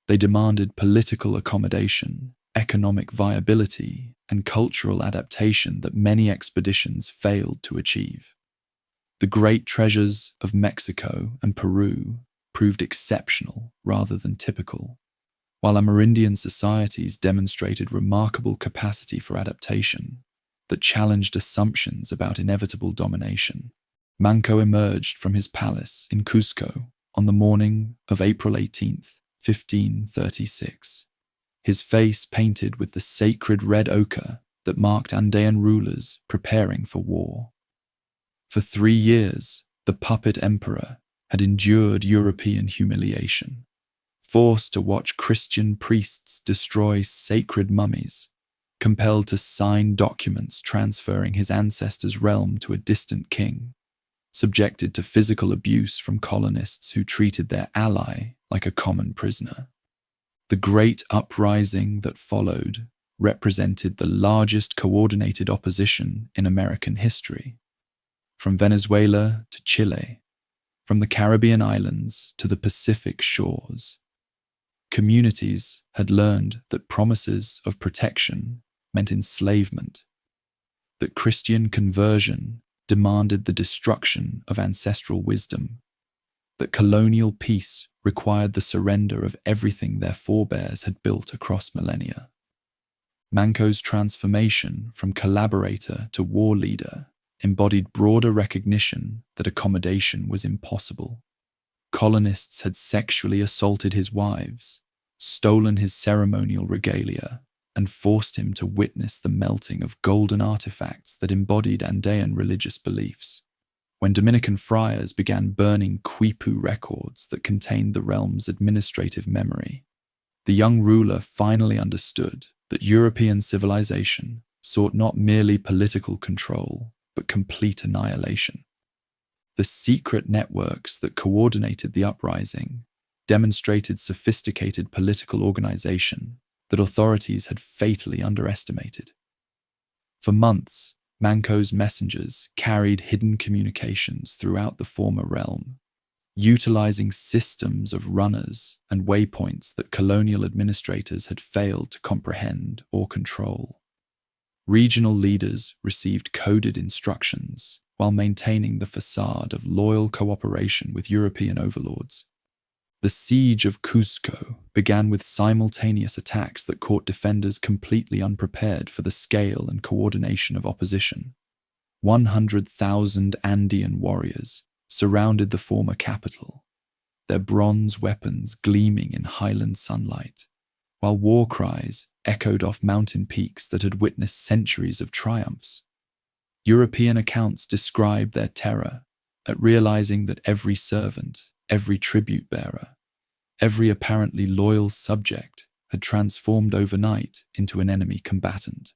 S1: They demanded political accommodation, economic viability, and cultural adaptation that many expeditions failed to achieve. The great treasures of Mexico and Peru proved exceptional rather than typical, while Amerindian societies demonstrated remarkable capacity for adaptation that challenged assumptions about inevitable domination. Manco emerged from his palace in Cusco on the morning of April 18, 1536, his face painted with the sacred red ochre that marked Andean rulers preparing for war. For 3 years, the puppet emperor had endured European humiliation, forced to watch Christian priests destroy sacred mummies, compelled to sign documents transferring his ancestors' realm to a distant king, subjected to physical abuse from colonists who treated their ally like a common prisoner. The great uprising that followed represented the largest coordinated opposition in American history. From Venezuela to Chile, from the Caribbean islands to the Pacific shores, communities had learned that promises of protection meant enslavement, that Christian conversion demanded the destruction of ancestral wisdom, that colonial peace required the surrender of everything their forebears had built across millennia. Manco's transformation from collaborator to war leader embodied broader recognition that accommodation was impossible. Colonists had sexually assaulted his wives, stolen his ceremonial regalia, and forced him to witness the melting of golden artifacts that embodied Andean religious beliefs. When Dominican friars began burning quipu records that contained the realm's administrative memory, the young ruler finally understood that European civilization sought not merely political control, but complete annihilation. The secret networks that coordinated the uprising demonstrated sophisticated political organization that authorities had fatally underestimated. For months, Manco's messengers carried hidden communications throughout the former realm, utilizing systems of runners and waypoints that colonial administrators had failed to comprehend or control. Regional leaders received coded instructions while maintaining the facade of loyal cooperation with European overlords. The siege of Cusco began with simultaneous attacks that caught defenders completely unprepared for the scale and coordination of opposition. 100,000 Andean warriors surrounded the former capital, their bronze weapons gleaming in highland sunlight, while war cries echoed off mountain peaks that had witnessed centuries of triumphs. European accounts described their terror at realizing that every servant, every tribute bearer, every apparently loyal subject had transformed overnight into an enemy combatant.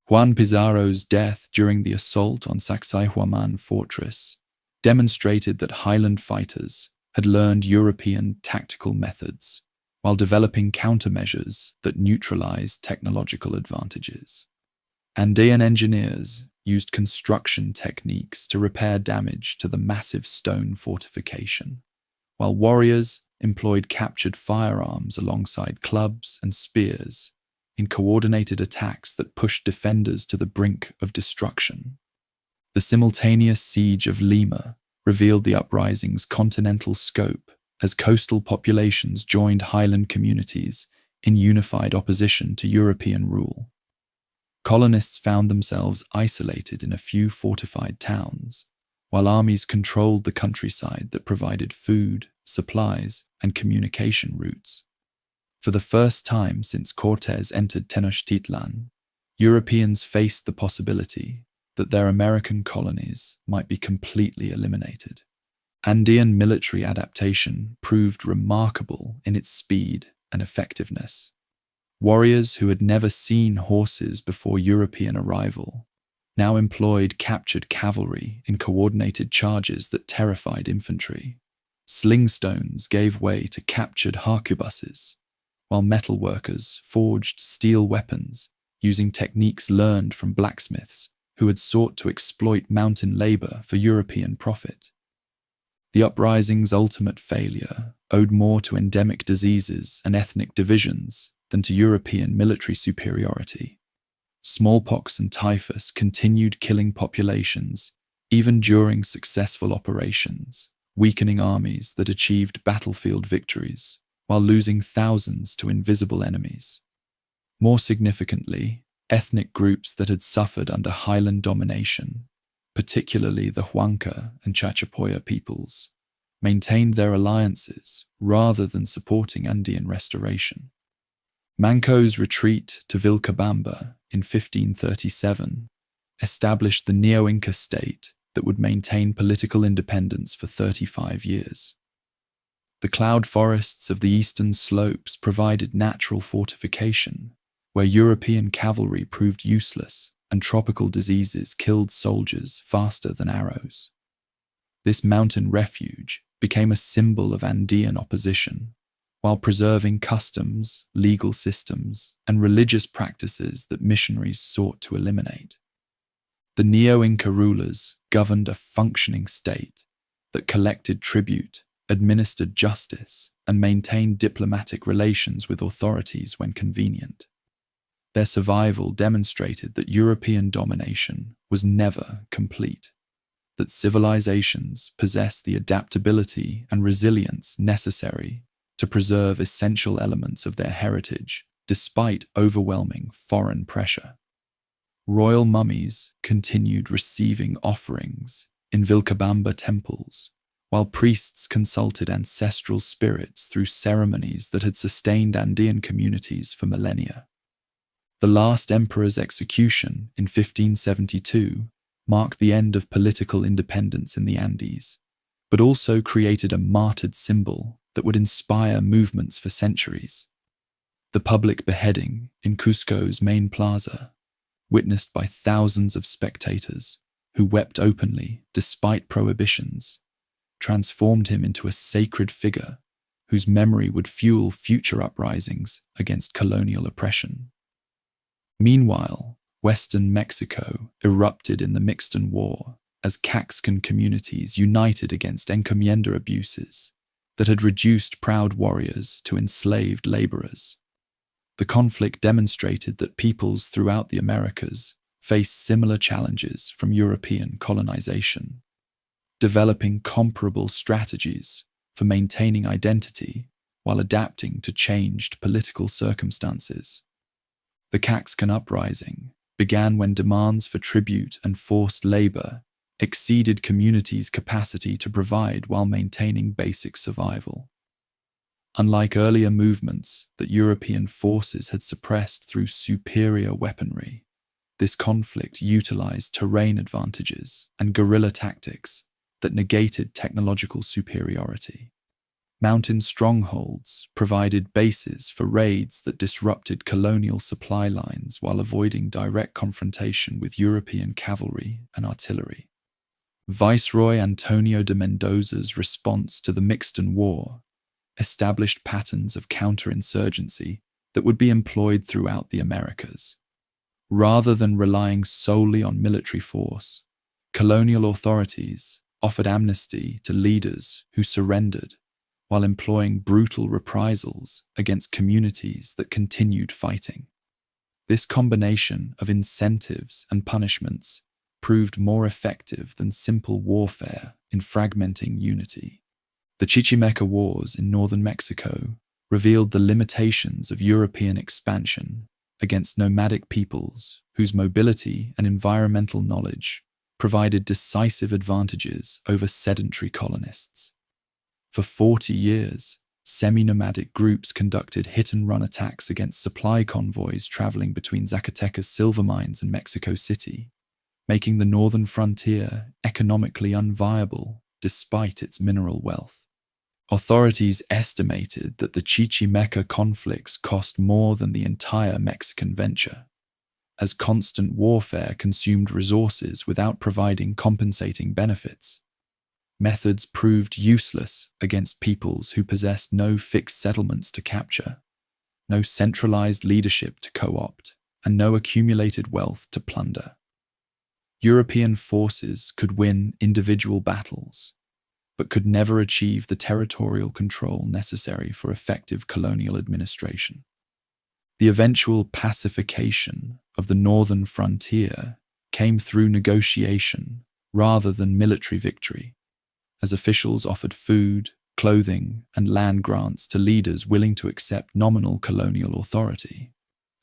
S1: Juan Pizarro's death during the assault on Sacsayhuaman fortress demonstrated that Highland fighters had learned European tactical methods while developing countermeasures that neutralized technological advantages. Andean engineers used construction techniques to repair damage to the massive stone fortification, while warriors employed captured firearms alongside clubs and spears in coordinated attacks that pushed defenders to the brink of destruction. The simultaneous siege of Lima revealed the uprising's continental scope as coastal populations joined highland communities in unified opposition to European rule. Colonists found themselves isolated in a few fortified towns, while armies controlled the countryside that provided food, supplies, and communication routes. For the first time since Cortés entered Tenochtitlan, Europeans faced the possibility that their American colonies might be completely eliminated. Andean military adaptation proved remarkable in its speed and effectiveness. Warriors who had never seen horses before European arrival now employed captured cavalry in coordinated charges that terrified infantry. Slingstones gave way to captured harquebuses, while metalworkers forged steel weapons using techniques learned from blacksmiths who had sought to exploit mountain labor for European profit. The uprising's ultimate failure owed more to endemic diseases and ethnic divisions than to European military superiority. Smallpox and typhus continued killing populations even during successful operations, weakening armies that achieved battlefield victories while losing thousands to invisible enemies. More significantly, ethnic groups that had suffered under Highland domination, particularly the Huanca and Chachapoya peoples, maintained their alliances rather than supporting Andean restoration. Manco's retreat to Vilcabamba in 1537 established the Neo-Inca state that would maintain political independence for 35 years. The cloud forests of the eastern slopes provided natural fortification, where European cavalry proved useless and tropical diseases killed soldiers faster than arrows. This mountain refuge became a symbol of Andean opposition, while preserving customs, legal systems, and religious practices that missionaries sought to eliminate. The Neo-Inca rulers governed a functioning state that collected tribute, administered justice, and maintained diplomatic relations with authorities when convenient. Their survival demonstrated that European domination was never complete, that civilizations possess the adaptability and resilience necessary to preserve essential elements of their heritage despite overwhelming foreign pressure. Royal mummies continued receiving offerings in Vilcabamba temples, while priests consulted ancestral spirits through ceremonies that had sustained Andean communities for millennia. The last emperor's execution in 1572 marked the end of political independence in the Andes, but also created a martyred symbol that would inspire movements for centuries. The public beheading in Cusco's main plaza, witnessed by thousands of spectators who wept openly despite prohibitions, transformed him into a sacred figure whose memory would fuel future uprisings against colonial oppression. Meanwhile, Western Mexico erupted in the Mixton War as Caxcan communities united against encomienda abuses that had reduced proud warriors to enslaved laborers. The conflict demonstrated that peoples throughout the Americas faced similar challenges from European colonization, developing comparable strategies for maintaining identity while adapting to changed political circumstances. The Caxcan uprising began when demands for tribute and forced labor exceeded communities' capacity to provide while maintaining basic survival. Unlike earlier movements that European forces had suppressed through superior weaponry, this conflict utilized terrain advantages and guerrilla tactics that negated technological superiority. Mountain strongholds provided bases for raids that disrupted colonial supply lines while avoiding direct confrontation with European cavalry and artillery. Viceroy Antonio de Mendoza's response to the Mixton War established patterns of counterinsurgency that would be employed throughout the Americas. Rather than relying solely on military force, colonial authorities offered amnesty to leaders who surrendered while employing brutal reprisals against communities that continued fighting. This combination of incentives and punishments proved more effective than simple warfare in fragmenting unity. The Chichimeca Wars in northern Mexico revealed the limitations of European expansion against nomadic peoples whose mobility and environmental knowledge provided decisive advantages over sedentary colonists. For 40 years, semi-nomadic groups conducted hit-and-run attacks against supply convoys traveling between Zacatecas silver mines and Mexico City, making the northern frontier economically unviable despite its mineral wealth. Authorities estimated that the Chichimeca conflicts cost more than the entire Mexican venture, as constant warfare consumed resources without providing compensating benefits. Methods proved useless against peoples who possessed no fixed settlements to capture, no centralized leadership to co-opt, and no accumulated wealth to plunder. European forces could win individual battles, but could never achieve the territorial control necessary for effective colonial administration. The eventual pacification of the northern frontier came through negotiation rather than military victory, as officials offered food, clothing, and land grants to leaders willing to accept nominal colonial authority.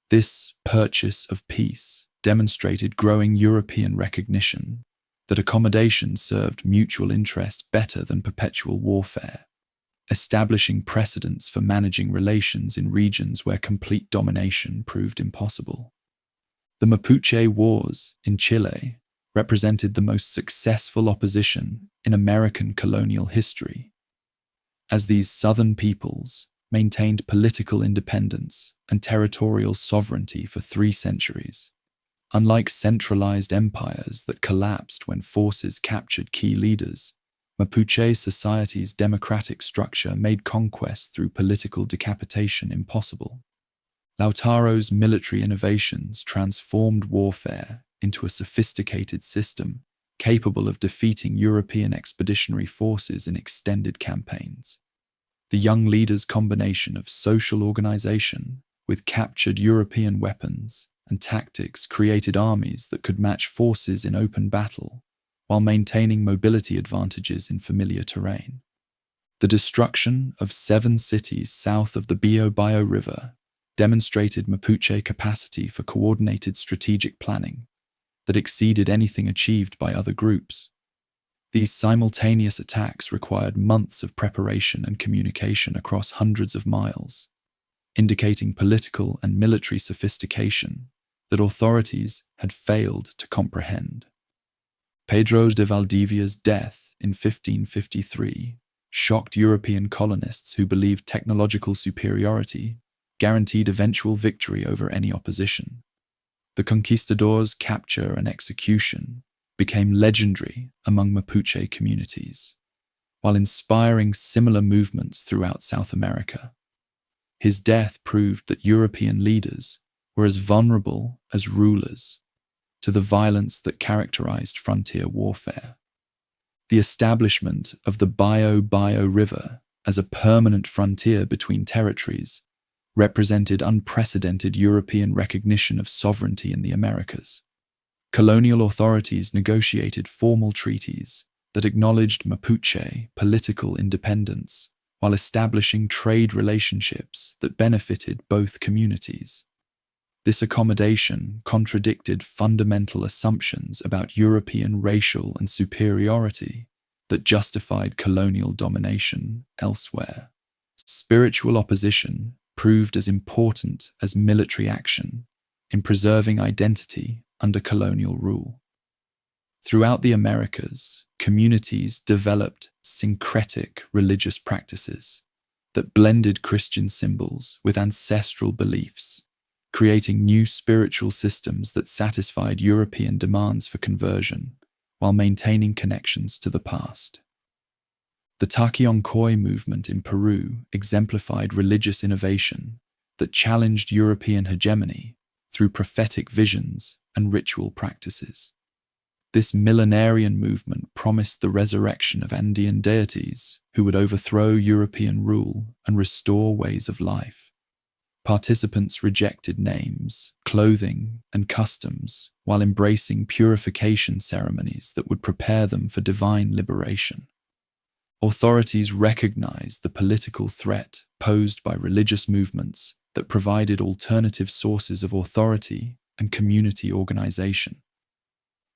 S1: This purchase of peace demonstrated growing European recognition that accommodation served mutual interests better than perpetual warfare, establishing precedents for managing relations in regions where complete domination proved impossible. The Mapuche Wars in Chile represented the most successful opposition in American colonial history, as these southern peoples maintained political independence and territorial sovereignty for 3 centuries. Unlike centralized empires that collapsed when forces captured key leaders, Mapuche society's democratic structure made conquest through political decapitation impossible. Lautaro's military innovations transformed warfare into a sophisticated system capable of defeating European expeditionary forces in extended campaigns. The young leader's combination of social organization with captured European weapons and tactics created armies that could match forces in open battle while maintaining mobility advantages in familiar terrain. The destruction of 7 cities south of the Biobío River demonstrated Mapuche capacity for coordinated strategic planning that exceeded anything achieved by other groups. These simultaneous attacks required months of preparation and communication across hundreds of miles, indicating political and military sophistication that authorities had failed to comprehend. Pedro de Valdivia's death in 1553 shocked European colonists who believed technological superiority guaranteed eventual victory over any opposition. The conquistadors' capture and execution became legendary among Mapuche communities, while inspiring similar movements throughout South America. His death proved that European leaders were as vulnerable as rulers to the violence that characterized frontier warfare. The establishment of the Biobío River as a permanent frontier between territories represented unprecedented European recognition of sovereignty in the Americas. Colonial authorities negotiated formal treaties that acknowledged Mapuche political independence while establishing trade relationships that benefited both communities. This accommodation contradicted fundamental assumptions about European racial and superiority that justified colonial domination elsewhere. Spiritual opposition proved as important as military action in preserving identity under colonial rule. Throughout the Americas, communities developed syncretic religious practices that blended Christian symbols with ancestral beliefs, creating new spiritual systems that satisfied European demands for conversion while maintaining connections to the past. The Taquioncoy movement in Peru exemplified religious innovation that challenged European hegemony through prophetic visions and ritual practices. This millenarian movement promised the resurrection of Andean deities who would overthrow European rule and restore ways of life. Participants rejected names, clothing, and customs while embracing purification ceremonies that would prepare them for divine liberation. Authorities recognized the political threat posed by religious movements that provided alternative sources of authority and community organization.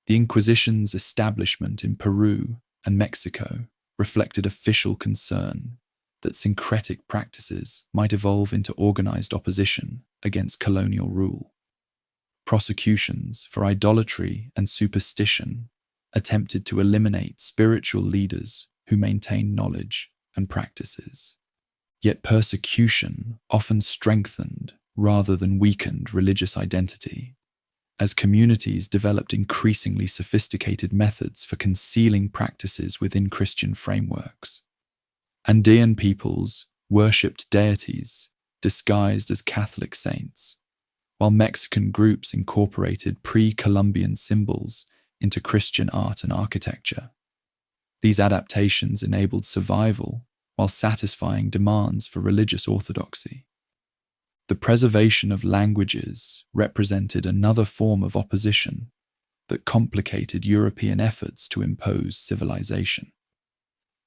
S1: The Inquisition's establishment in Peru and Mexico reflected official concern that syncretic practices might evolve into organized opposition against colonial rule. Prosecutions for idolatry and superstition attempted to eliminate spiritual leaders who maintained knowledge and practices. Yet persecution often strengthened rather than weakened religious identity, as communities developed increasingly sophisticated methods for concealing practices within Christian frameworks. Andean peoples worshipped deities disguised as Catholic saints, while Mexican groups incorporated pre-Columbian symbols into Christian art and architecture. These adaptations enabled survival while satisfying demands for religious orthodoxy. The preservation of languages represented another form of opposition that complicated European efforts to impose civilization.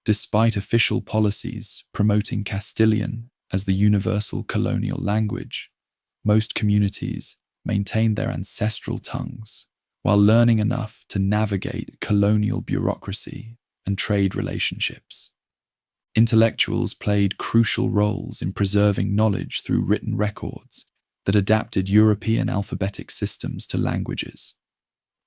S1: Despite official policies promoting Castilian as the universal colonial language, most communities maintained their ancestral tongues while learning enough to navigate colonial bureaucracy and trade relationships. Intellectuals played crucial roles in preserving knowledge through written records that adapted European alphabetic systems to languages.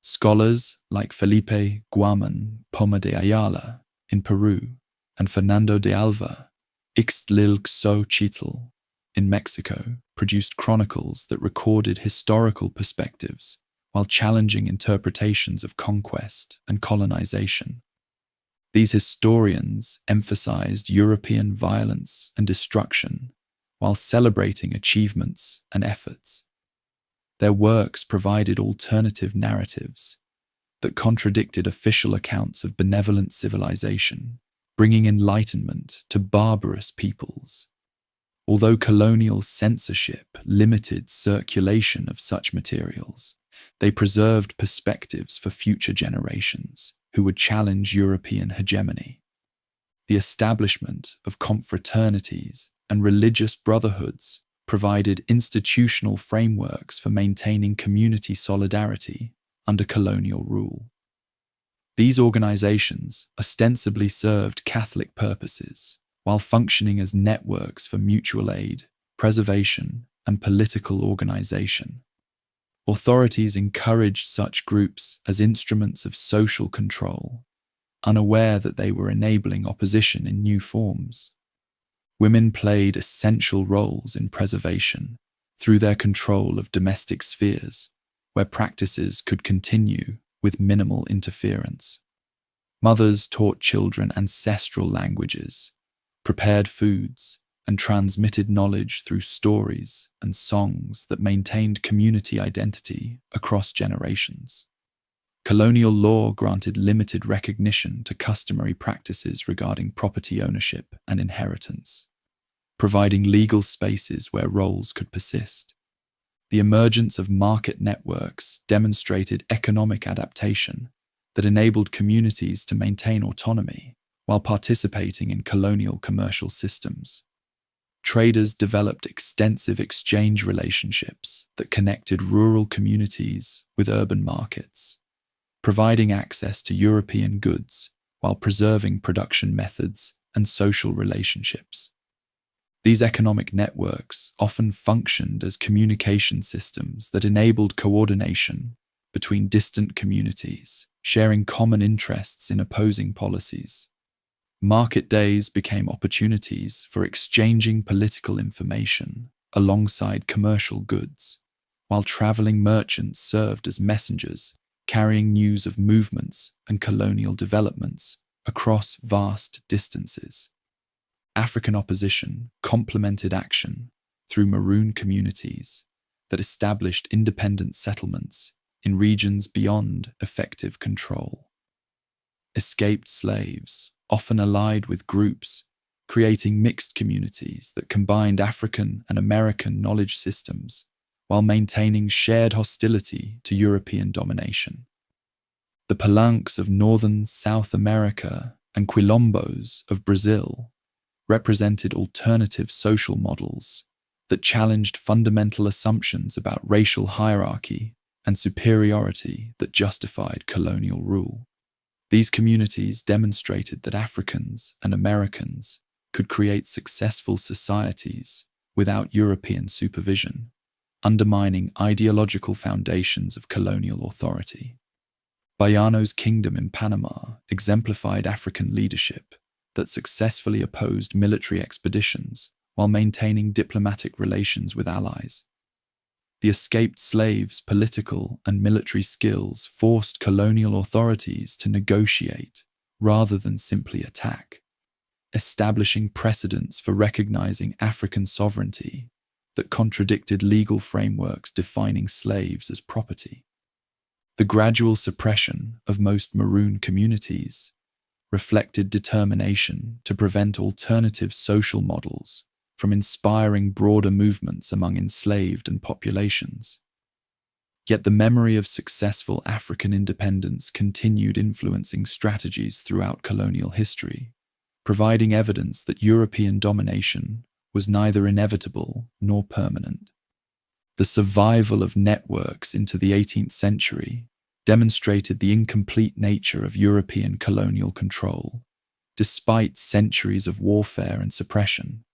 S1: Scholars like Felipe Guaman Poma de Ayala in Peru and Fernando de Alva Ixtlilxochitl in Mexico produced chronicles that recorded historical perspectives while challenging interpretations of conquest and colonization. These historians emphasized European violence and destruction while celebrating achievements and efforts. Their works provided alternative narratives that contradicted official accounts of benevolent civilization, bringing enlightenment to barbarous peoples. Although colonial censorship limited circulation of such materials, they preserved perspectives for future generations who would challenge European hegemony. The establishment of confraternities and religious brotherhoods provided institutional frameworks for maintaining community solidarity under colonial rule. These organizations ostensibly served Catholic purposes while functioning as networks for mutual aid, preservation, and political organization. Authorities encouraged such groups as instruments of social control, unaware that they were enabling opposition in new forms. Women played essential roles in preservation through their control of domestic spheres, where practices could continue with minimal interference. Mothers taught children ancestral languages, prepared foods, and transmitted knowledge through stories and songs that maintained community identity across generations. Colonial law granted limited recognition to customary practices regarding property ownership and inheritance, providing legal spaces where roles could persist. The emergence of market networks demonstrated economic adaptation that enabled communities to maintain autonomy while participating in colonial commercial systems. Traders developed extensive exchange relationships that connected rural communities with urban markets, providing access to European goods while preserving production methods and social relationships. These economic networks often functioned as communication systems that enabled coordination between distant communities sharing common interests in opposing policies. Market days became opportunities for exchanging political information alongside commercial goods, while traveling merchants served as messengers carrying news of movements and colonial developments across vast distances. African opposition complemented action through maroon communities that established independent settlements in regions beyond effective control. Escaped slaves often allied with groups, creating mixed communities that combined African and American knowledge systems while maintaining shared hostility to European domination. The Palanques of northern South America and Quilombos of Brazil represented alternative social models that challenged fundamental assumptions about racial hierarchy and superiority that justified colonial rule. These communities demonstrated that Africans and Americans could create successful societies without European supervision, undermining ideological foundations of colonial authority. Bayano's kingdom in Panama exemplified African leadership that successfully opposed military expeditions while maintaining diplomatic relations with allies. The escaped slaves' political and military skills forced colonial authorities to negotiate rather than simply attack, establishing precedents for recognizing African sovereignty that contradicted legal frameworks defining slaves as property. The gradual suppression of most maroon communities reflected determination to prevent alternative social models from inspiring broader movements among enslaved and populations. Yet the memory of successful African independence continued influencing strategies throughout colonial history, providing evidence that European domination was neither inevitable nor permanent. The survival of networks into the 18th century demonstrated the incomplete nature of European colonial control, despite centuries of warfare and suppression.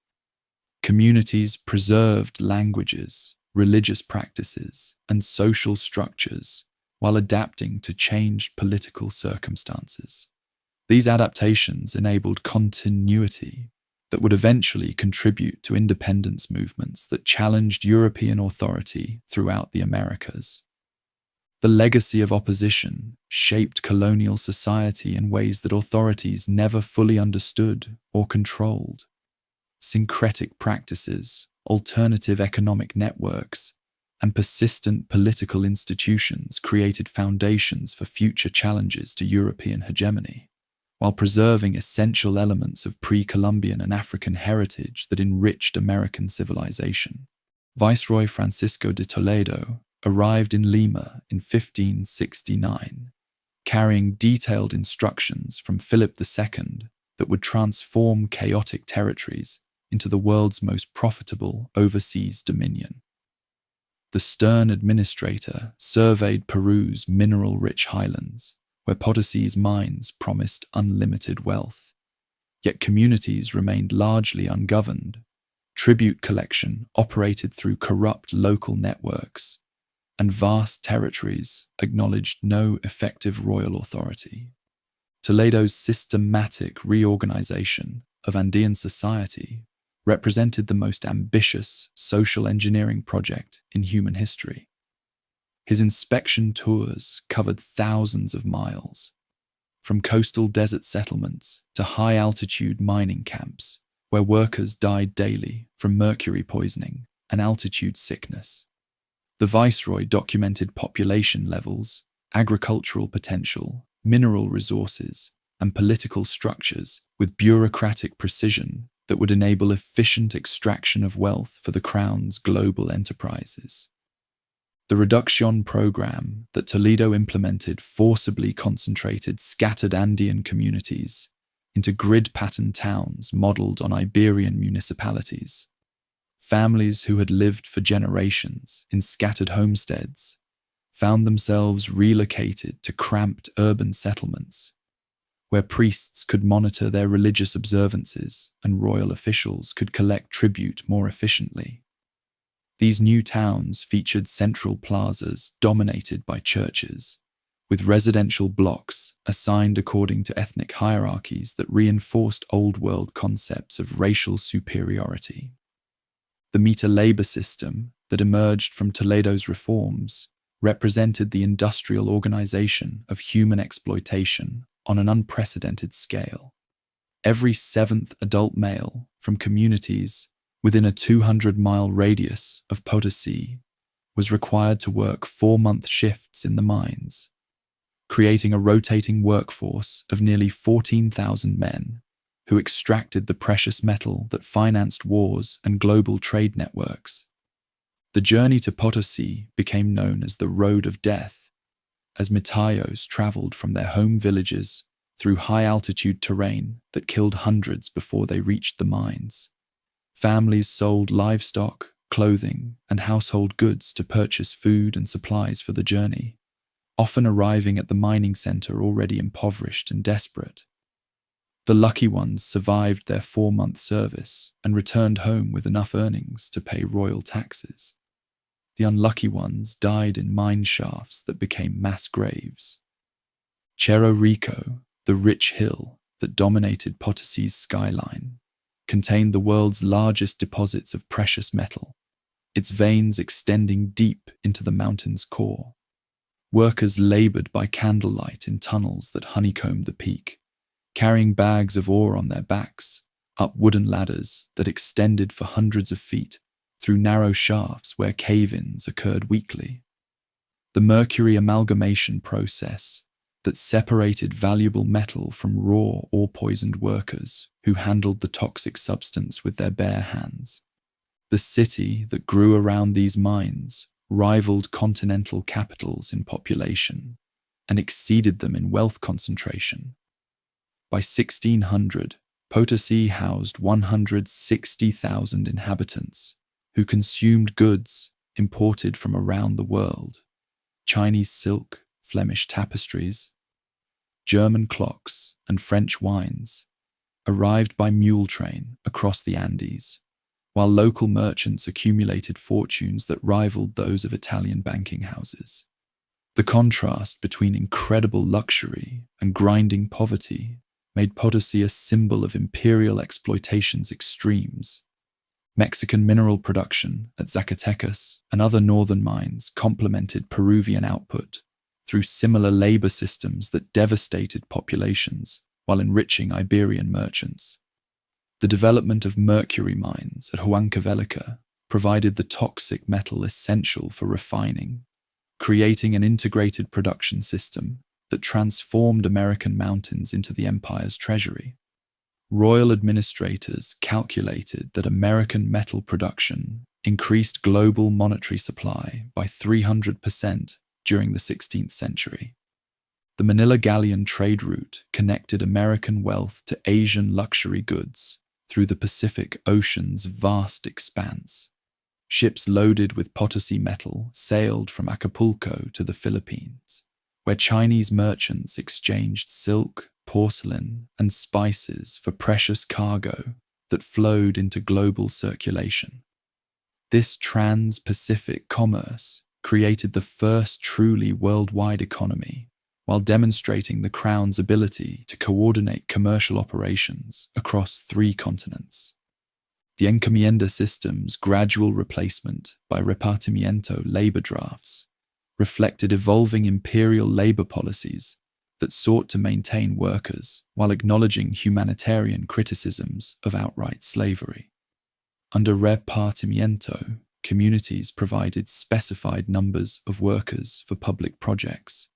S1: Communities preserved languages, religious practices, and social structures while adapting to changed political circumstances. These adaptations enabled continuity that would eventually contribute to independence movements that challenged European authority throughout the Americas. The legacy of opposition shaped colonial society in ways that authorities never fully understood or controlled. Syncretic practices, alternative economic networks, and persistent political institutions created foundations for future challenges to European hegemony, while preserving essential elements of pre-Columbian and African heritage that enriched American civilization. Viceroy Francisco de Toledo arrived in Lima in 1569, carrying detailed instructions from Philip II that would transform chaotic territories into the world's most profitable overseas dominion. The stern administrator surveyed Peru's mineral-rich highlands, where Potosí's mines promised unlimited wealth. Yet communities remained largely ungoverned. Tribute collection operated through corrupt local networks, and vast territories acknowledged no effective royal authority. Toledo's systematic reorganization of Andean society represented the most ambitious social engineering project in human history. His inspection tours covered thousands of miles, from coastal desert settlements to high-altitude mining camps, where workers died daily from mercury poisoning and altitude sickness. The viceroy documented population levels, agricultural potential, mineral resources, and political structures with bureaucratic precision that would enable efficient extraction of wealth for the Crown's global enterprises. The reduction program that Toledo implemented forcibly concentrated scattered Andean communities into grid-patterned towns modeled on Iberian municipalities. Families who had lived for generations in scattered homesteads found themselves relocated to cramped urban settlements, where priests could monitor their religious observances and royal officials could collect tribute more efficiently. These new towns featured central plazas dominated by churches, with residential blocks assigned according to ethnic hierarchies that reinforced old-world concepts of racial superiority. The meter labor system that emerged from Toledo's reforms represented the industrial organization of human exploitation on an unprecedented scale. Every seventh adult male from communities within a 200-mile radius of Potosi was required to work 4-month shifts in the mines, creating a rotating workforce of nearly 14,000 men who extracted the precious metal that financed wars and global trade networks. The journey to Potosi became known as the Road of Death, as Mitayos traveled from their home villages through high-altitude terrain that killed hundreds before they reached the mines. Families sold livestock, clothing, and household goods to purchase food and supplies for the journey, often arriving at the mining center already impoverished and desperate. The lucky ones survived their 4-month service and returned home with enough earnings to pay royal taxes. The unlucky ones died in mine shafts that became mass graves. Cerro Rico, the rich hill that dominated Potosi's skyline, contained the world's largest deposits of precious metal, its veins extending deep into the mountain's core. Workers labored by candlelight in tunnels that honeycombed the peak, carrying bags of ore on their backs, up wooden ladders that extended for hundreds of feet through narrow shafts where cave-ins occurred weekly. The mercury amalgamation process that separated valuable metal from raw or poisoned workers who handled the toxic substance with their bare hands. The city that grew around these mines rivaled continental capitals in population and exceeded them in wealth concentration. By 1600, Potosi housed 160,000 inhabitants who consumed goods imported from around the world: Chinese silk, Flemish tapestries, German clocks, and French wines, arrived by mule train across the Andes, while local merchants accumulated fortunes that rivaled those of Italian banking houses. The contrast between incredible luxury and grinding poverty made Potosi a symbol of imperial exploitation's extremes. Mexican mineral production at Zacatecas and other northern mines complemented Peruvian output through similar labor systems that devastated populations while enriching Iberian merchants. The development of mercury mines at Huancavelica provided the toxic metal essential for refining, creating an integrated production system that transformed American mountains into the empire's treasury. Royal administrators calculated that American metal production increased global monetary supply by 300% during the 16th century. The Manila Galleon trade route connected American wealth to Asian luxury goods through the Pacific Ocean's vast expanse. Ships loaded with Potosi metal sailed from Acapulco to the Philippines, where Chinese merchants exchanged silk, porcelain, and spices for precious cargo that flowed into global circulation. This trans-Pacific commerce created the first truly worldwide economy, while demonstrating the Crown's ability to coordinate commercial operations across 3 continents. The encomienda system's gradual replacement by repartimiento labor drafts reflected evolving imperial labor policies that sought to maintain workers while acknowledging humanitarian criticisms of outright slavery. Under repartimiento, communities provided specified numbers of workers for public projects,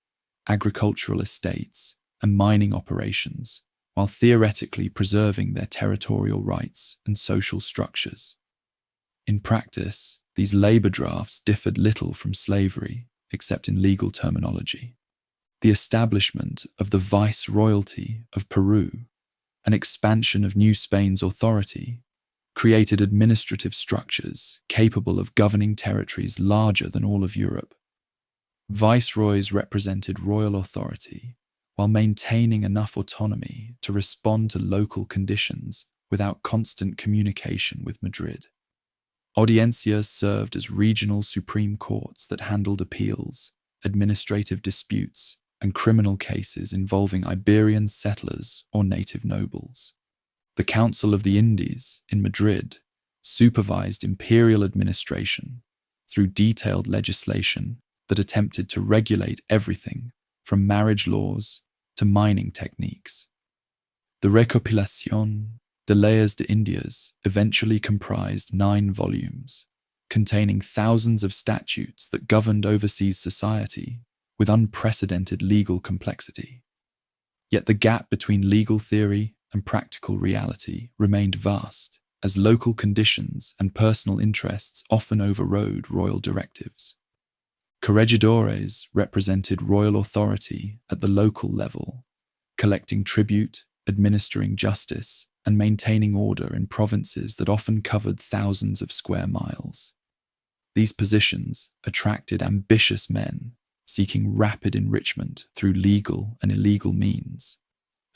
S1: agricultural estates, and mining operations, while theoretically preserving their territorial rights and social structures. In practice, these labor drafts differed little from slavery, except in legal terminology. The establishment of the Viceroyalty of Peru, an expansion of New Spain's authority, created administrative structures capable of governing territories larger than all of Europe. Viceroys represented royal authority while maintaining enough autonomy to respond to local conditions without constant communication with Madrid. Audiencias served as regional supreme courts that handled appeals, administrative disputes, and criminal cases involving Iberian settlers or native nobles. The Council of the Indies in Madrid supervised imperial administration through detailed legislation that attempted to regulate everything from marriage laws to mining techniques. The Recopilación de Leyes de Indias eventually comprised 9 volumes, containing thousands of statutes that governed overseas society with unprecedented legal complexity. Yet the gap between legal theory and practical reality remained vast, as local conditions and personal interests often overrode royal directives. Corregidores represented royal authority at the local level, collecting tribute, administering justice, and maintaining order in provinces that often covered thousands of square miles. These positions attracted ambitious men seeking rapid enrichment through legal and illegal means,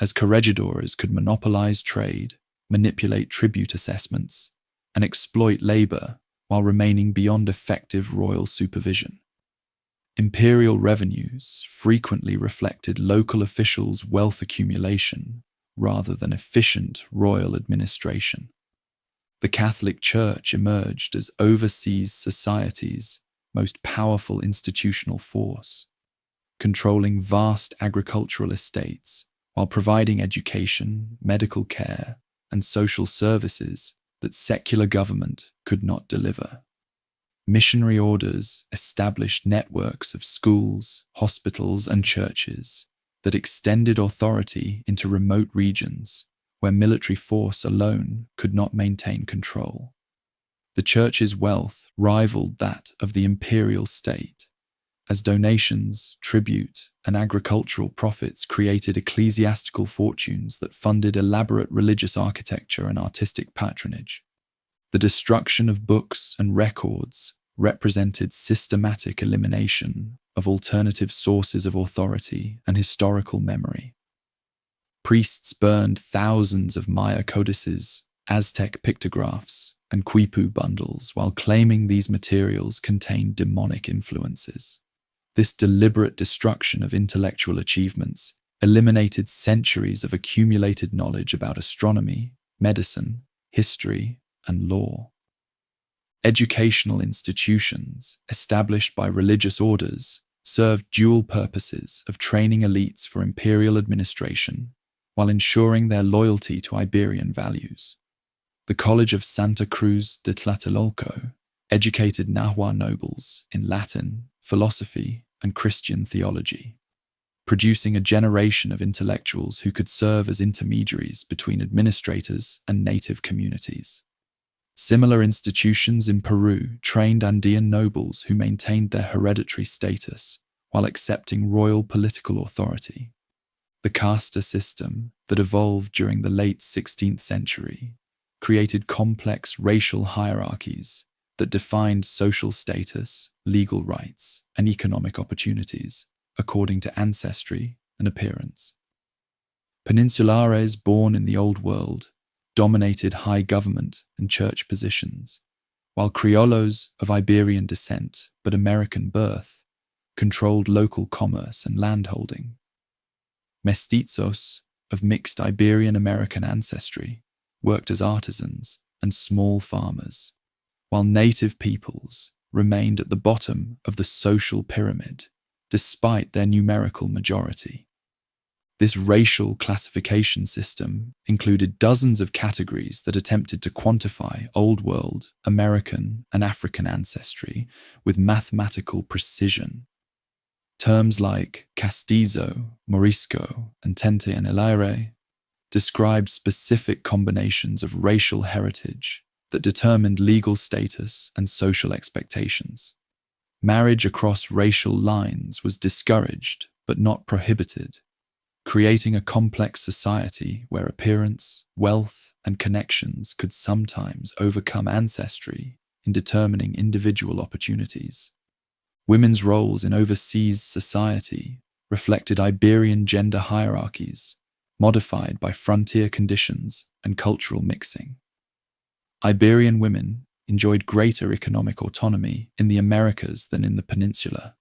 S1: as corregidores could monopolize trade, manipulate tribute assessments, and exploit labor while remaining beyond effective royal supervision. Imperial revenues frequently reflected local officials' wealth accumulation rather than efficient royal administration. The Catholic Church emerged as overseas society's most powerful institutional force, controlling vast agricultural estates while providing education, medical care, and social services that secular government could not deliver. Missionary orders established networks of schools, hospitals, and churches that extended authority into remote regions where military force alone could not maintain control. The church's wealth rivaled that of the imperial state, as donations, tribute, and agricultural profits created ecclesiastical fortunes that funded elaborate religious architecture and artistic patronage. The destruction of books and records represented systematic elimination of alternative sources of authority and historical memory. Priests burned thousands of Maya codices, Aztec pictographs, and quipu bundles while claiming these materials contained demonic influences. This deliberate destruction of intellectual achievements eliminated centuries of accumulated knowledge about astronomy, medicine, history, and law. Educational institutions established by religious orders served dual purposes of training elites for imperial administration while ensuring their loyalty to Iberian values. The College of Santa Cruz de Tlatelolco educated Nahua nobles in Latin, philosophy, and Christian theology, producing a generation of intellectuals who could serve as intermediaries between administrators and native communities. Similar institutions in Peru trained Andean nobles who maintained their hereditary status while accepting royal political authority. The casta system that evolved during the late 16th century created complex racial hierarchies that defined social status, legal rights, and economic opportunities according to ancestry and appearance. Peninsulares born in the Old World dominated high government and church positions, while criollos of Iberian descent but American birth controlled local commerce and landholding. Mestizos of mixed Iberian-American ancestry worked as artisans and small farmers, while native peoples remained at the bottom of the social pyramid despite their numerical majority. This racial classification system included dozens of categories that attempted to quantify Old World, American, and African ancestry with mathematical precision. Terms like castizo, morisco, and tente en el aire described specific combinations of racial heritage that determined legal status and social expectations. Marriage across racial lines was discouraged but not prohibited, creating a complex society where appearance, wealth, and connections could sometimes overcome ancestry in determining individual opportunities. Women's roles in overseas society reflected Iberian gender hierarchies, modified by frontier conditions and cultural mixing. Iberian women enjoyed greater economic autonomy in the Americas than in the peninsula,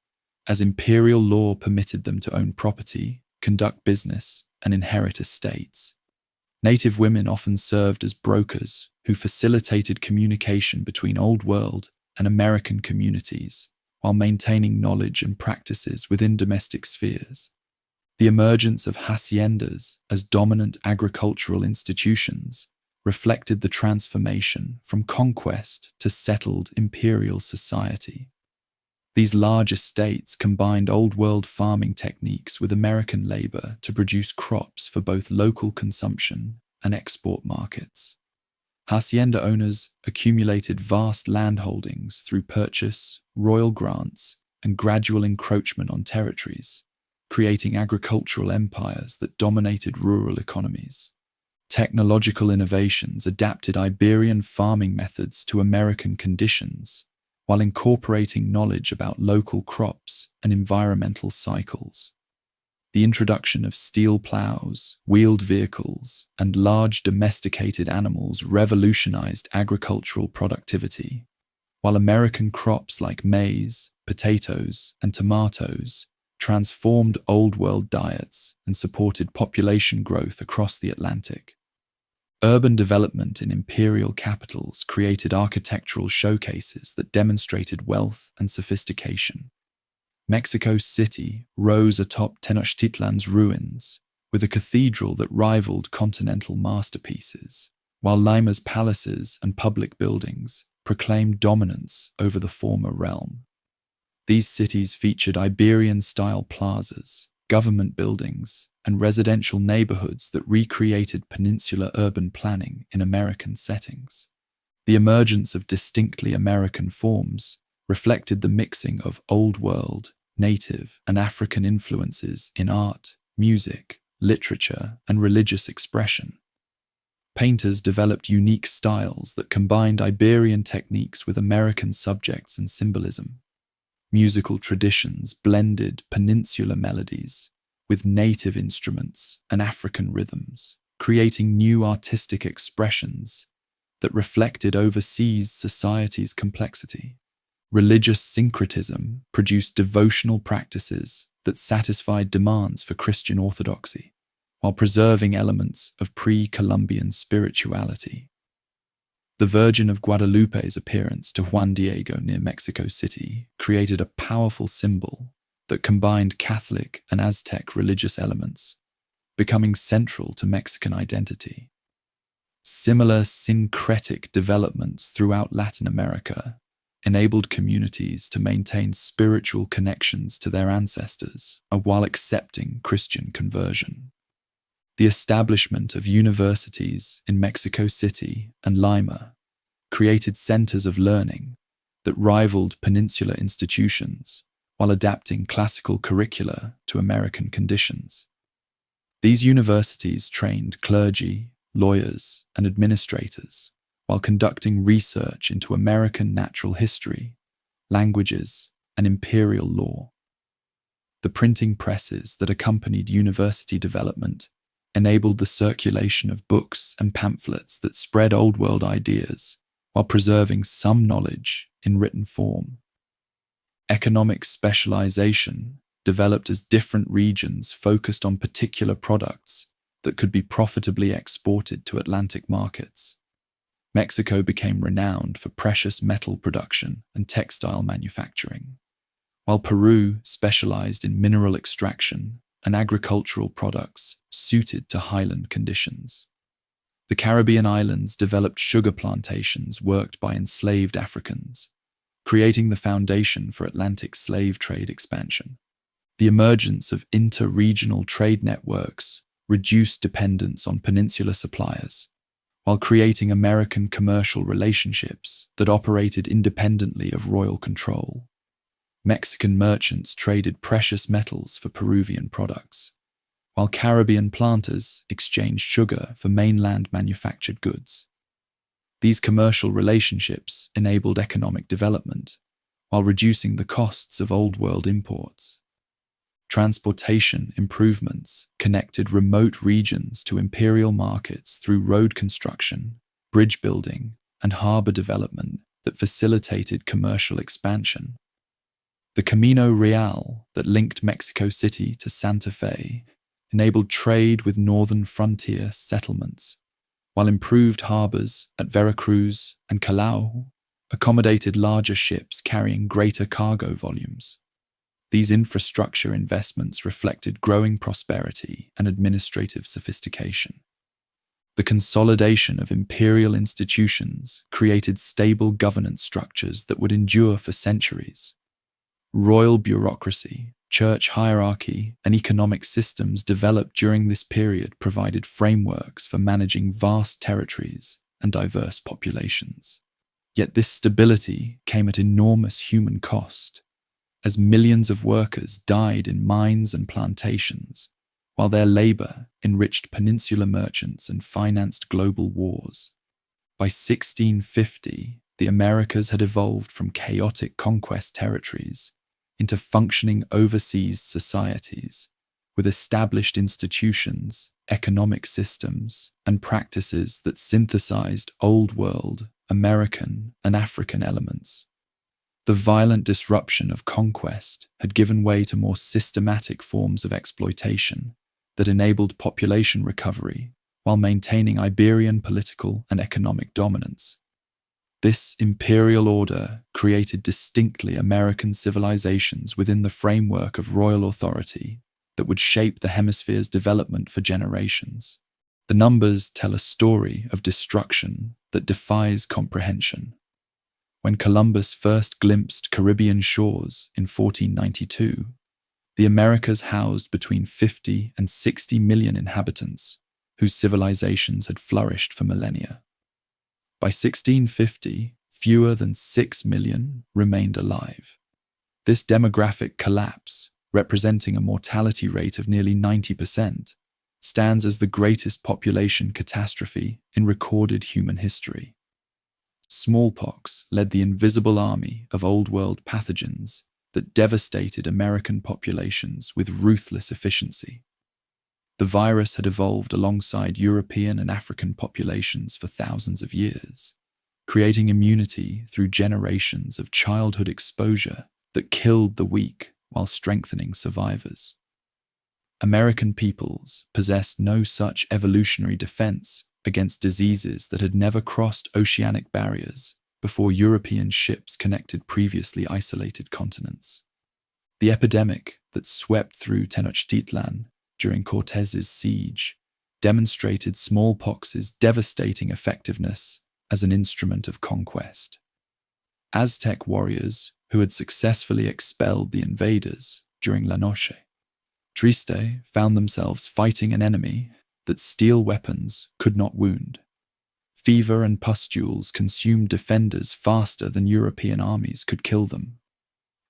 S1: as imperial law permitted them to own property, conduct business, and inherit estates. Native women often served as brokers who facilitated communication between Old World and American communities while maintaining knowledge and practices within domestic spheres. The emergence of haciendas as dominant agricultural institutions reflected the transformation from conquest to settled imperial society. These large estates combined Old World farming techniques with American labor to produce crops for both local consumption and export markets. Hacienda owners accumulated vast landholdings through purchase, royal grants, and gradual encroachment on territories, creating agricultural empires that dominated rural economies. Technological innovations adapted Iberian farming methods to American conditions, while incorporating knowledge about local crops and environmental cycles. The introduction of steel plows, wheeled vehicles, and large domesticated animals revolutionized agricultural productivity, while American crops like maize, potatoes, and tomatoes transformed Old World diets and supported population growth across the Atlantic. Urban development in imperial capitals created architectural showcases that demonstrated wealth and sophistication. Mexico City rose atop Tenochtitlan's ruins, with a cathedral that rivaled continental masterpieces, while Lima's palaces and public buildings proclaimed dominance over the former realm. These cities featured Iberian-style plazas, government buildings, and residential neighborhoods that recreated peninsular urban planning in American settings. The emergence of distinctly American forms reflected the mixing of Old World, native, and African influences in art, music, literature, and religious expression. Painters developed unique styles that combined Iberian techniques with American subjects and symbolism. Musical traditions blended peninsular melodies with native instruments and African rhythms, creating new artistic expressions that reflected overseas society's complexity. Religious syncretism produced devotional practices that satisfied demands for Christian orthodoxy, while preserving elements of pre-Columbian spirituality. The Virgin of Guadalupe's appearance to Juan Diego near Mexico City created a powerful symbol that combined Catholic and Aztec religious elements, becoming central to Mexican identity. Similar syncretic developments throughout Latin America enabled communities to maintain spiritual connections to their ancestors while accepting Christian conversion. The establishment of universities in Mexico City and Lima created centers of learning that rivaled peninsular institutions while adapting classical curricula to American conditions. These universities trained clergy, lawyers, and administrators while conducting research into American natural history, languages, and imperial law. The printing presses that accompanied university development enabled the circulation of books and pamphlets that spread Old World ideas while preserving some knowledge in written form. Economic specialization developed as different regions focused on particular products that could be profitably exported to Atlantic markets. Mexico became renowned for precious metal production and textile manufacturing, while Peru specialized in mineral extraction and agricultural products suited to highland conditions. The Caribbean islands developed sugar plantations worked by enslaved Africans, creating the foundation for Atlantic slave trade expansion. The emergence of inter-regional trade networks reduced dependence on peninsular suppliers, while creating American commercial relationships that operated independently of royal control. Mexican merchants traded precious metals for Peruvian products, while Caribbean planters exchanged sugar for mainland manufactured goods. These commercial relationships enabled economic development, while reducing the costs of Old World imports. Transportation improvements connected remote regions to imperial markets through road construction, bridge building, and harbor development that facilitated commercial expansion. The Camino Real that linked Mexico City to Santa Fe enabled trade with northern frontier settlements, while improved harbors at Veracruz and Callao accommodated larger ships carrying greater cargo volumes. These infrastructure investments reflected growing prosperity and administrative sophistication. The consolidation of imperial institutions created stable governance structures that would endure for centuries. Royal bureaucracy, church hierarchy, and economic systems developed during this period provided frameworks for managing vast territories and diverse populations. Yet this stability came at enormous human cost, as millions of workers died in mines and plantations, while their labor enriched peninsular merchants and financed global wars. By 1650, the Americas had evolved from chaotic conquest territories into functioning overseas societies, with established institutions, economic systems, and practices that synthesized Old World, American, and African elements. The violent disruption of conquest had given way to more systematic forms of exploitation that enabled population recovery while maintaining Iberian political and economic dominance. This imperial order created distinctly American civilizations within the framework of royal authority that would shape the hemisphere's development for generations. The numbers tell a story of destruction that defies comprehension. When Columbus first glimpsed Caribbean shores in 1492, the Americas housed between 50 and 60 million inhabitants whose civilizations had flourished for millennia. By 1650, fewer than 6 million remained alive. This demographic collapse, representing a mortality rate of nearly 90%, stands as the greatest population catastrophe in recorded human history. Smallpox led the invisible army of Old World pathogens that devastated American populations with ruthless efficiency. The virus had evolved alongside European and African populations for thousands of years, creating immunity through generations of childhood exposure that killed the weak while strengthening survivors. American peoples possessed no such evolutionary defense against diseases that had never crossed oceanic barriers before European ships connected previously isolated continents. The epidemic that swept through Tenochtitlan during Cortez's siege demonstrated smallpox's devastating effectiveness as an instrument of conquest. Aztec warriors who had successfully expelled the invaders during La Noche Triste found themselves fighting an enemy that steel weapons could not wound. Fever and pustules consumed defenders faster than European armies could kill them,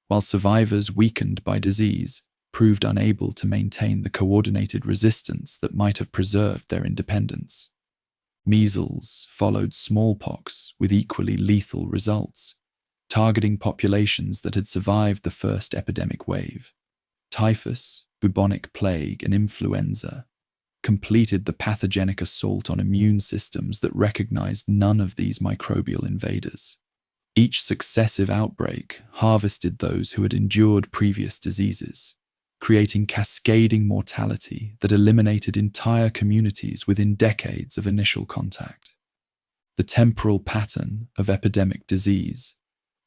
S1: while survivors weakened by disease proved unable to maintain the coordinated resistance that might have preserved their independence. Measles followed smallpox with equally lethal results, targeting populations that had survived the first epidemic wave. Typhus, bubonic plague, and influenza completed the pathogenic assault on immune systems that recognized none of these microbial invaders. Each successive outbreak harvested those who had endured previous diseases, creating cascading mortality that eliminated entire communities within decades of initial contact. The temporal pattern of epidemic disease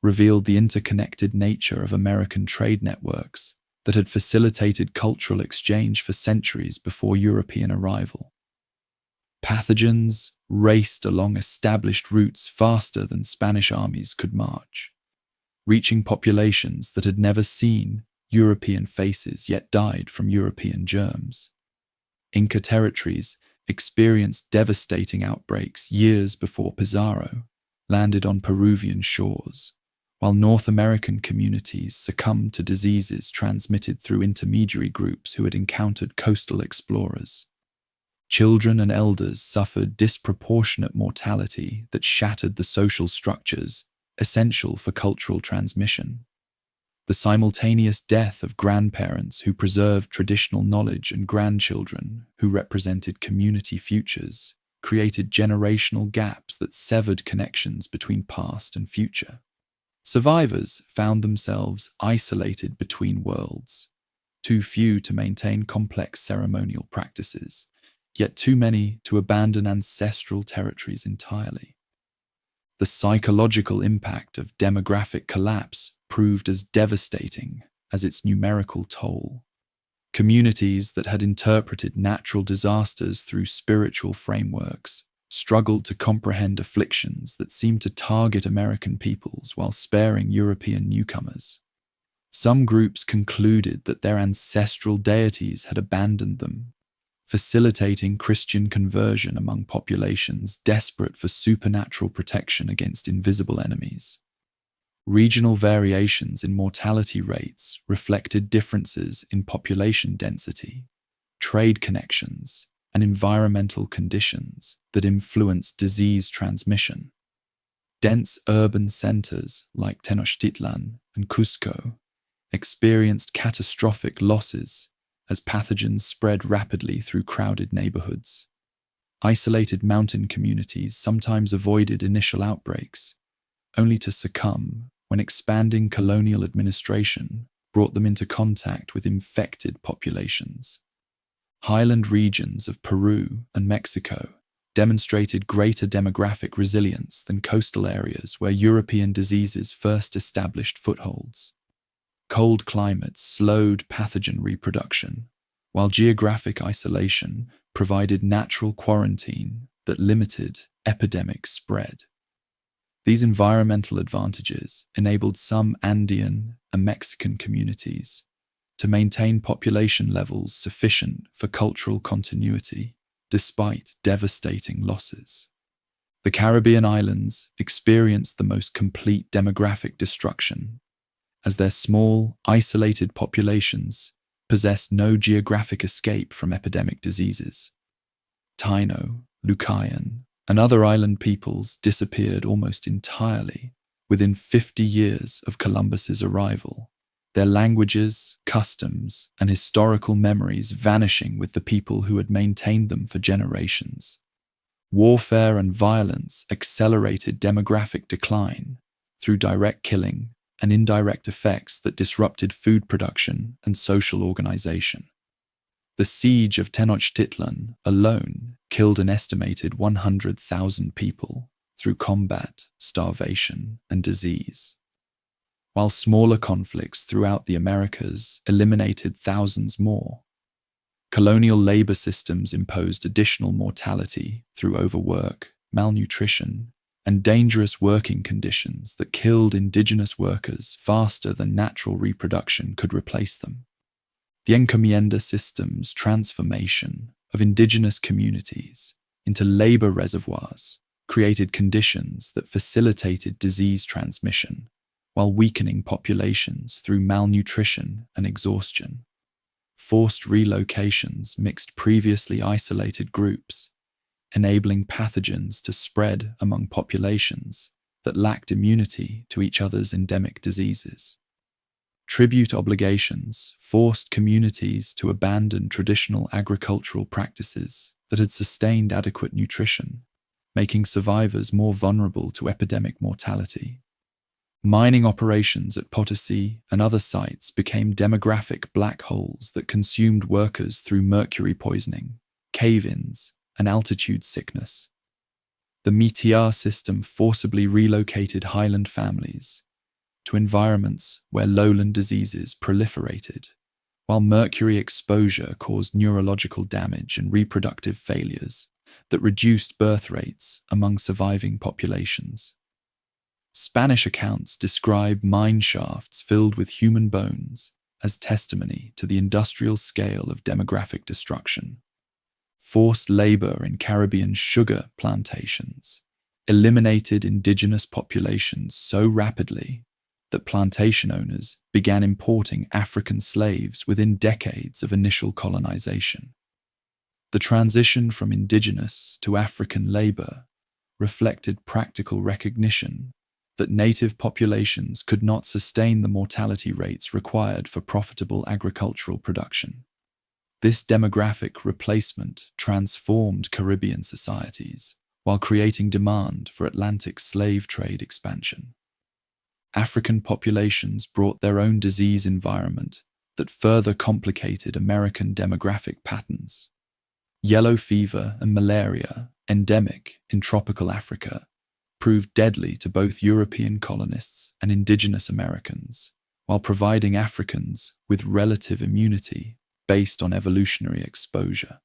S1: revealed the interconnected nature of American trade networks that had facilitated cultural exchange for centuries before European arrival. Pathogens raced along established routes faster than Spanish armies could march, reaching populations that had never seen European faces yet died from European germs. Inca territories experienced devastating outbreaks years before Pizarro landed on Peruvian shores, while North American communities succumbed to diseases transmitted through intermediary groups who had encountered coastal explorers. Children and elders suffered disproportionate mortality that shattered the social structures essential for cultural transmission. The simultaneous death of grandparents who preserved traditional knowledge and grandchildren who represented community futures created generational gaps that severed connections between past and future. Survivors found themselves isolated between worlds, too few to maintain complex ceremonial practices, yet too many to abandon ancestral territories entirely. The psychological impact of demographic collapse proved as devastating as its numerical toll. Communities that had interpreted natural disasters through spiritual frameworks struggled to comprehend afflictions that seemed to target American peoples while sparing European newcomers. Some groups concluded that their ancestral deities had abandoned them, facilitating Christian conversion among populations desperate for supernatural protection against invisible enemies. Regional variations in mortality rates reflected differences in population density, trade connections, and environmental conditions that influenced disease transmission. Dense urban centers like Tenochtitlan and Cusco experienced catastrophic losses as pathogens spread rapidly through crowded neighborhoods. Isolated mountain communities sometimes avoided initial outbreaks, only to succumb when expanding colonial administration brought them into contact with infected populations. Highland regions of Peru and Mexico demonstrated greater demographic resilience than coastal areas where European diseases first established footholds. Cold climates slowed pathogen reproduction, while geographic isolation provided natural quarantine that limited epidemic spread. These environmental advantages enabled some Andean and Mexican communities to maintain population levels sufficient for cultural continuity, despite devastating losses. The Caribbean islands experienced the most complete demographic destruction, as their small, isolated populations possessed no geographic escape from epidemic diseases. Taino, Lucayan, and other island peoples disappeared almost entirely within 50 years of Columbus's arrival, their languages, customs, and historical memories vanishing with the people who had maintained them for generations. Warfare and violence accelerated demographic decline through direct killing and indirect effects that disrupted food production and social organization. The siege of Tenochtitlan alone killed an estimated 100,000 people through combat, starvation, and disease, while smaller conflicts throughout the Americas eliminated thousands more. Colonial labor systems imposed additional mortality through overwork, malnutrition, and dangerous working conditions that killed indigenous workers faster than natural reproduction could replace them. The encomienda system's transformation of indigenous communities into labor reservoirs created conditions that facilitated disease transmission while weakening populations through malnutrition and exhaustion. Forced relocations mixed previously isolated groups, enabling pathogens to spread among populations that lacked immunity to each other's endemic diseases. Tribute obligations forced communities to abandon traditional agricultural practices that had sustained adequate nutrition, making survivors more vulnerable to epidemic mortality. Mining operations at Potosi and other sites became demographic black holes that consumed workers through mercury poisoning, cave-ins, and altitude sickness. The Meteor system forcibly relocated highland families to environments where lowland diseases proliferated, while mercury exposure caused neurological damage and reproductive failures that reduced birth rates among surviving populations. Spanish accounts describe mine shafts filled with human bones as testimony to the industrial scale of demographic destruction. Forced labor in Caribbean sugar plantations eliminated indigenous populations so rapidly that plantation owners began importing African slaves within decades of initial colonization. The transition from indigenous to African labor reflected practical recognition that native populations could not sustain the mortality rates required for profitable agricultural production. This demographic replacement transformed Caribbean societies while creating demand for Atlantic slave trade expansion. African populations brought their own disease environment that further complicated American demographic patterns. Yellow fever and malaria, endemic in tropical Africa, proved deadly to both European colonists and indigenous Americans, while providing Africans with relative immunity based on evolutionary exposure.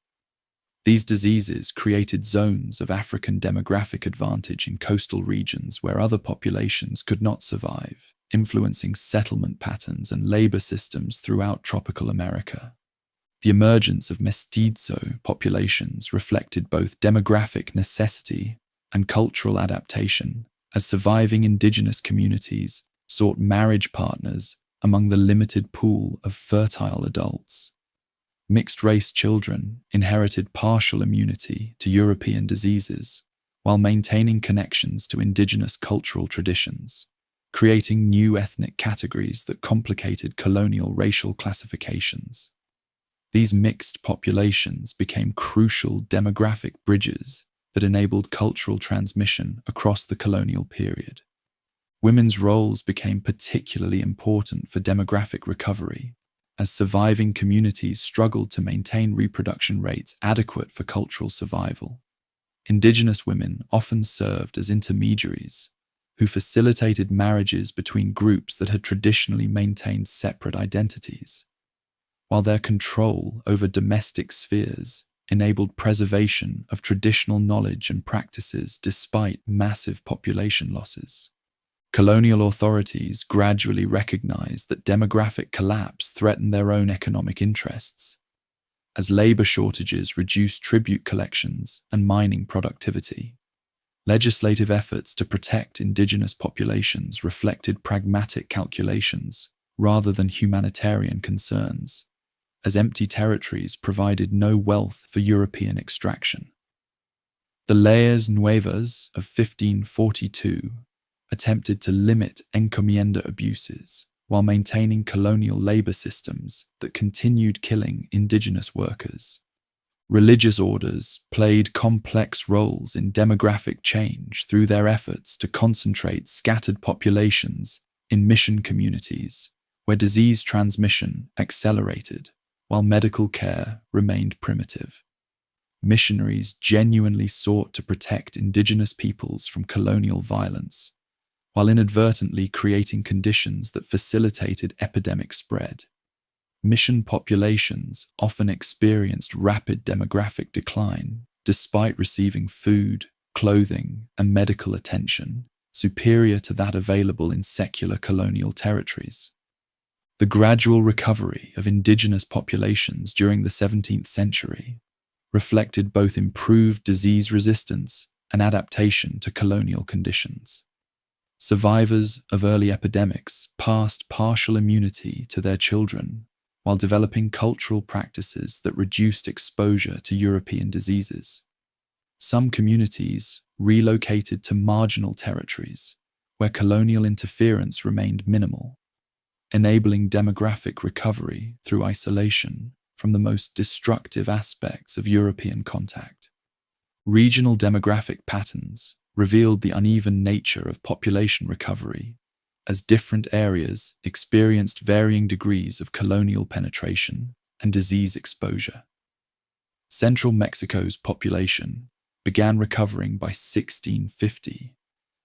S1: These diseases created zones of African demographic advantage in coastal regions where other populations could not survive, influencing settlement patterns and labor systems throughout tropical America. The emergence of mestizo populations reflected both demographic necessity and cultural adaptation, as surviving indigenous communities sought marriage partners among the limited pool of fertile adults. Mixed-race children inherited partial immunity to European diseases while maintaining connections to indigenous cultural traditions, creating new ethnic categories that complicated colonial racial classifications. These mixed populations became crucial demographic bridges that enabled cultural transmission across the colonial period. Women's roles became particularly important for demographic recovery, as surviving communities struggled to maintain reproduction rates adequate for cultural survival. Indigenous women often served as intermediaries, who facilitated marriages between groups that had traditionally maintained separate identities, while their control over domestic spheres enabled preservation of traditional knowledge and practices despite massive population losses. Colonial authorities gradually recognized that demographic collapse threatened their own economic interests, as labor shortages reduced tribute collections and mining productivity. Legislative efforts to protect indigenous populations reflected pragmatic calculations rather than humanitarian concerns, as empty territories provided no wealth for European extraction. The Leyes Nuevas of 1542 attempted to limit encomienda abuses while maintaining colonial labor systems that continued killing indigenous workers. Religious orders played complex roles in demographic change through their efforts to concentrate scattered populations in mission communities where disease transmission accelerated while medical care remained primitive. Missionaries genuinely sought to protect indigenous peoples from colonial violence, while inadvertently creating conditions that facilitated epidemic spread. Mission populations often experienced rapid demographic decline despite receiving food, clothing, and medical attention superior to that available in secular colonial territories. The gradual recovery of indigenous populations during the 17th century reflected both improved disease resistance and adaptation to colonial conditions. Survivors of early epidemics passed partial immunity to their children while developing cultural practices that reduced exposure to European diseases. Some communities relocated to marginal territories where colonial interference remained minimal, enabling demographic recovery through isolation from the most destructive aspects of European contact. Regional demographic patterns revealed the uneven nature of population recovery, as different areas experienced varying degrees of colonial penetration and disease exposure. Central Mexico's population began recovering by 1650,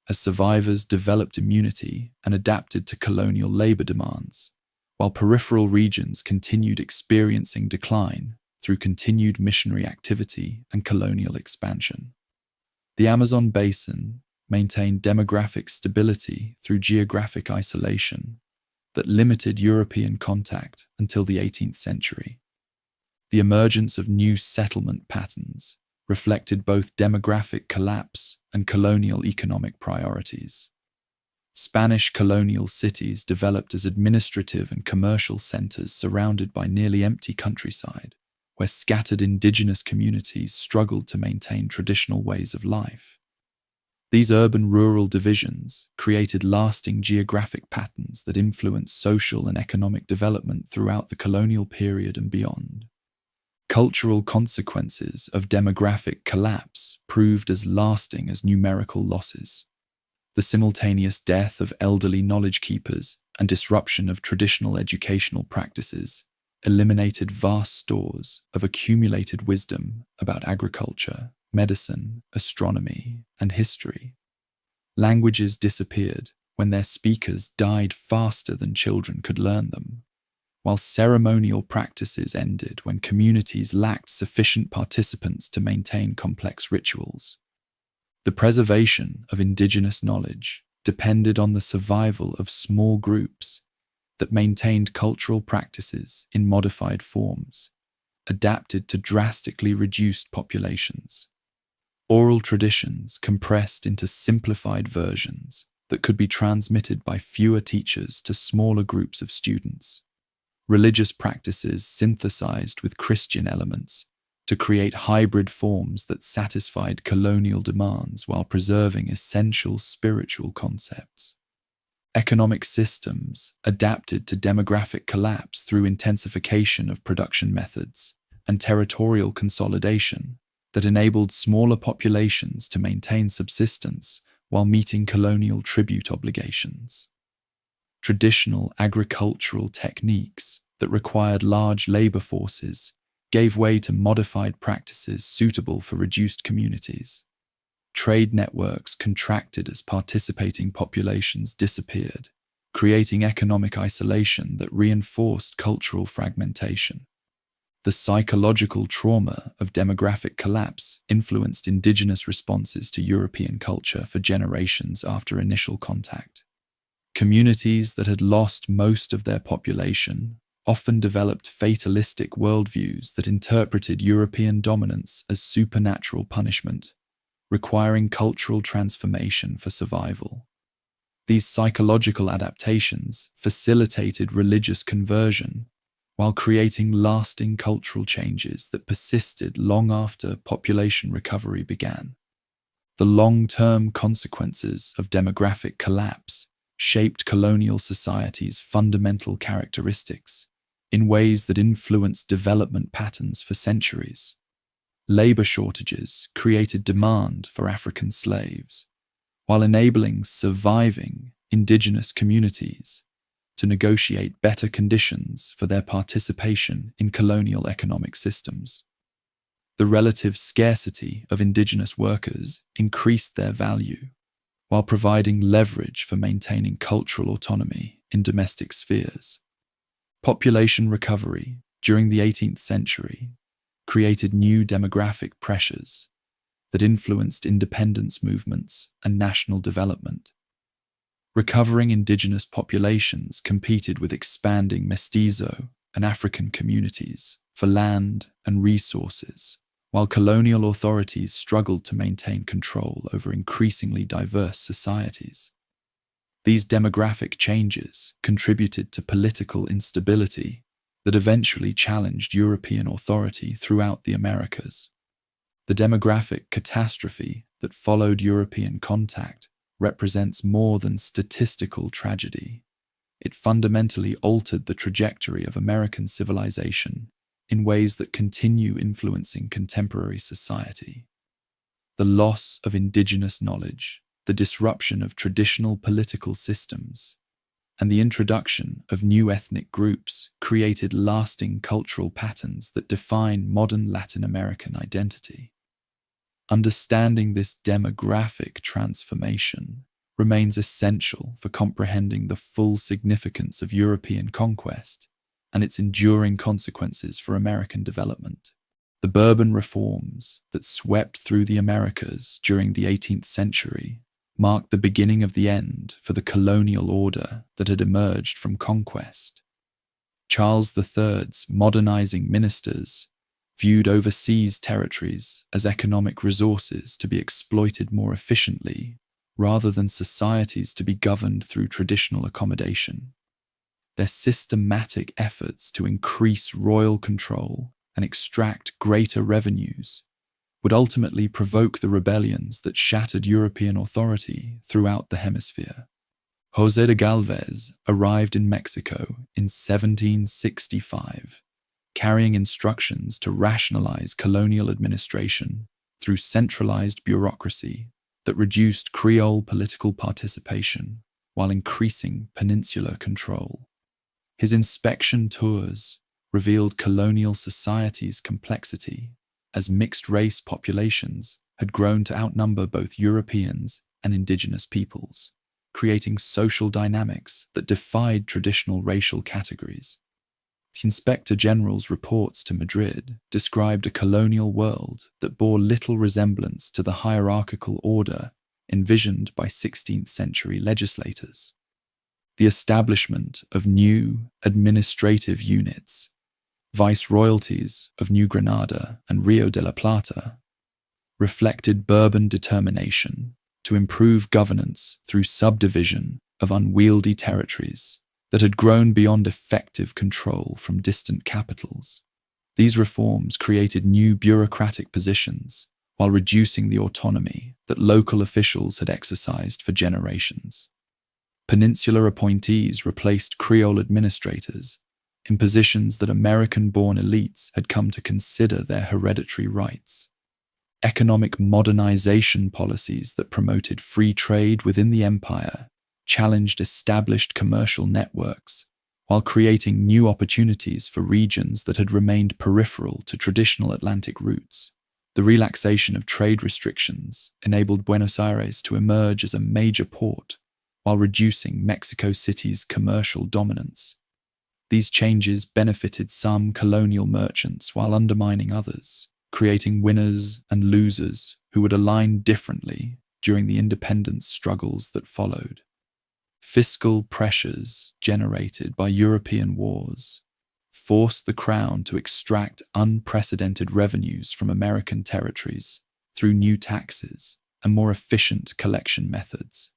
S1: as survivors developed immunity and adapted to colonial labor demands, while peripheral regions continued experiencing decline through continued missionary activity and colonial expansion. The Amazon basin maintained demographic stability through geographic isolation that limited European contact until the 18th century. The emergence of new settlement patterns reflected both demographic collapse and colonial economic priorities. Spanish colonial cities developed as administrative and commercial centers surrounded by nearly empty countryside, where scattered indigenous communities struggled to maintain traditional ways of life. These urban-rural divisions created lasting geographic patterns that influenced social and economic development throughout the colonial period and beyond. Cultural consequences of demographic collapse proved as lasting as numerical losses. The simultaneous death of elderly knowledge keepers and disruption of traditional educational practices eliminated vast stores of accumulated wisdom about agriculture, medicine, astronomy, and history. Languages disappeared when their speakers died faster than children could learn them, while ceremonial practices ended when communities lacked sufficient participants to maintain complex rituals. The preservation of indigenous knowledge depended on the survival of small groups that maintained cultural practices in modified forms, adapted to drastically reduced populations. Oral traditions compressed into simplified versions that could be transmitted by fewer teachers to smaller groups of students. Religious practices synthesized with Christian elements to create hybrid forms that satisfied colonial demands while preserving essential spiritual concepts. Economic systems adapted to demographic collapse through intensification of production methods and territorial consolidation that enabled smaller populations to maintain subsistence while meeting colonial tribute obligations. Traditional agricultural techniques that required large labor forces gave way to modified practices suitable for reduced communities. Trade networks contracted as participating populations disappeared, creating economic isolation that reinforced cultural fragmentation. The psychological trauma of demographic collapse influenced indigenous responses to European culture for generations after initial contact. Communities that had lost most of their population often developed fatalistic worldviews that interpreted European dominance as supernatural punishment, requiring cultural transformation for survival. These psychological adaptations facilitated religious conversion while creating lasting cultural changes that persisted long after population recovery began. The long-term consequences of demographic collapse shaped colonial societies' fundamental characteristics in ways that influenced development patterns for centuries. Labor shortages created demand for African slaves, while enabling surviving indigenous communities to negotiate better conditions for their participation in colonial economic systems. The relative scarcity of indigenous workers increased their value, while providing leverage for maintaining cultural autonomy in domestic spheres. Population recovery during the 18th century created new demographic pressures that influenced independence movements and national development. Recovering indigenous populations competed with expanding mestizo and African communities for land and resources, while colonial authorities struggled to maintain control over increasingly diverse societies. These demographic changes contributed to political instability that eventually challenged European authority throughout the Americas. The demographic catastrophe that followed European contact represents more than statistical tragedy. It fundamentally altered the trajectory of American civilization in ways that continue influencing contemporary society. The loss of indigenous knowledge, the disruption of traditional political systems, and the introduction of new ethnic groups created lasting cultural patterns that define modern Latin American identity. Understanding this demographic transformation remains essential for comprehending the full significance of European conquest and its enduring consequences for American development. The Bourbon reforms that swept through the Americas during the 18th century marked the beginning of the end for the colonial order that had emerged from conquest. Charles III's modernizing ministers viewed overseas territories as economic resources to be exploited more efficiently rather than societies to be governed through traditional accommodation. Their systematic efforts to increase royal control and extract greater revenues would ultimately provoke the rebellions that shattered European authority throughout the hemisphere. José de Galvez arrived in Mexico in 1765, carrying instructions to rationalize colonial administration through centralized bureaucracy that reduced Creole political participation while increasing peninsular control. His inspection tours revealed colonial society's complexity as mixed-race populations had grown to outnumber both Europeans and indigenous peoples, creating social dynamics that defied traditional racial categories. The Inspector General's reports to Madrid described a colonial world that bore little resemblance to the hierarchical order envisioned by 16th century legislators. The establishment of new administrative units, viceroyalties of New Granada and Rio de la Plata, reflected Bourbon determination to improve governance through subdivision of unwieldy territories that had grown beyond effective control from distant capitals. These reforms created new bureaucratic positions while reducing the autonomy that local officials had exercised for generations. Peninsular appointees replaced Creole administrators in positions that American-born elites had come to consider their hereditary rights. Economic modernization policies that promoted free trade within the empire challenged established commercial networks while creating new opportunities for regions that had remained peripheral to traditional Atlantic routes. The relaxation of trade restrictions enabled Buenos Aires to emerge as a major port while reducing Mexico City's commercial dominance. These changes benefited some colonial merchants while undermining others, creating winners and losers who would align differently during the independence struggles that followed. Fiscal pressures generated by European wars forced the Crown to extract unprecedented revenues from American territories through new taxes and more efficient collection methods.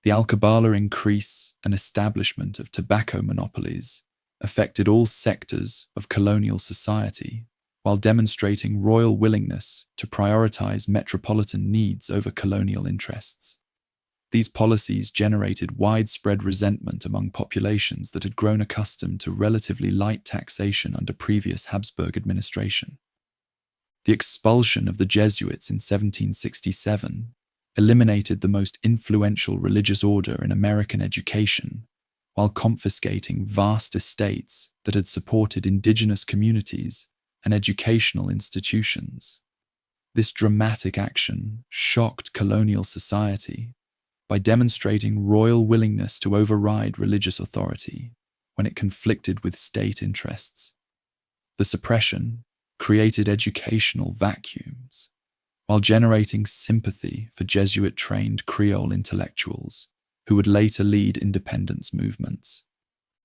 S1: The Alcabala increase and establishment of tobacco monopolies affected all sectors of colonial society, while demonstrating royal willingness to prioritize metropolitan needs over colonial interests. These policies generated widespread resentment among populations that had grown accustomed to relatively light taxation under previous Habsburg administration. The expulsion of the Jesuits in 1767 eliminated the most influential religious order in American education, while confiscating vast estates that had supported indigenous communities and educational institutions. This dramatic action shocked colonial society by demonstrating royal willingness to override religious authority when it conflicted with state interests. The suppression created educational vacuums, while generating sympathy for Jesuit-trained Creole intellectuals who would later lead independence movements.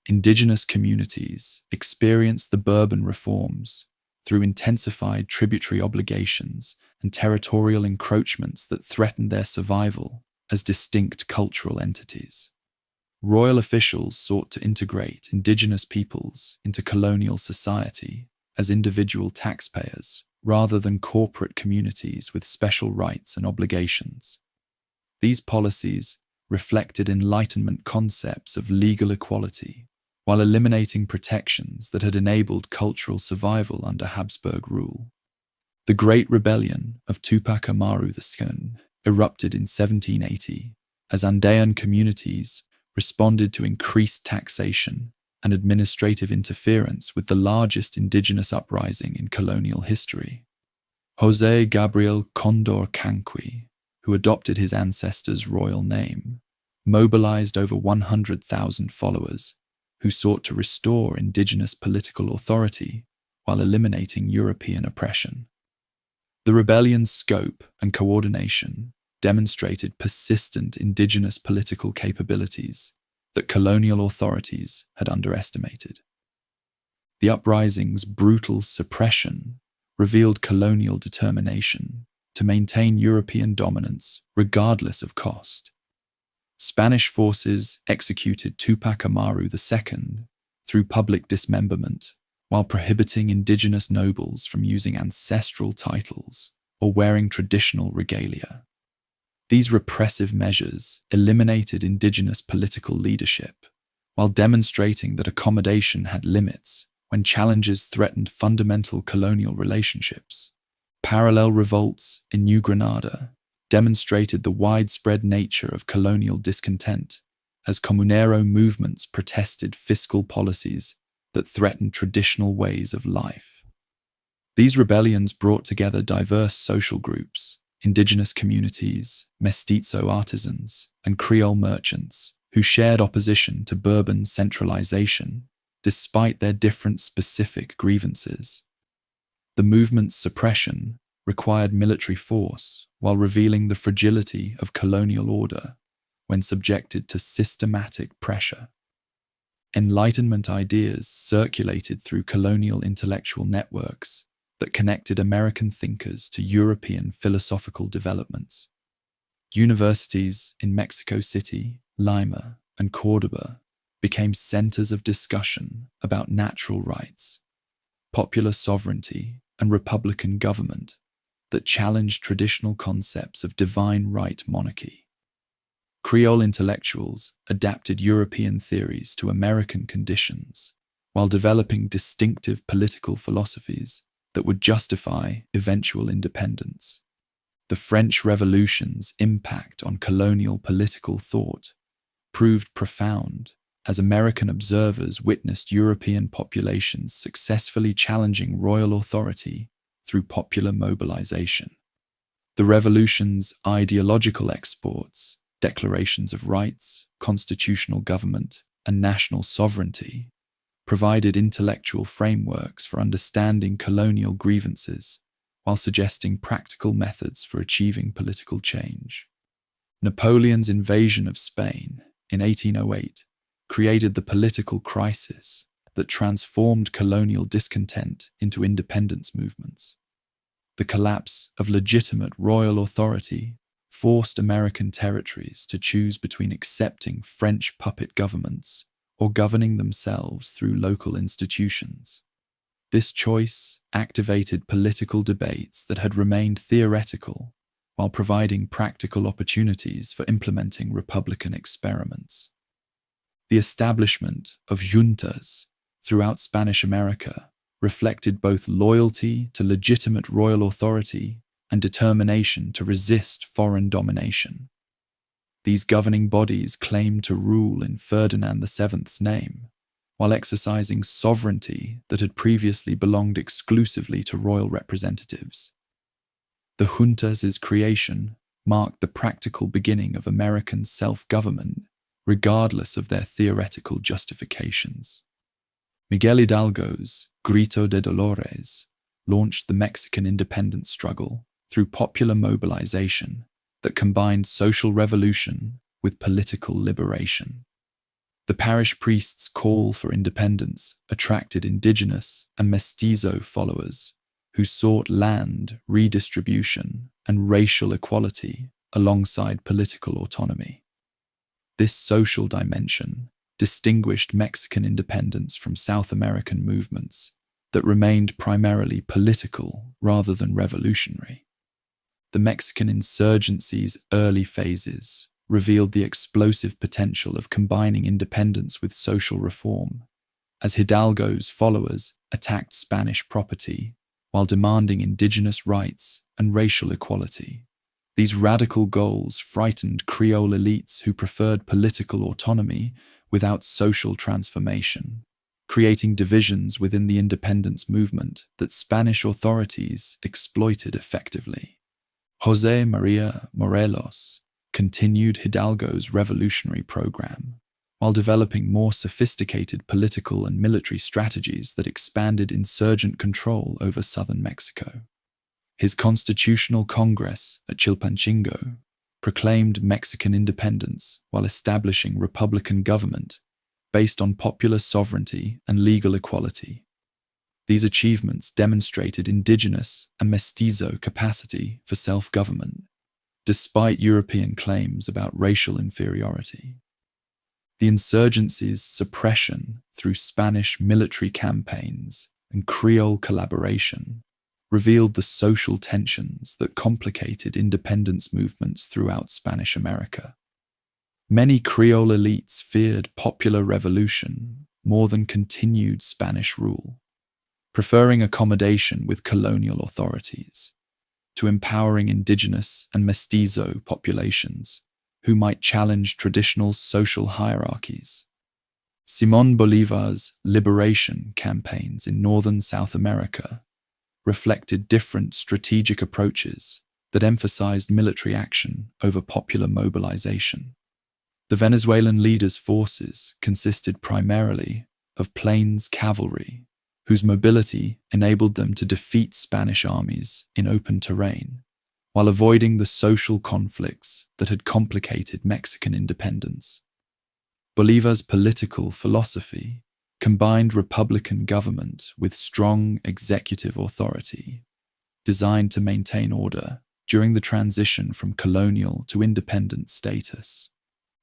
S1: Indigenous communities experienced the Bourbon reforms through intensified tributary obligations and territorial encroachments that threatened their survival as distinct cultural entities. Royal officials sought to integrate indigenous peoples into colonial society as individual taxpayers rather than corporate communities with special rights and obligations. These policies reflected Enlightenment concepts of legal equality while eliminating protections that had enabled cultural survival under Habsburg rule. The Great Rebellion of Tupac Amaru II erupted in 1780 as Andean communities responded to increased taxation and administrative interference with the largest indigenous uprising in colonial history. José Gabriel Condor Canqui, who adopted his ancestors' royal name, mobilized over 100,000 followers who sought to restore indigenous political authority while eliminating European oppression. The rebellion's scope and coordination demonstrated persistent indigenous political capabilities that colonial authorities had underestimated. The uprising's brutal suppression revealed colonial determination to maintain European dominance regardless of cost. Spanish forces executed Tupac Amaru II through public dismemberment while prohibiting indigenous nobles from using ancestral titles or wearing traditional regalia. These repressive measures eliminated indigenous political leadership, while demonstrating that accommodation had limits when challenges threatened fundamental colonial relationships. Parallel revolts in New Granada demonstrated the widespread nature of colonial discontent as comunero movements protested fiscal policies that threatened traditional ways of life. These rebellions brought together diverse social groups, indigenous communities, mestizo artisans, and Creole merchants who shared opposition to Bourbon centralization despite their different specific grievances. The movement's suppression required military force while revealing the fragility of colonial order when subjected to systematic pressure. Enlightenment ideas circulated through colonial intellectual networks that connected American thinkers to European philosophical developments. Universities in Mexico City, Lima, and Córdoba became centers of discussion about natural rights, popular sovereignty, and republican government that challenged traditional concepts of divine right monarchy. Creole intellectuals adapted European theories to American conditions while developing distinctive political philosophies that would justify eventual independence. The French Revolution's impact on colonial political thought proved profound as American observers witnessed European populations successfully challenging royal authority through popular mobilization. The revolution's ideological exports, declarations of rights, constitutional government, and national sovereignty, provided intellectual frameworks for understanding colonial grievances while suggesting practical methods for achieving political change. Napoleon's invasion of Spain in 1808 created the political crisis that transformed colonial discontent into independence movements. The collapse of legitimate royal authority forced American territories to choose between accepting French puppet governments or governing themselves through local institutions. This choice activated political debates that had remained theoretical while providing practical opportunities for implementing republican experiments. The establishment of juntas throughout Spanish America reflected both loyalty to legitimate royal authority and determination to resist foreign domination. These governing bodies claimed to rule in Ferdinand VII's name, while exercising sovereignty that had previously belonged exclusively to royal representatives. The juntas' creation marked the practical beginning of American self-government, regardless of their theoretical justifications. Miguel Hidalgo's Grito de Dolores launched the Mexican independence struggle through popular mobilization that combined social revolution with political liberation. The parish priest's call for independence attracted indigenous and mestizo followers who sought land redistribution and racial equality alongside political autonomy. This social dimension distinguished Mexican independence from South American movements that remained primarily political rather than revolutionary. The Mexican insurgency's early phases revealed the explosive potential of combining independence with social reform, as Hidalgo's followers attacked Spanish property while demanding indigenous rights and racial equality. These radical goals frightened Creole elites who preferred political autonomy without social transformation, creating divisions within the independence movement that Spanish authorities exploited effectively. José María Morelos continued Hidalgo's revolutionary program, while developing more sophisticated political and military strategies that expanded insurgent control over southern Mexico. His Constitutional Congress at Chilpancingo proclaimed Mexican independence while establishing republican government based on popular sovereignty and legal equality. These achievements demonstrated indigenous and mestizo capacity for self-government, despite European claims about racial inferiority. The insurgency's suppression through Spanish military campaigns and Creole collaboration revealed the social tensions that complicated independence movements throughout Spanish America. Many Creole elites feared popular revolution more than continued Spanish rule, preferring accommodation with colonial authorities. to empowering indigenous and mestizo populations who might challenge traditional social hierarchies. Simón Bolívar's liberation campaigns in northern South America reflected different strategic approaches that emphasized military action over popular mobilization. The Venezuelan leader's forces consisted primarily of plains cavalry, whose mobility enabled them to defeat Spanish armies in open terrain, while avoiding the social conflicts that had complicated Mexican independence. Bolívar's political philosophy combined republican government with strong executive authority, designed to maintain order during the transition from colonial to independent status.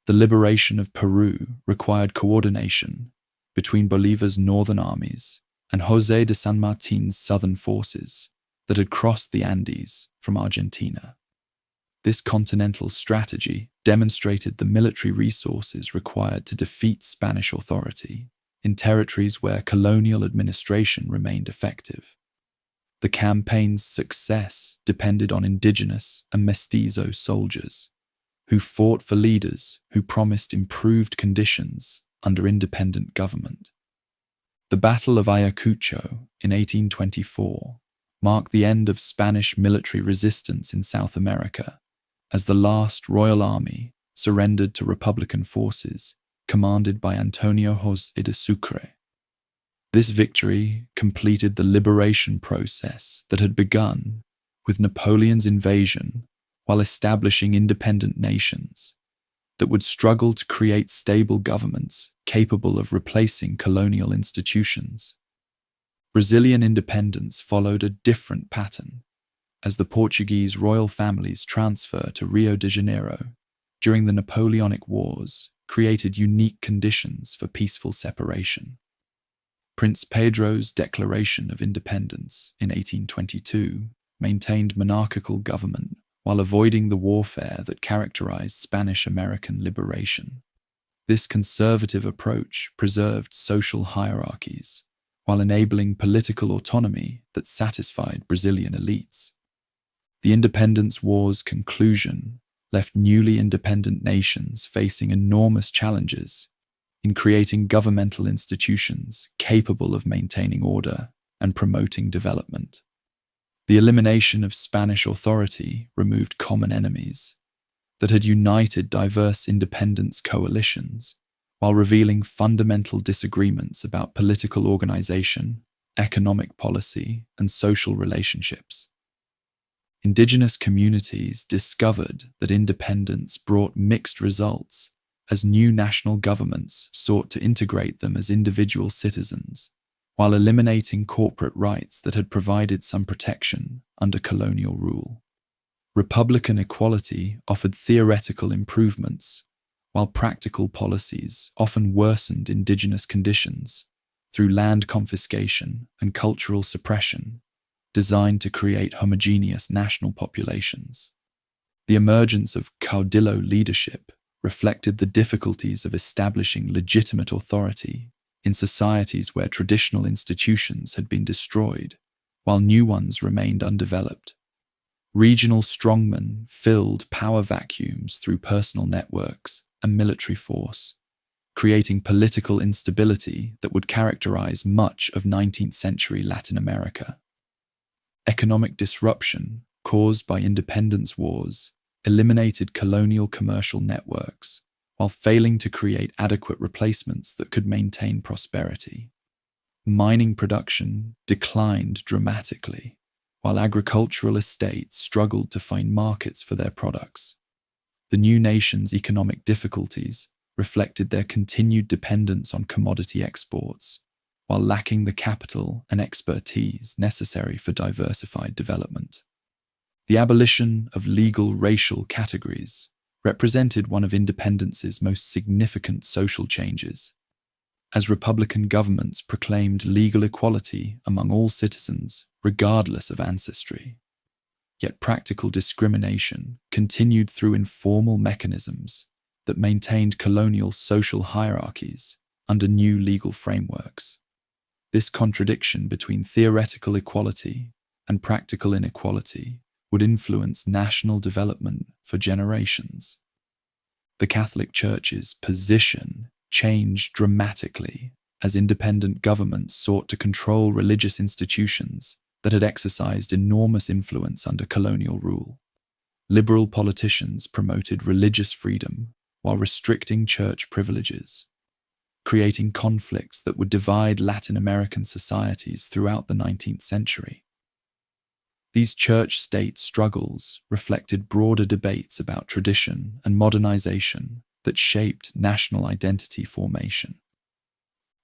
S1: The liberation of Peru required coordination between Bolívar's northern armies and José de San Martin's southern forces that had crossed the Andes from Argentina. This continental strategy demonstrated the military resources required to defeat Spanish authority in territories where colonial administration remained effective. The campaign's success depended on indigenous and mestizo soldiers, who fought for leaders who promised improved conditions under independent government. The Battle of Ayacucho in 1824 marked the end of Spanish military resistance in South America, as the last Royal Army surrendered to Republican forces commanded by Antonio José de Sucre. This victory completed the liberation process that had begun with Napoleon's invasion while establishing independent nations that would struggle to create stable governments capable of replacing colonial institutions. Brazilian independence followed a different pattern, as the Portuguese royal family's transfer to Rio de Janeiro during the Napoleonic Wars created unique conditions for peaceful separation. Prince Pedro's Declaration of Independence in 1822 maintained monarchical government while avoiding the warfare that characterized Spanish-American liberation. This conservative approach preserved social hierarchies while enabling political autonomy that satisfied Brazilian elites. The Independence War's conclusion left newly independent nations facing enormous challenges in creating governmental institutions capable of maintaining order and promoting development. The elimination of Spanish authority removed common enemies that had united diverse independence coalitions while revealing fundamental disagreements about political organization, economic policy, and social relationships. Indigenous communities discovered that independence brought mixed results as new national governments sought to integrate them as individual citizens, while eliminating corporate rights that had provided some protection under colonial rule. Republican equality offered theoretical improvements, while practical policies often worsened indigenous conditions through land confiscation and cultural suppression, designed to create homogeneous national populations. The emergence of caudillo leadership reflected the difficulties of establishing legitimate authority in societies where traditional institutions had been destroyed, while new ones remained undeveloped. Regional strongmen filled power vacuums through personal networks and military force, creating political instability that would characterize much of 19th century Latin America. Economic disruption caused by independence wars eliminated colonial commercial networks while failing to create adequate replacements that could maintain prosperity. Mining production declined dramatically, while agricultural estates struggled to find markets for their products. The new nation's economic difficulties reflected their continued dependence on commodity exports, while lacking the capital and expertise necessary for diversified development. The abolition of legal racial categories represented one of independence's most significant social changes, as republican governments proclaimed legal equality among all citizens regardless of ancestry. Yet practical discrimination continued through informal mechanisms that maintained colonial social hierarchies under new legal frameworks. This contradiction between theoretical equality and practical inequality would influence national development for generations. The Catholic Church's position changed dramatically as independent governments sought to control religious institutions that had exercised enormous influence under colonial rule. Liberal politicians promoted religious freedom while restricting church privileges, creating conflicts that would divide Latin American societies throughout the 19th century. These church-state struggles reflected broader debates about tradition and modernization that shaped national identity formation.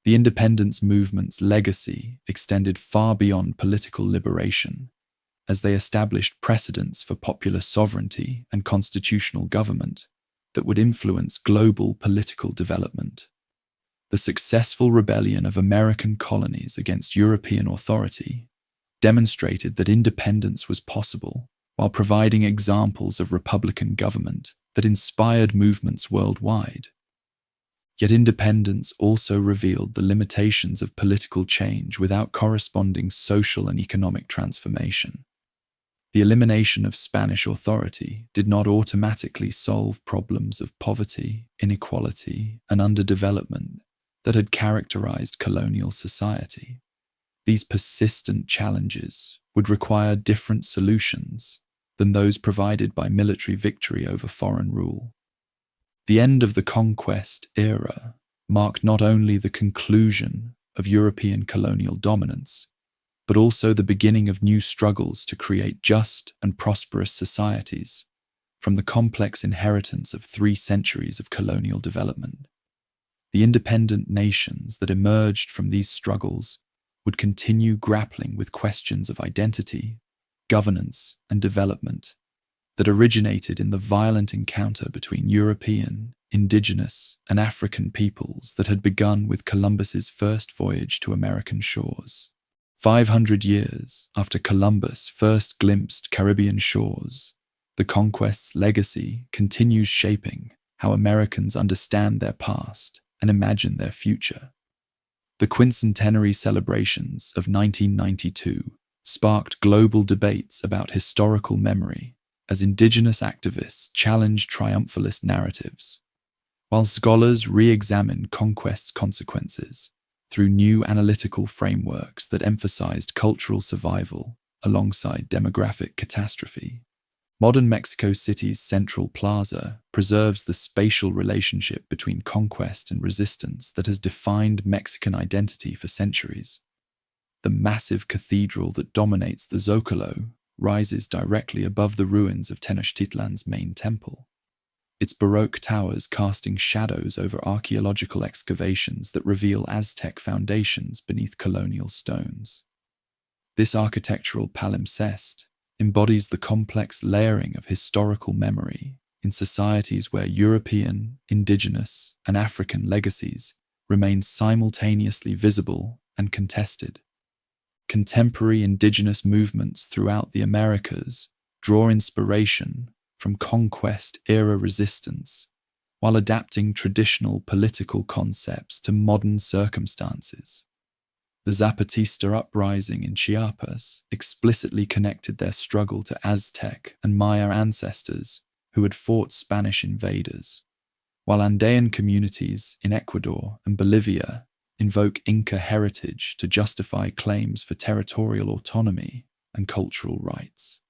S1: The independence movement's legacy extended far beyond political liberation, as they established precedents for popular sovereignty and constitutional government that would influence global political development. The successful rebellion of American colonies against European authority demonstrated that independence was possible while providing examples of republican government that inspired movements worldwide. Yet independence also revealed the limitations of political change without corresponding social and economic transformation. The elimination of Spanish authority did not automatically solve problems of poverty, inequality, and underdevelopment that had characterized colonial society. These persistent challenges would require different solutions than those provided by military victory over foreign rule. The end of the conquest era marked not only the conclusion of European colonial dominance, but also the beginning of new struggles to create just and prosperous societies from the complex inheritance of 3 centuries of colonial development. The independent nations that emerged from these struggles would continue grappling with questions of identity, governance, and development that originated in the violent encounter between European, indigenous, and African peoples that had begun with Columbus's first voyage to American shores. 500 years after Columbus first glimpsed Caribbean shores, the conquest's legacy continues shaping how Americans understand their past and imagine their future. The quincentenary celebrations of 1992 sparked global debates about historical memory as indigenous activists challenged triumphalist narratives, while scholars re-examined conquest's consequences through new analytical frameworks that emphasized cultural survival alongside demographic catastrophe. Modern Mexico City's Central Plaza preserves the spatial relationship between conquest and resistance that has defined Mexican identity for centuries. The massive cathedral that dominates the Zócalo rises directly above the ruins of Tenochtitlan's main temple, its Baroque towers casting shadows over archaeological excavations that reveal Aztec foundations beneath colonial stones. This architectural palimpsest embodies the complex layering of historical memory in societies where European, indigenous, and African legacies remain simultaneously visible and contested. Contemporary indigenous movements throughout the Americas draw inspiration from conquest-era resistance while adapting traditional political concepts to modern circumstances. The Zapatista uprising in Chiapas explicitly connected their struggle to Aztec and Maya ancestors who had fought Spanish invaders, while Andean communities in Ecuador and Bolivia invoke Inca heritage to justify claims for territorial autonomy and cultural rights.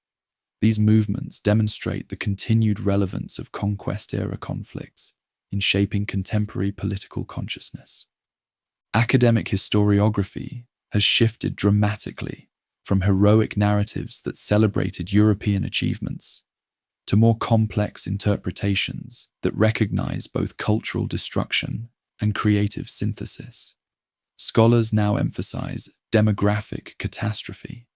S1: These movements demonstrate the continued relevance of conquest-era conflicts in shaping contemporary political consciousness. Academic historiography has shifted dramatically from heroic narratives that celebrated European achievements to more complex interpretations that recognize both cultural destruction and creative synthesis. Scholars now emphasize demographic catastrophe,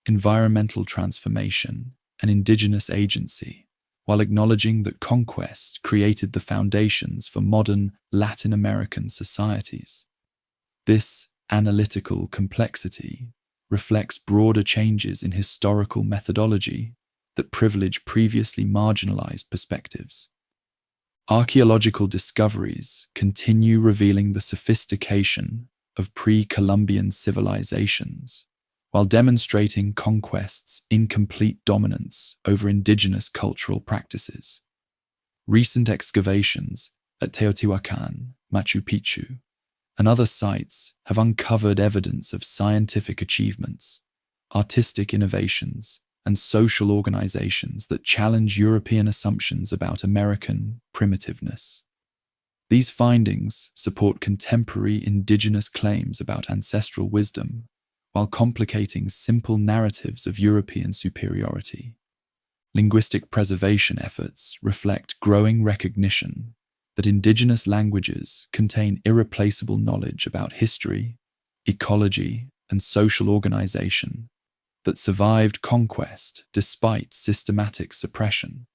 S1: environmental transformation, and indigenous agency, while acknowledging that conquest created the foundations for modern Latin American societies. This analytical complexity reflects broader changes in historical methodology that privilege previously marginalized perspectives. Archaeological discoveries continue revealing the sophistication of pre-Columbian civilizations, while demonstrating conquest's incomplete dominance over indigenous cultural practices. Recent excavations at Teotihuacan, Machu Picchu, and other sites have uncovered evidence of scientific achievements, artistic innovations, and social organizations that challenge European assumptions about American primitiveness. These findings support contemporary indigenous claims about ancestral wisdom, while complicating simple narratives of European superiority. Linguistic preservation efforts reflect growing recognition that indigenous languages contain irreplaceable knowledge about history, ecology, and social organization that survived conquest despite systematic suppression.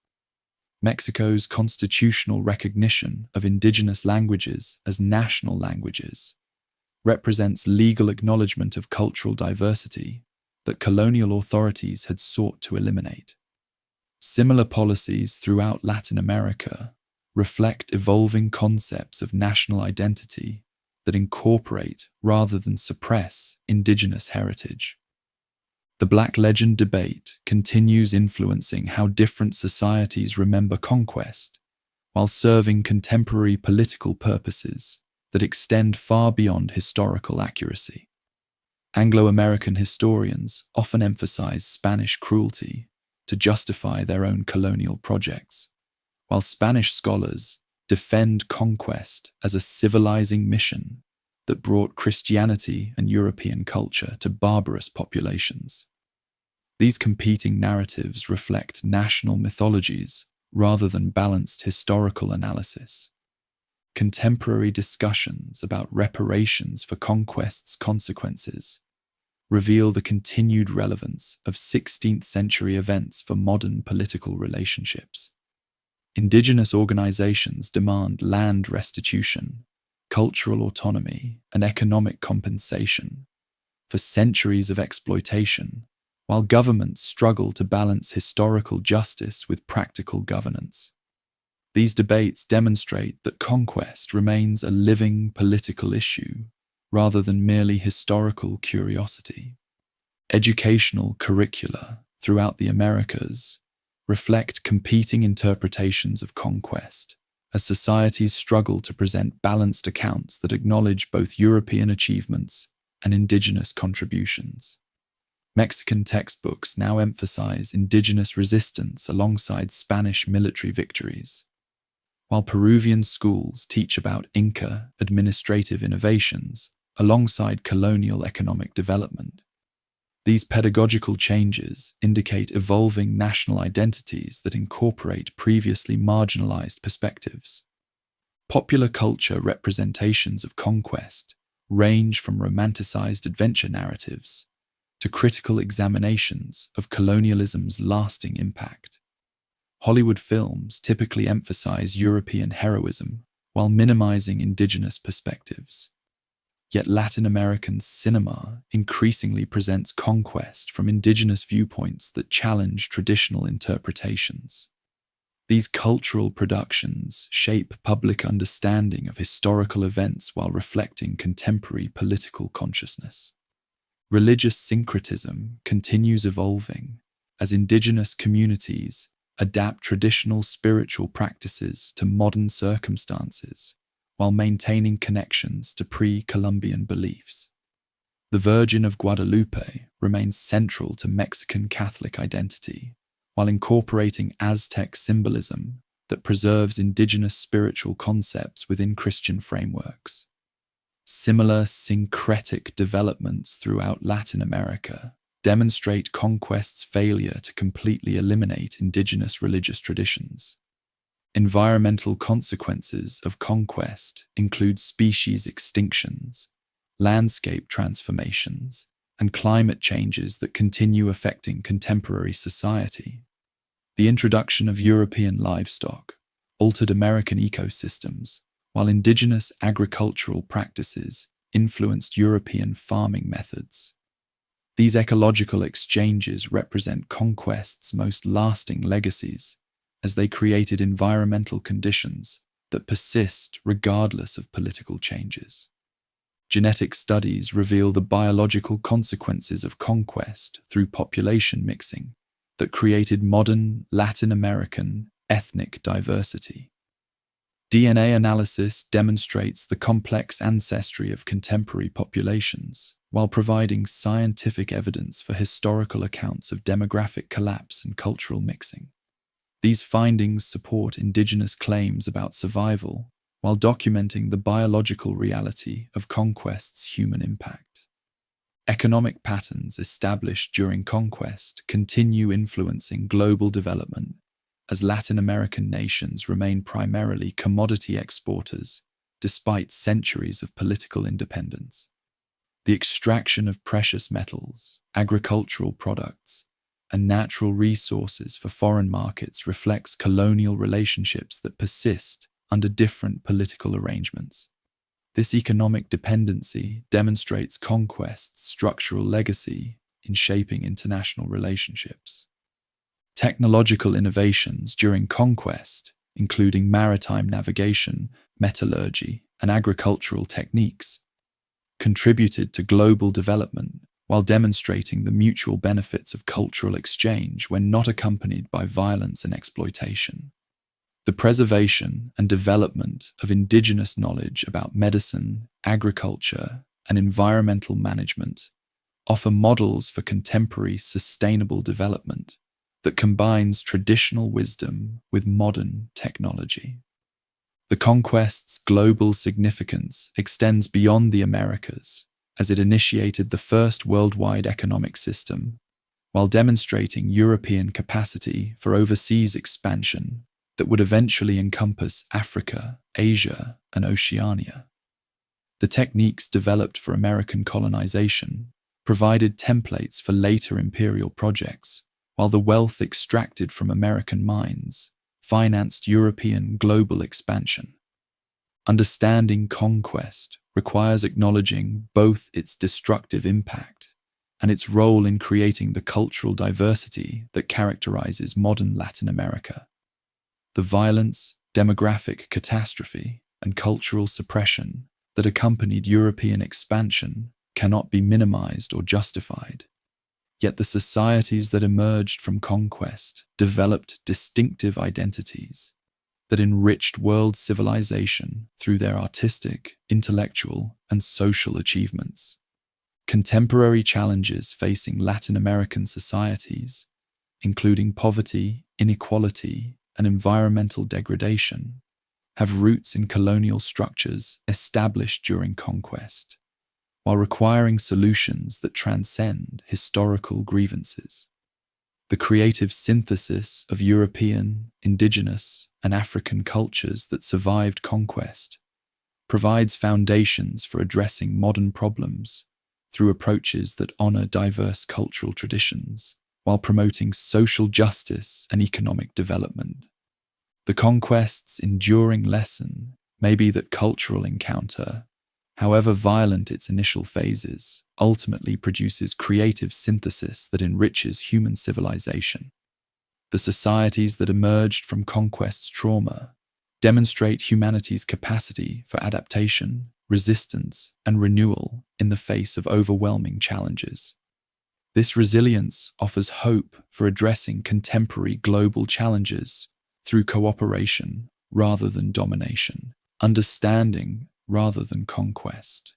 S1: Mexico's constitutional recognition of indigenous languages as national languages represents legal acknowledgement of cultural diversity that colonial authorities had sought to eliminate. Similar policies throughout Latin America reflect evolving concepts of national identity that incorporate rather than suppress indigenous heritage. The Black Legend debate continues influencing how different societies remember conquest, while serving contemporary political purposes that extend far beyond historical accuracy. Anglo-American historians often emphasize Spanish cruelty to justify their own colonial projects, while Spanish scholars defend conquest as a civilizing mission that brought Christianity and European culture to barbarous populations. These competing narratives reflect national mythologies rather than balanced historical analysis. Contemporary discussions about reparations for conquest's consequences reveal the continued relevance of 16th century events for modern political relationships. Indigenous organizations demand land restitution, cultural autonomy, and economic compensation for centuries of exploitation, while governments struggle to balance historical justice with practical governance. These debates demonstrate that conquest remains a living political issue rather than merely historical curiosity. Educational curricula throughout the Americas reflect competing interpretations of conquest as societies struggle to present balanced accounts that acknowledge both European achievements and indigenous contributions. Mexican textbooks now emphasize indigenous resistance alongside Spanish military victories, while Peruvian schools teach about Inca administrative innovations alongside colonial economic development. These pedagogical changes indicate evolving national identities that incorporate previously marginalized perspectives. Popular culture representations of conquest range from romanticized adventure narratives to critical examinations of colonialism's lasting impact. Hollywood films typically emphasize European heroism while minimizing indigenous perspectives. Yet Latin American cinema increasingly presents conquest from indigenous viewpoints that challenge traditional interpretations. These cultural productions shape public understanding of historical events while reflecting contemporary political consciousness. Religious syncretism continues evolving as indigenous communities adapt traditional spiritual practices to modern circumstances, while maintaining connections to pre-Columbian beliefs. The Virgin of Guadalupe remains central to Mexican Catholic identity, while incorporating Aztec symbolism that preserves indigenous spiritual concepts within Christian frameworks. Similar syncretic developments throughout Latin America demonstrate conquest's failure to completely eliminate indigenous religious traditions. Environmental consequences of conquest include species extinctions, landscape transformations, and climate changes that continue affecting contemporary society. The introduction of European livestock altered American ecosystems, while indigenous agricultural practices influenced European farming methods. These ecological exchanges represent conquest's most lasting legacies, as they created environmental conditions that persist regardless of political changes. Genetic studies reveal the biological consequences of conquest through population mixing that created modern Latin American ethnic diversity. DNA analysis demonstrates the complex ancestry of contemporary populations, while providing scientific evidence for historical accounts of demographic collapse and cultural mixing. These findings support indigenous claims about survival, while documenting the biological reality of conquest's human impact. Economic patterns established during conquest continue influencing global development, as Latin American nations remain primarily commodity exporters despite centuries of political independence. The extraction of precious metals, agricultural products, and natural resources for foreign markets reflects colonial relationships that persist under different political arrangements. This economic dependency demonstrates conquest's structural legacy in shaping international relationships. Technological innovations during conquest, including maritime navigation, metallurgy, and agricultural techniques, contributed to global development while demonstrating the mutual benefits of cultural exchange when not accompanied by violence and exploitation. The preservation and development of indigenous knowledge about medicine, agriculture, and environmental management offer models for contemporary sustainable development that combines traditional wisdom with modern technology. The conquest's global significance extends beyond the Americas, as it initiated the first worldwide economic system, while demonstrating European capacity for overseas expansion that would eventually encompass Africa, Asia, and Oceania. The techniques developed for American colonization provided templates for later imperial projects, while the wealth extracted from American mines financed European global expansion. Understanding conquest requires acknowledging both its destructive impact and its role in creating the cultural diversity that characterizes modern Latin America. The violence, demographic catastrophe, and cultural suppression that accompanied European expansion cannot be minimized or justified. Yet the societies that emerged from conquest developed distinctive identities that enriched world civilization through their artistic, intellectual, and social achievements. Contemporary challenges facing Latin American societies, including poverty, inequality, and environmental degradation, have roots in colonial structures established during conquest, while requiring solutions that transcend historical grievances. The creative synthesis of European, indigenous, and African cultures that survived conquest provides foundations for addressing modern problems through approaches that honor diverse cultural traditions, while promoting social justice and economic development. The conquest's enduring lesson may be that cultural encounter, however violent its initial phases, ultimately produces creative synthesis that enriches human civilization. The societies that emerged from conquest's trauma demonstrate humanity's capacity for adaptation, resistance, and renewal in the face of overwhelming challenges. This resilience offers hope for addressing contemporary global challenges through cooperation rather than domination, understanding rather than conquest,